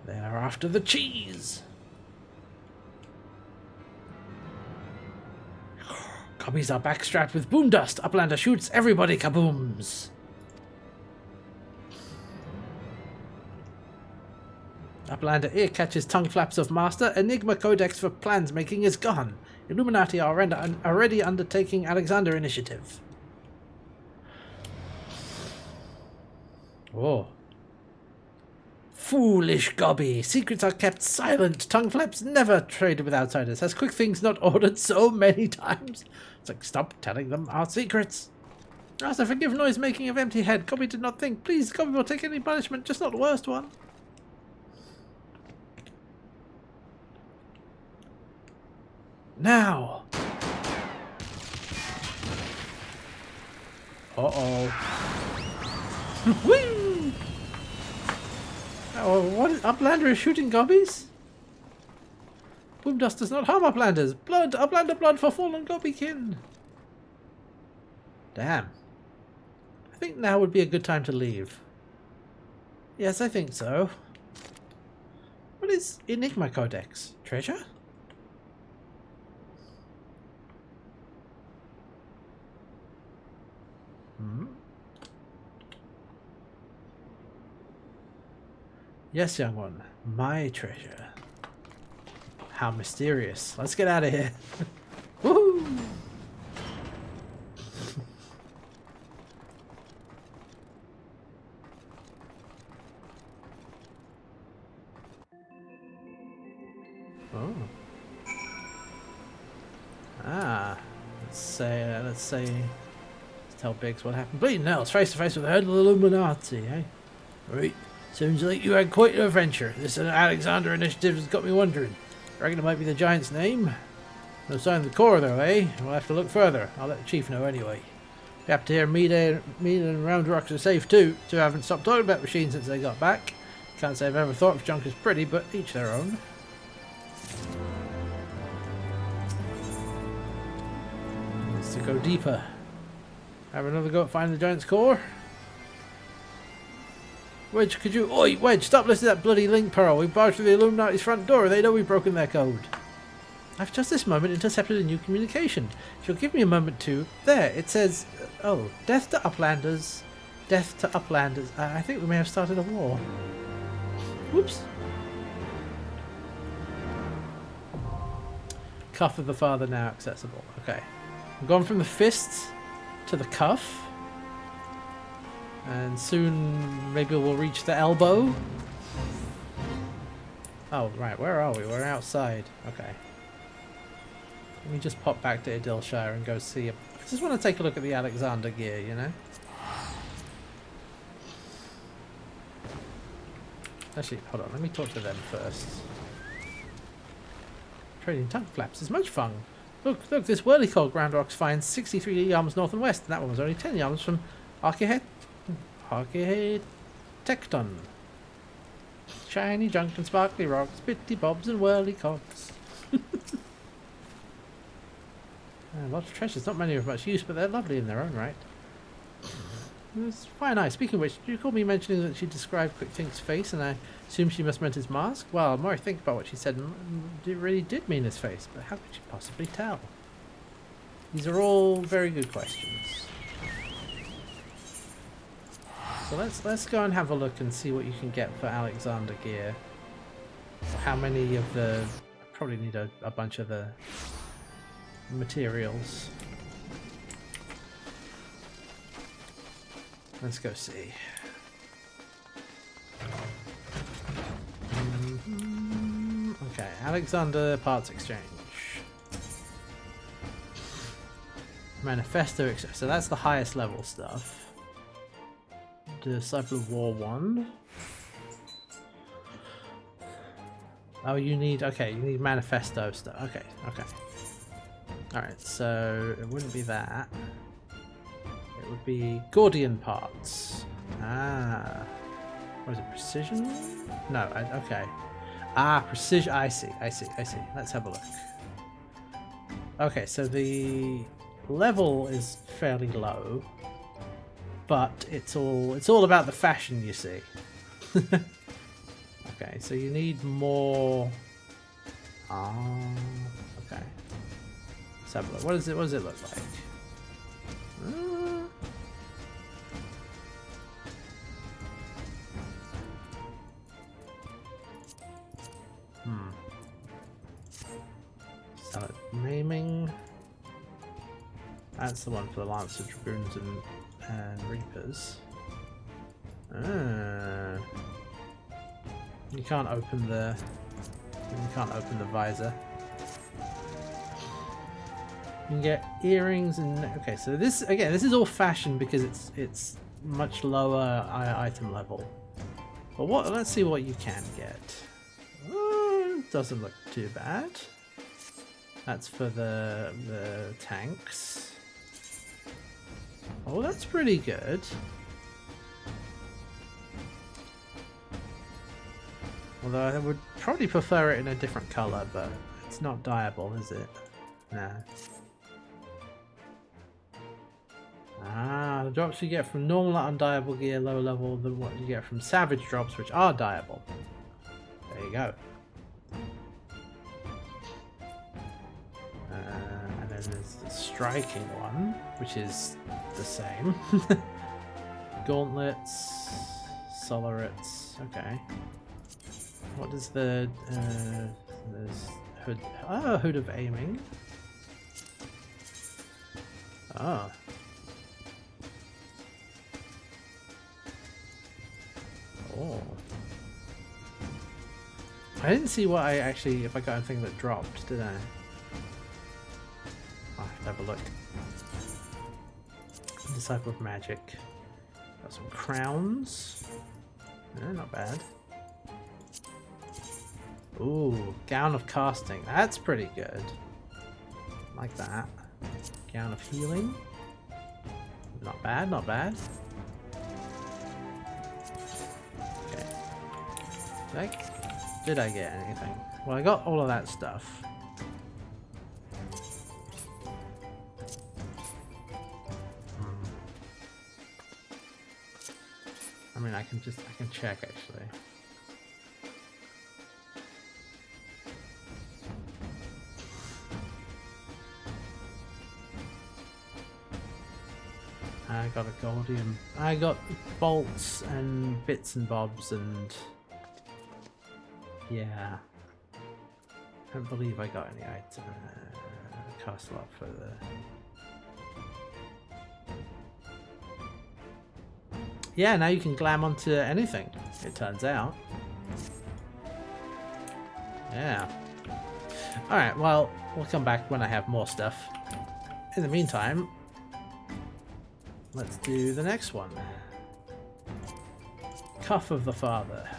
[SPEAKER 1] They are after the cheese. Cobbies are backstrapped with boom dust. Uplander shoots, everybody kabooms. Uplander ear catches tongue flaps of master. Enigma codex for plans making is gone. Illuminati are already undertaking Alexander initiative. Oh. Foolish Gobby. Secrets are kept silent. Tongue flaps never traded with outsiders. Has Quick Things not ordered so many times? It's like, stop telling them our secrets. Master, forgive noise making of empty head. Gobby did not think. Please, Gobby will take any punishment, just not the worst one. Now! Uh-oh. Whee! Oh, what is... Uplander is shooting Gobbies? Boom dust does not harm Uplanders. Blood! Uplander blood for fallen Gobbykin! Damn. I think now would be a good time to leave. Yes, I think so. What is Enigma Codex? Treasure? Yes, young one. My treasure. How mysterious. Let's get out of here. Woohoo! Oh. Ah. Let's tell Biggs what happened. Bleeding nails, face to face with the head of the Illuminati, eh? Right. Seems like you had quite an adventure. This Alexander initiative has got me wondering. I reckon it might be the giant's name. No sign of the core though, eh? We'll have to look further. I'll let the chief know anyway. We have to hear Mead and Round Rocks are safe too. Two haven't stopped talking about machines since they got back. Can't say I've ever thought of junk as pretty, but each their own. Let's go deeper. Have another go at finding the giant's core. Wedge, could you... Oi, Wedge, stop listening to that bloody link pearl. We barged through the Illuminati's front door. They know we've broken their code. I've just this moment intercepted a new communication. If you'll give me a moment to... There, it says... Oh, death to Uplanders. Death to Uplanders. I think we may have started a war. Whoops. Cuff of the Father now accessible. Okay. We've gone from the fists to the cuff. And soon maybe we'll reach the elbow. Oh, right. Where are we? We're outside. Okay. Let me just pop back to Idilshire and go see... I just want to take a look at the Alexander gear, you know? Actually, hold on. Let me talk to them first. Trading tongue flaps is much fun. Look, this whirly-cog Grand Rocks finds 63 yards north and west, and that one was only 10 yards from Archehead Tecton. Shiny junk and sparkly rocks, bitty bobs and whirly-cogs. Lots of treasures, not many of much use, but they're lovely in their own right. It's fine nice. Speaking of which, do you recall me mentioning that she described Quick Think's face, and I assume she must meant his mask? Well, the more I think about what she said, it really did mean his face, but how could she possibly tell? These are all very good questions. So let's go and have a look and see what you can get for Alexander gear. How many of the... I probably need a bunch of the materials. Let's go see. Okay, Alexander parts exchange. Manifesto, so that's the highest level stuff. Disciple of War 1. Oh, you need, okay, you need manifesto stuff. Okay, okay. Alright, so it wouldn't be that. It would be Gordian parts. Ah. What is it, precision? No, okay. Ah, precision, I see. Let's have a look. Okay, so the level is fairly low, but it's all about the fashion, you see. Okay, so you need more. Ah, okay. Let's have a look. What does it look like? Salad naming. That's the one for the Lancer Dragoons and Reapers. You can't open the visor. You can get earrings and okay. So this is all fashion because it's much lower item level. But let's see what you can get. Doesn't look too bad. That's for the tanks. Oh, that's pretty good. Although I would probably prefer it in a different colour, but it's not dyeable, is it? No. Ah, the drops you get from normal undyeable gear, lower level than what you get from savage drops, which are dyeable. There you go. And then there's the striking one, which is the same. Gauntlets, Solarates, okay. What does the there's hood? Oh, hood of aiming. Ah. Oh. I didn't see what I actually, if I got anything that dropped, did I? I'll have to have a look. Disciple of Magic. Got some crowns. Yeah, not bad. Ooh, Gown of Casting. That's pretty good. Like that. Gown of Healing. Not bad, not bad. Okay. Did I get anything? Well, I got all of that stuff. I mean, I can check actually. I got a Goldium. I got bolts and bits and bobs and yeah. I don't believe I got any item cast lot for the. Yeah, now you can glam onto anything, it turns out. Yeah. Alright, well, we'll come back when I have more stuff. In the meantime, let's do the next one. Cuff of the Father.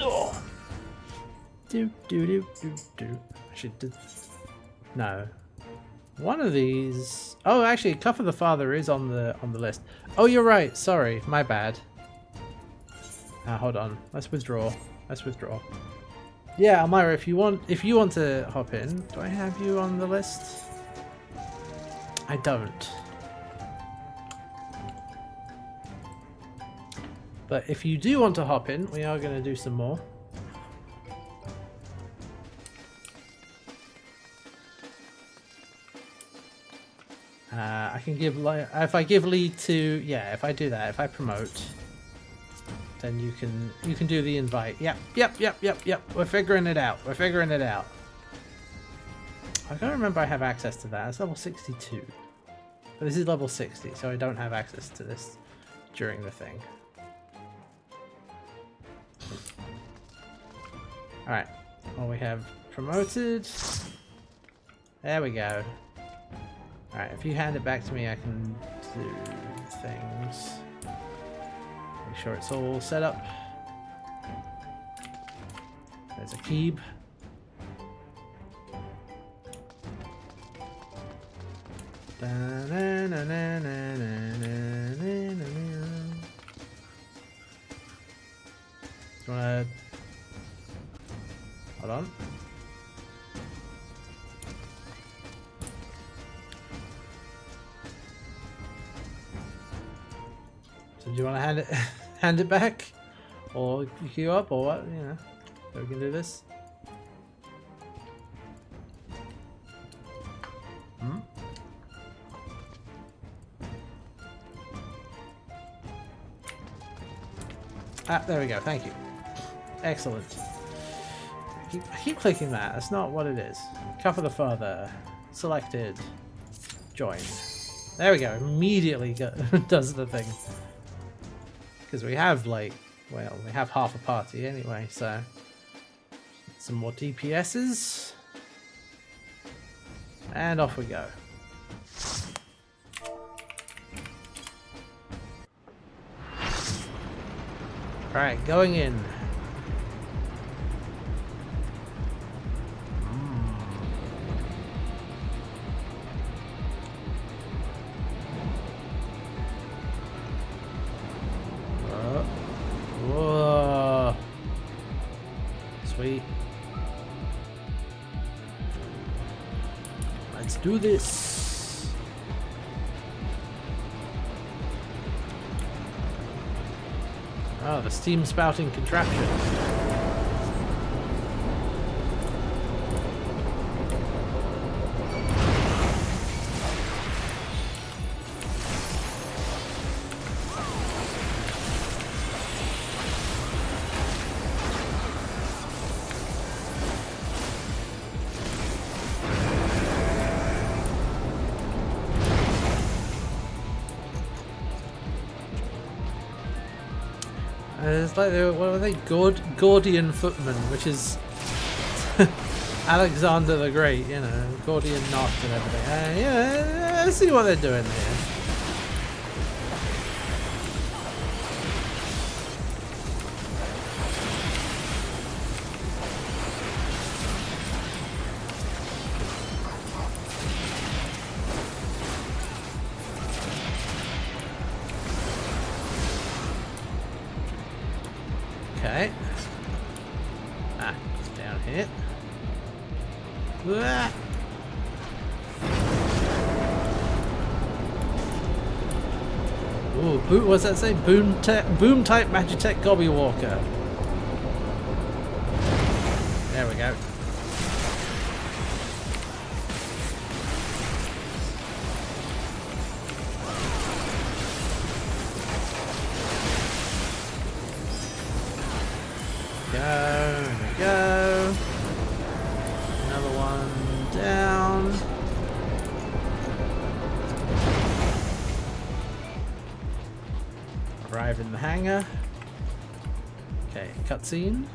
[SPEAKER 1] Oh. Do. I should do. No. One of these. Oh, actually, Cuff of the Father is on the list. Oh, you're right. Sorry, my bad. Hold on. Let's withdraw. Yeah, Elmira, if you want to hop in, do I have you on the list? I don't. But if you do want to hop in, we are going to do some more. I can give, if I give lead to, yeah, if I do that, if I promote, then you can do the invite. Yep. We're figuring it out. I don't remember I have access to that. It's level 62. But this is level 60, so I don't have access to this during the thing. Alright. Well, we have promoted. There we go. Alright, if you hand it back to me, I can do things. Make sure it's all set up. There's a keep. Do you wanna... Hold on. So do you want to hand it back, or queue up, or what? You know, so we can do this. Hmm. Ah, there we go. Thank you. Excellent. I keep clicking that. That's not what it is. Cover the father. Selected. Join. There we go. Immediately does the thing. Because we have, like, well, we have half a party anyway, so. Some more DPSs. And off we go. Alright, going in. Whoa. Sweet. Let's do this. Oh, the steam spouting contraption. It's like they were, what are they? Gordian footmen, which is Alexander the Great, you know, Gordian knot and everything. Yeah, let's see what they're doing here. Okay. Ah, it's down here. Ah. Ooh, what's that say? Boom type Magitech Gobby Walker. There we go. There we go. Another one down. Arrive in the hangar. Okay, cutscene.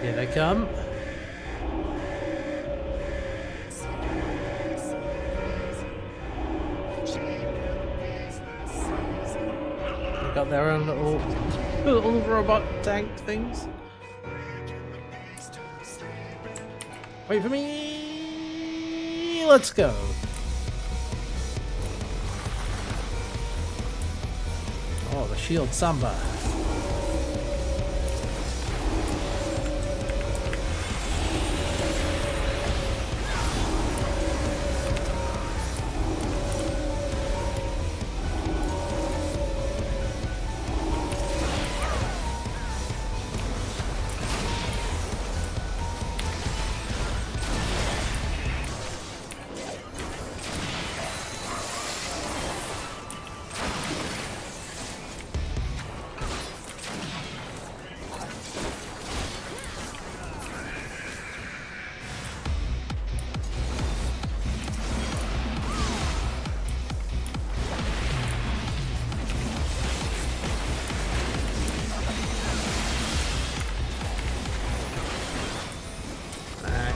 [SPEAKER 1] Here they come. Got their own little robot tank things. Wait for me. Let's go. Oh, the shield samba.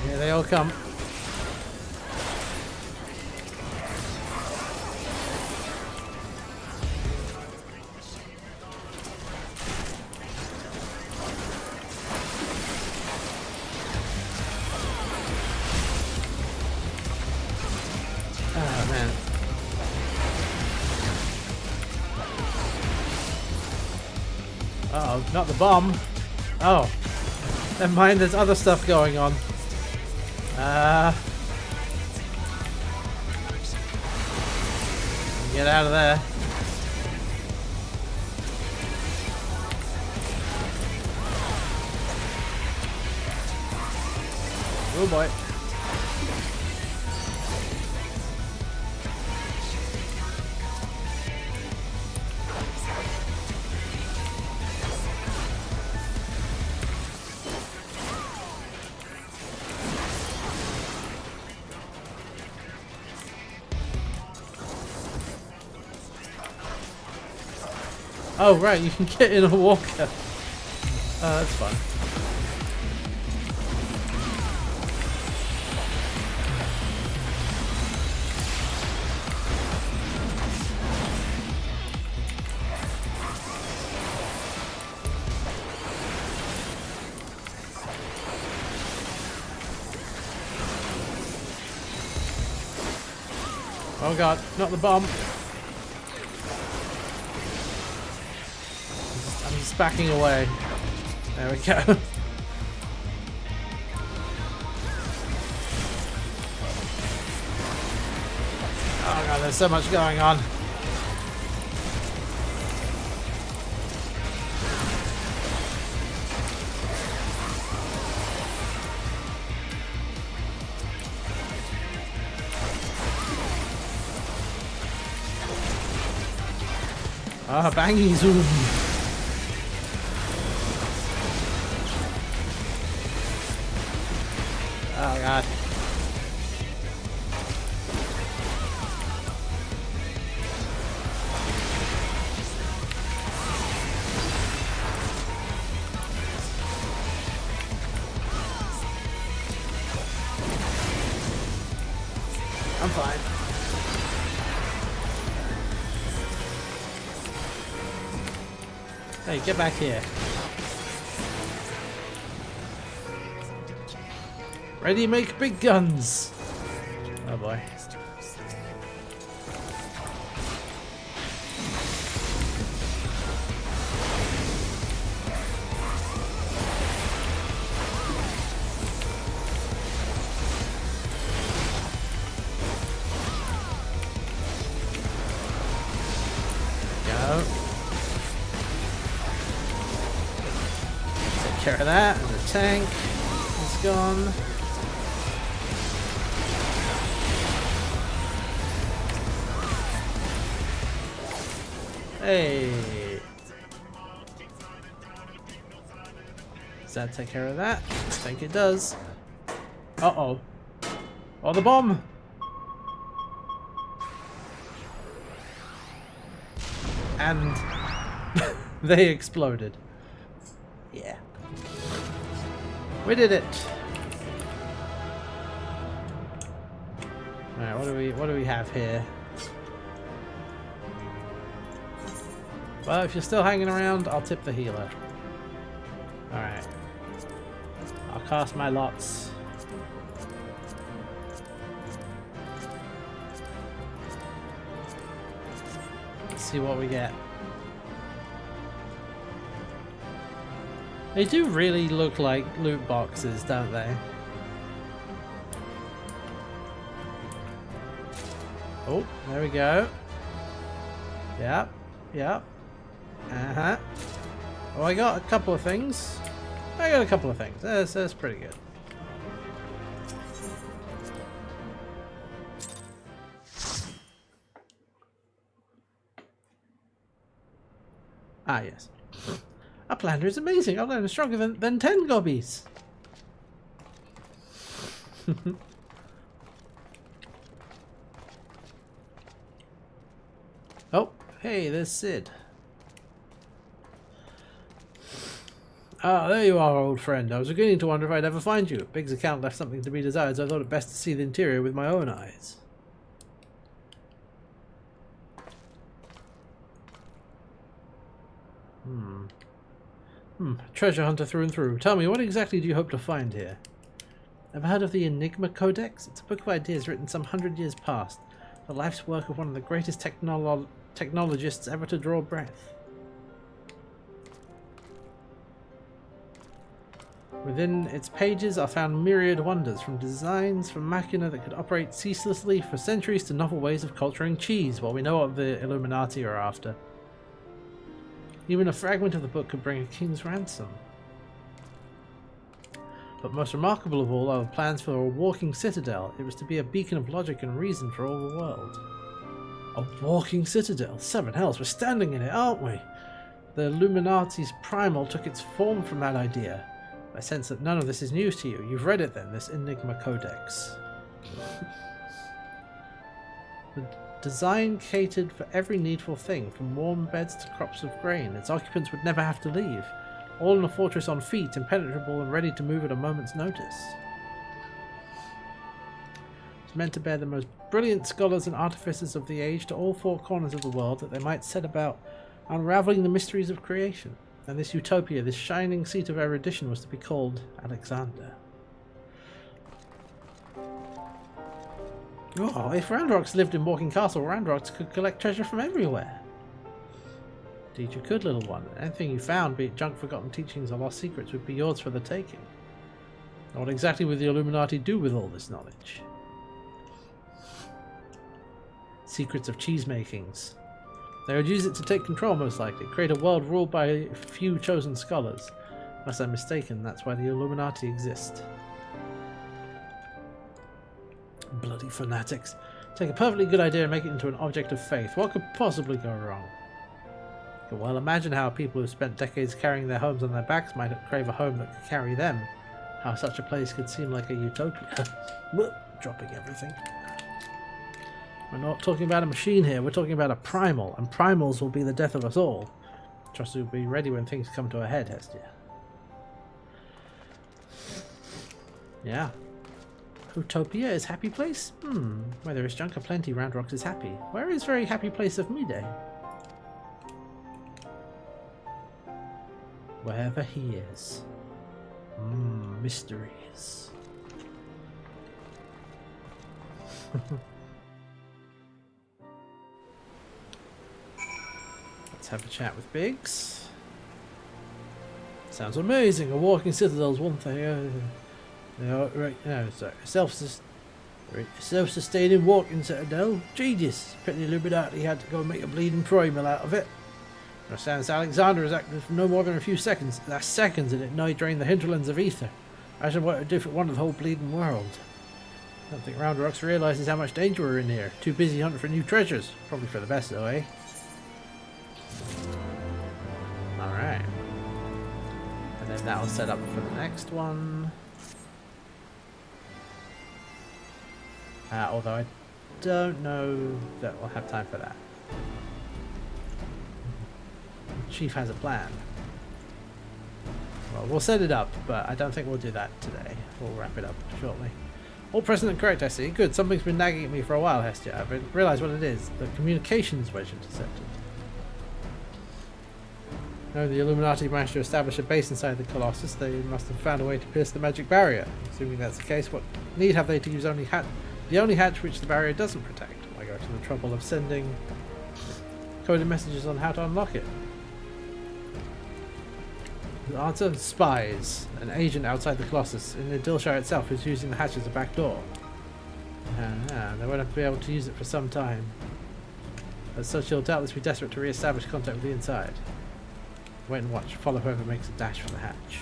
[SPEAKER 1] Here they all come. Oh, man. Uh-oh, not the bomb. Oh. Never mind, there's other stuff going on. Get out of there. Oh boy. Oh right, you can get in a walker. That's fun. Oh god, not the bomb. I'm just backing away. There we go. Oh god, there's so much going on. Ah, bangy zoom. Oh god. I'm fine. Hey, get back here. Ready to make big guns. Oh boy. Go. Take care of that. And the tank is gone. Hey. Does that take care of that? I think it does. Uh-oh. Oh, the bomb! And they exploded. Yeah. We did it. Alright, what do we have here? Well, if you're still hanging around, I'll tip the healer. Alright. I'll cast my lots. Let's see what we get. They do really look like loot boxes, don't they? Oh, there we go. Yep, yep. Uh-huh. Oh, I got a couple of things. I got a couple of things. That's pretty good. Ah, yes. Our planner is amazing. Our planner is stronger than 10 gobbies. Oh, hey, there's Sid. Ah, there you are, old friend. I was beginning to wonder if I'd ever find you. Big's account left something to be desired, so I thought it best to see the interior with my own eyes. Treasure hunter through and through. Tell me, what exactly do you hope to find here? Ever heard of the Enigma Codex? It's a book of ideas written some 100 years past. The life's work of one of the greatest technologists ever to draw breath. Within its pages are found myriad wonders, from designs from machina that could operate ceaselessly for centuries to novel ways of culturing cheese. Well, we know what the Illuminati are after. Even a fragment of the book could bring a king's ransom. But most remarkable of all are the plans for a walking citadel. It was to be a beacon of logic and reason for all the world. A walking citadel? Seven hells, we're standing in it, aren't we? The Illuminati's primal took its form from that idea. I sense that none of this is news to you. You've read it then, this Enigma Codex. The design catered for every needful thing, from warm beds to crops of grain. Its occupants would never have to leave. All in a fortress on feet, impenetrable and ready to move at a moment's notice. It's meant to bear the most brilliant scholars and artificers of the age to all four corners of the world, that they might set about unraveling the mysteries of creation. And this utopia, this shining seat of erudition, was to be called Alexander. Oh, if Randrox lived in Walking Castle, Randrox could collect treasure from everywhere. Indeed you could, little one. Anything you found, be it junk, forgotten teachings, or lost secrets, would be yours for the taking. Now, what exactly would the Illuminati do with all this knowledge? Secrets of cheese makings. They would use it to take control, most likely, create a world ruled by a few chosen scholars. Unless I'm mistaken, that's why the Illuminati exist. Bloody fanatics. Take a perfectly good idea and make it into an object of faith. What could possibly go wrong? Well, imagine how people who spent decades carrying their homes on their backs might crave a home that could carry them. How such a place could seem like a utopia. Dropping everything. We're not talking about a machine here, we're talking about a primal, and primals will be the death of us all. Trust we'll be ready when things come to a head, Hestia. Yeah. Utopia is happy place? Where there is junk aplenty, Randrox is happy. Where is very happy place of Mide? Wherever he is. Mysteries. Let's have a chat with Biggs. Sounds amazing. A walking citadel's one thing. Self-sustaining walking citadel. Genius. Pity the Illuminati had to go make a bleeding primal out of it. Understands Alexander is active for no more than a few seconds. That's seconds, and it nigh drained the hinterlands of ether. Imagine what it would do if it wanted the whole bleeding world. I don't think Roundrox realises how much danger we're in here. Too busy hunting for new treasures. Probably for the best though, eh? Alright. And then that'll set up for the next one. Although I don't know that we'll have time for that. Chief has a plan. Well, we'll set it up, but I don't think we'll do that today. We'll wrap it up shortly. All present and correct, I see. Good, something's been nagging at me for a while, Hestia. I've realised what it is. The communications wedge intercepted. No, the Illuminati managed to establish a base inside the Colossus. They must have found a way to pierce the magic barrier. Assuming that's the case, what need have they to use the only hatch which the barrier doesn't protect? Why go to the trouble of sending coded messages on how to unlock it? The answer? Spies. An agent outside the Colossus. In the Dilshire itself is using the hatch as a back door. They won't have to be able to use it for some time. As such, he'll doubtless be desperate to re-establish contact with the inside. Wait and watch. Follow whoever makes a dash for the hatch.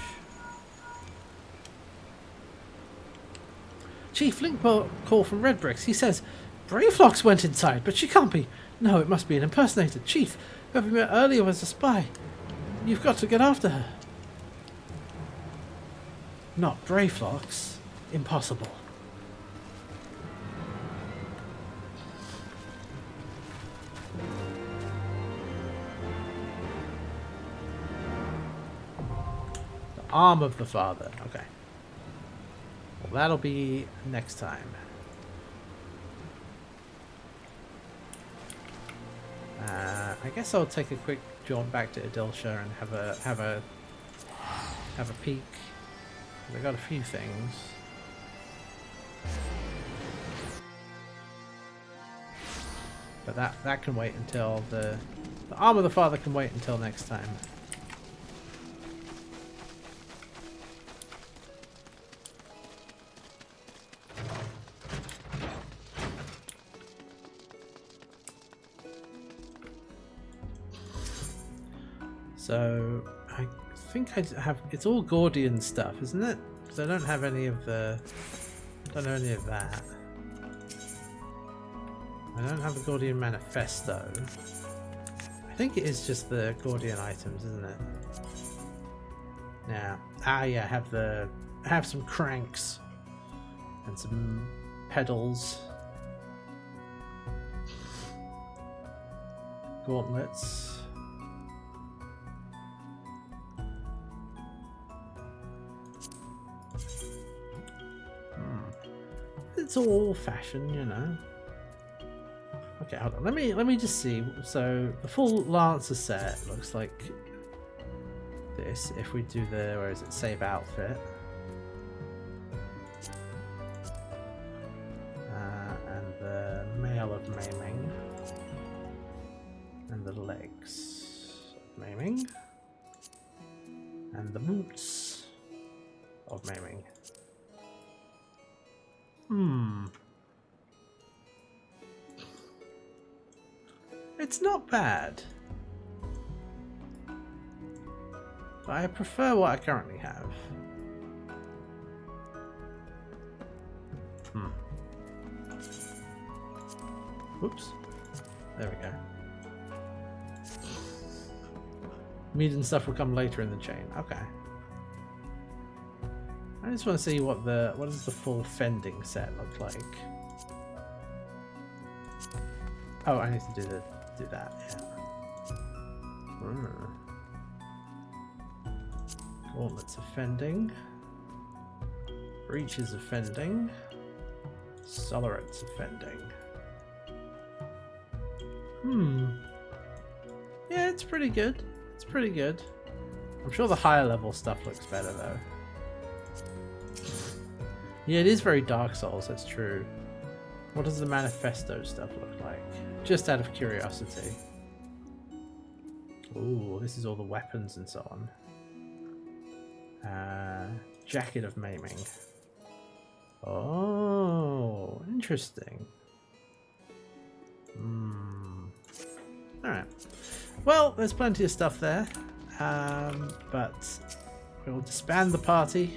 [SPEAKER 1] Chief, link call from Red Bricks. He says, Braveflox went inside, but she can't be. No, it must be an impersonator. Chief, whoever we met earlier was a spy. You've got to get after her. Not Braveflox. Impossible. arm of the father. Okay. Well, that'll be next time. I guess I'll take a quick jaunt back to Adilsha and have a peek. I got a few things. But that can wait until the arm of the father can wait until next time. So I think I have. It's all Gordian stuff, isn't it? Because I don't have any of the. Don't know any of that. I don't have the Gordian Manifesto. I think it is just the Gordian items, isn't it? Yeah. Yeah. I have some cranks and some pedals. Gauntlets. It's all old-fashioned, you know. Okay, hold on. Let me just see. So the full Lancer set looks like this. If we do the where is it? Save outfit. And the mail of maiming. And the legs of maiming. And the boots of maiming. It's not bad. But I prefer what I currently have. Oops. There we go. Meat and stuff will come later in the chain. Okay. I just want to see what does the full fending set look like. Oh, I need to do that. Yeah. Gauntlets of fending. Breaches of fending. Solarates of fending. Yeah, it's pretty good. It's pretty good. I'm sure the higher level stuff looks better though. Yeah, it is very Dark Souls, that's true. What does the Manifesto stuff look like? Just out of curiosity. Ooh, this is all the weapons and so on. Jacket of Maiming. Oh, interesting. Alright. Well, there's plenty of stuff there. But we'll disband the party.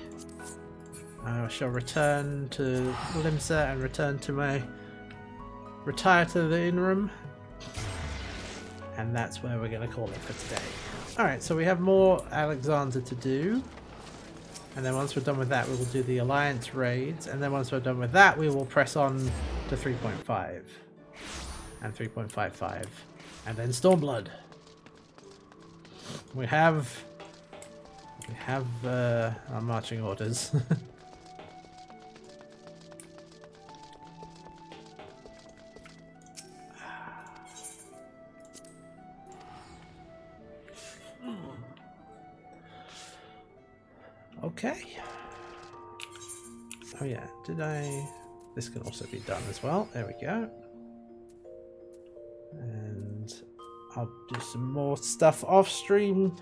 [SPEAKER 1] I shall return to Limsa and retire to the inn room, and that's where we're going to call it for today. Alright, so we have more Alexander to do, and then once we're done with that we will do the Alliance raids, and then once we're done with that we will press on to 3.5 and 3.55 and then Stormblood. We have our marching orders. Okay. Oh yeah, this can also be done as well. There we go. And I'll do some more stuff off stream.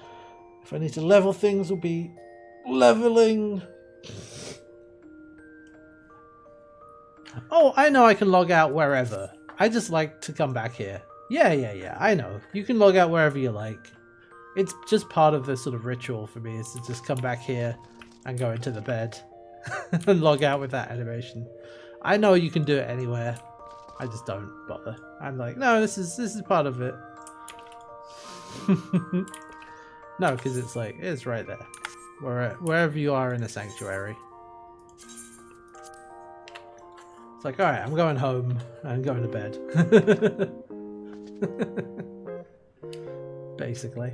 [SPEAKER 1] If I need to level things, we'll be leveling. Oh, I know I can log out wherever. I just like to come back here. Yeah, I know. You can log out wherever you like. It's just part of the sort of ritual for me is to just come back here and go into the bed and log out with that animation. I know you can do it anywhere. I just don't bother. I'm like, no, this is part of it. No, because it's like, it's right there. Wherever you are in the sanctuary. It's like, alright, I'm going home. I'm going to bed. Basically.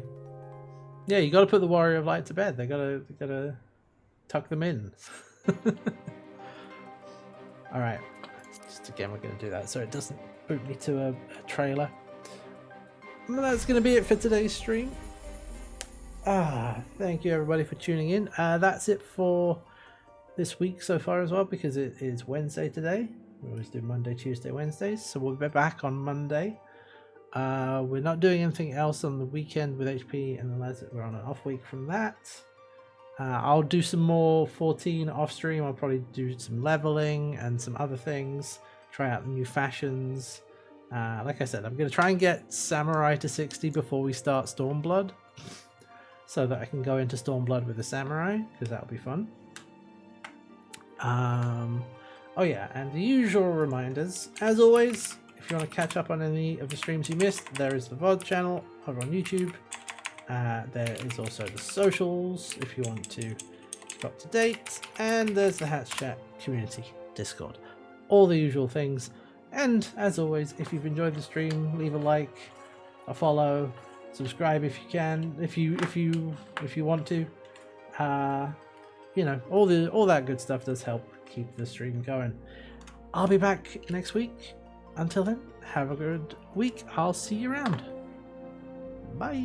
[SPEAKER 1] Yeah, you got to put the Warrior of Light to bed. They gotta tuck them in. All right, just again we're gonna do that so it doesn't boot me to a trailer. Well, that's gonna be it for today's stream. Thank you everybody for tuning in. That's it for this week so far as well, because it is Wednesday today. We always do Monday, Tuesday, Wednesdays, so we'll be back on Monday. We're not doing anything else on the weekend with HP, and unless we're on an off week from that. I'll do some more 14 off stream. I'll probably do some leveling and some other things, try out the new fashions. Like I said, I'm going to try and get Samurai to 60 before we start Stormblood, so that I can go into Stormblood with the Samurai, because that'll be fun. Oh yeah, and the usual reminders, as always, if you want to catch up on any of the streams you missed, there is the VOD channel over on YouTube. There is also the socials if you want to keep up to date, and there's the Hats Chat community Discord. All the usual things. And as always, if you've enjoyed the stream, leave a like, a follow, subscribe if you can, if you want to. You know, all that good stuff does help keep the stream going. I'll be back next week. Until then, have a good week. I'll see you around. Bye.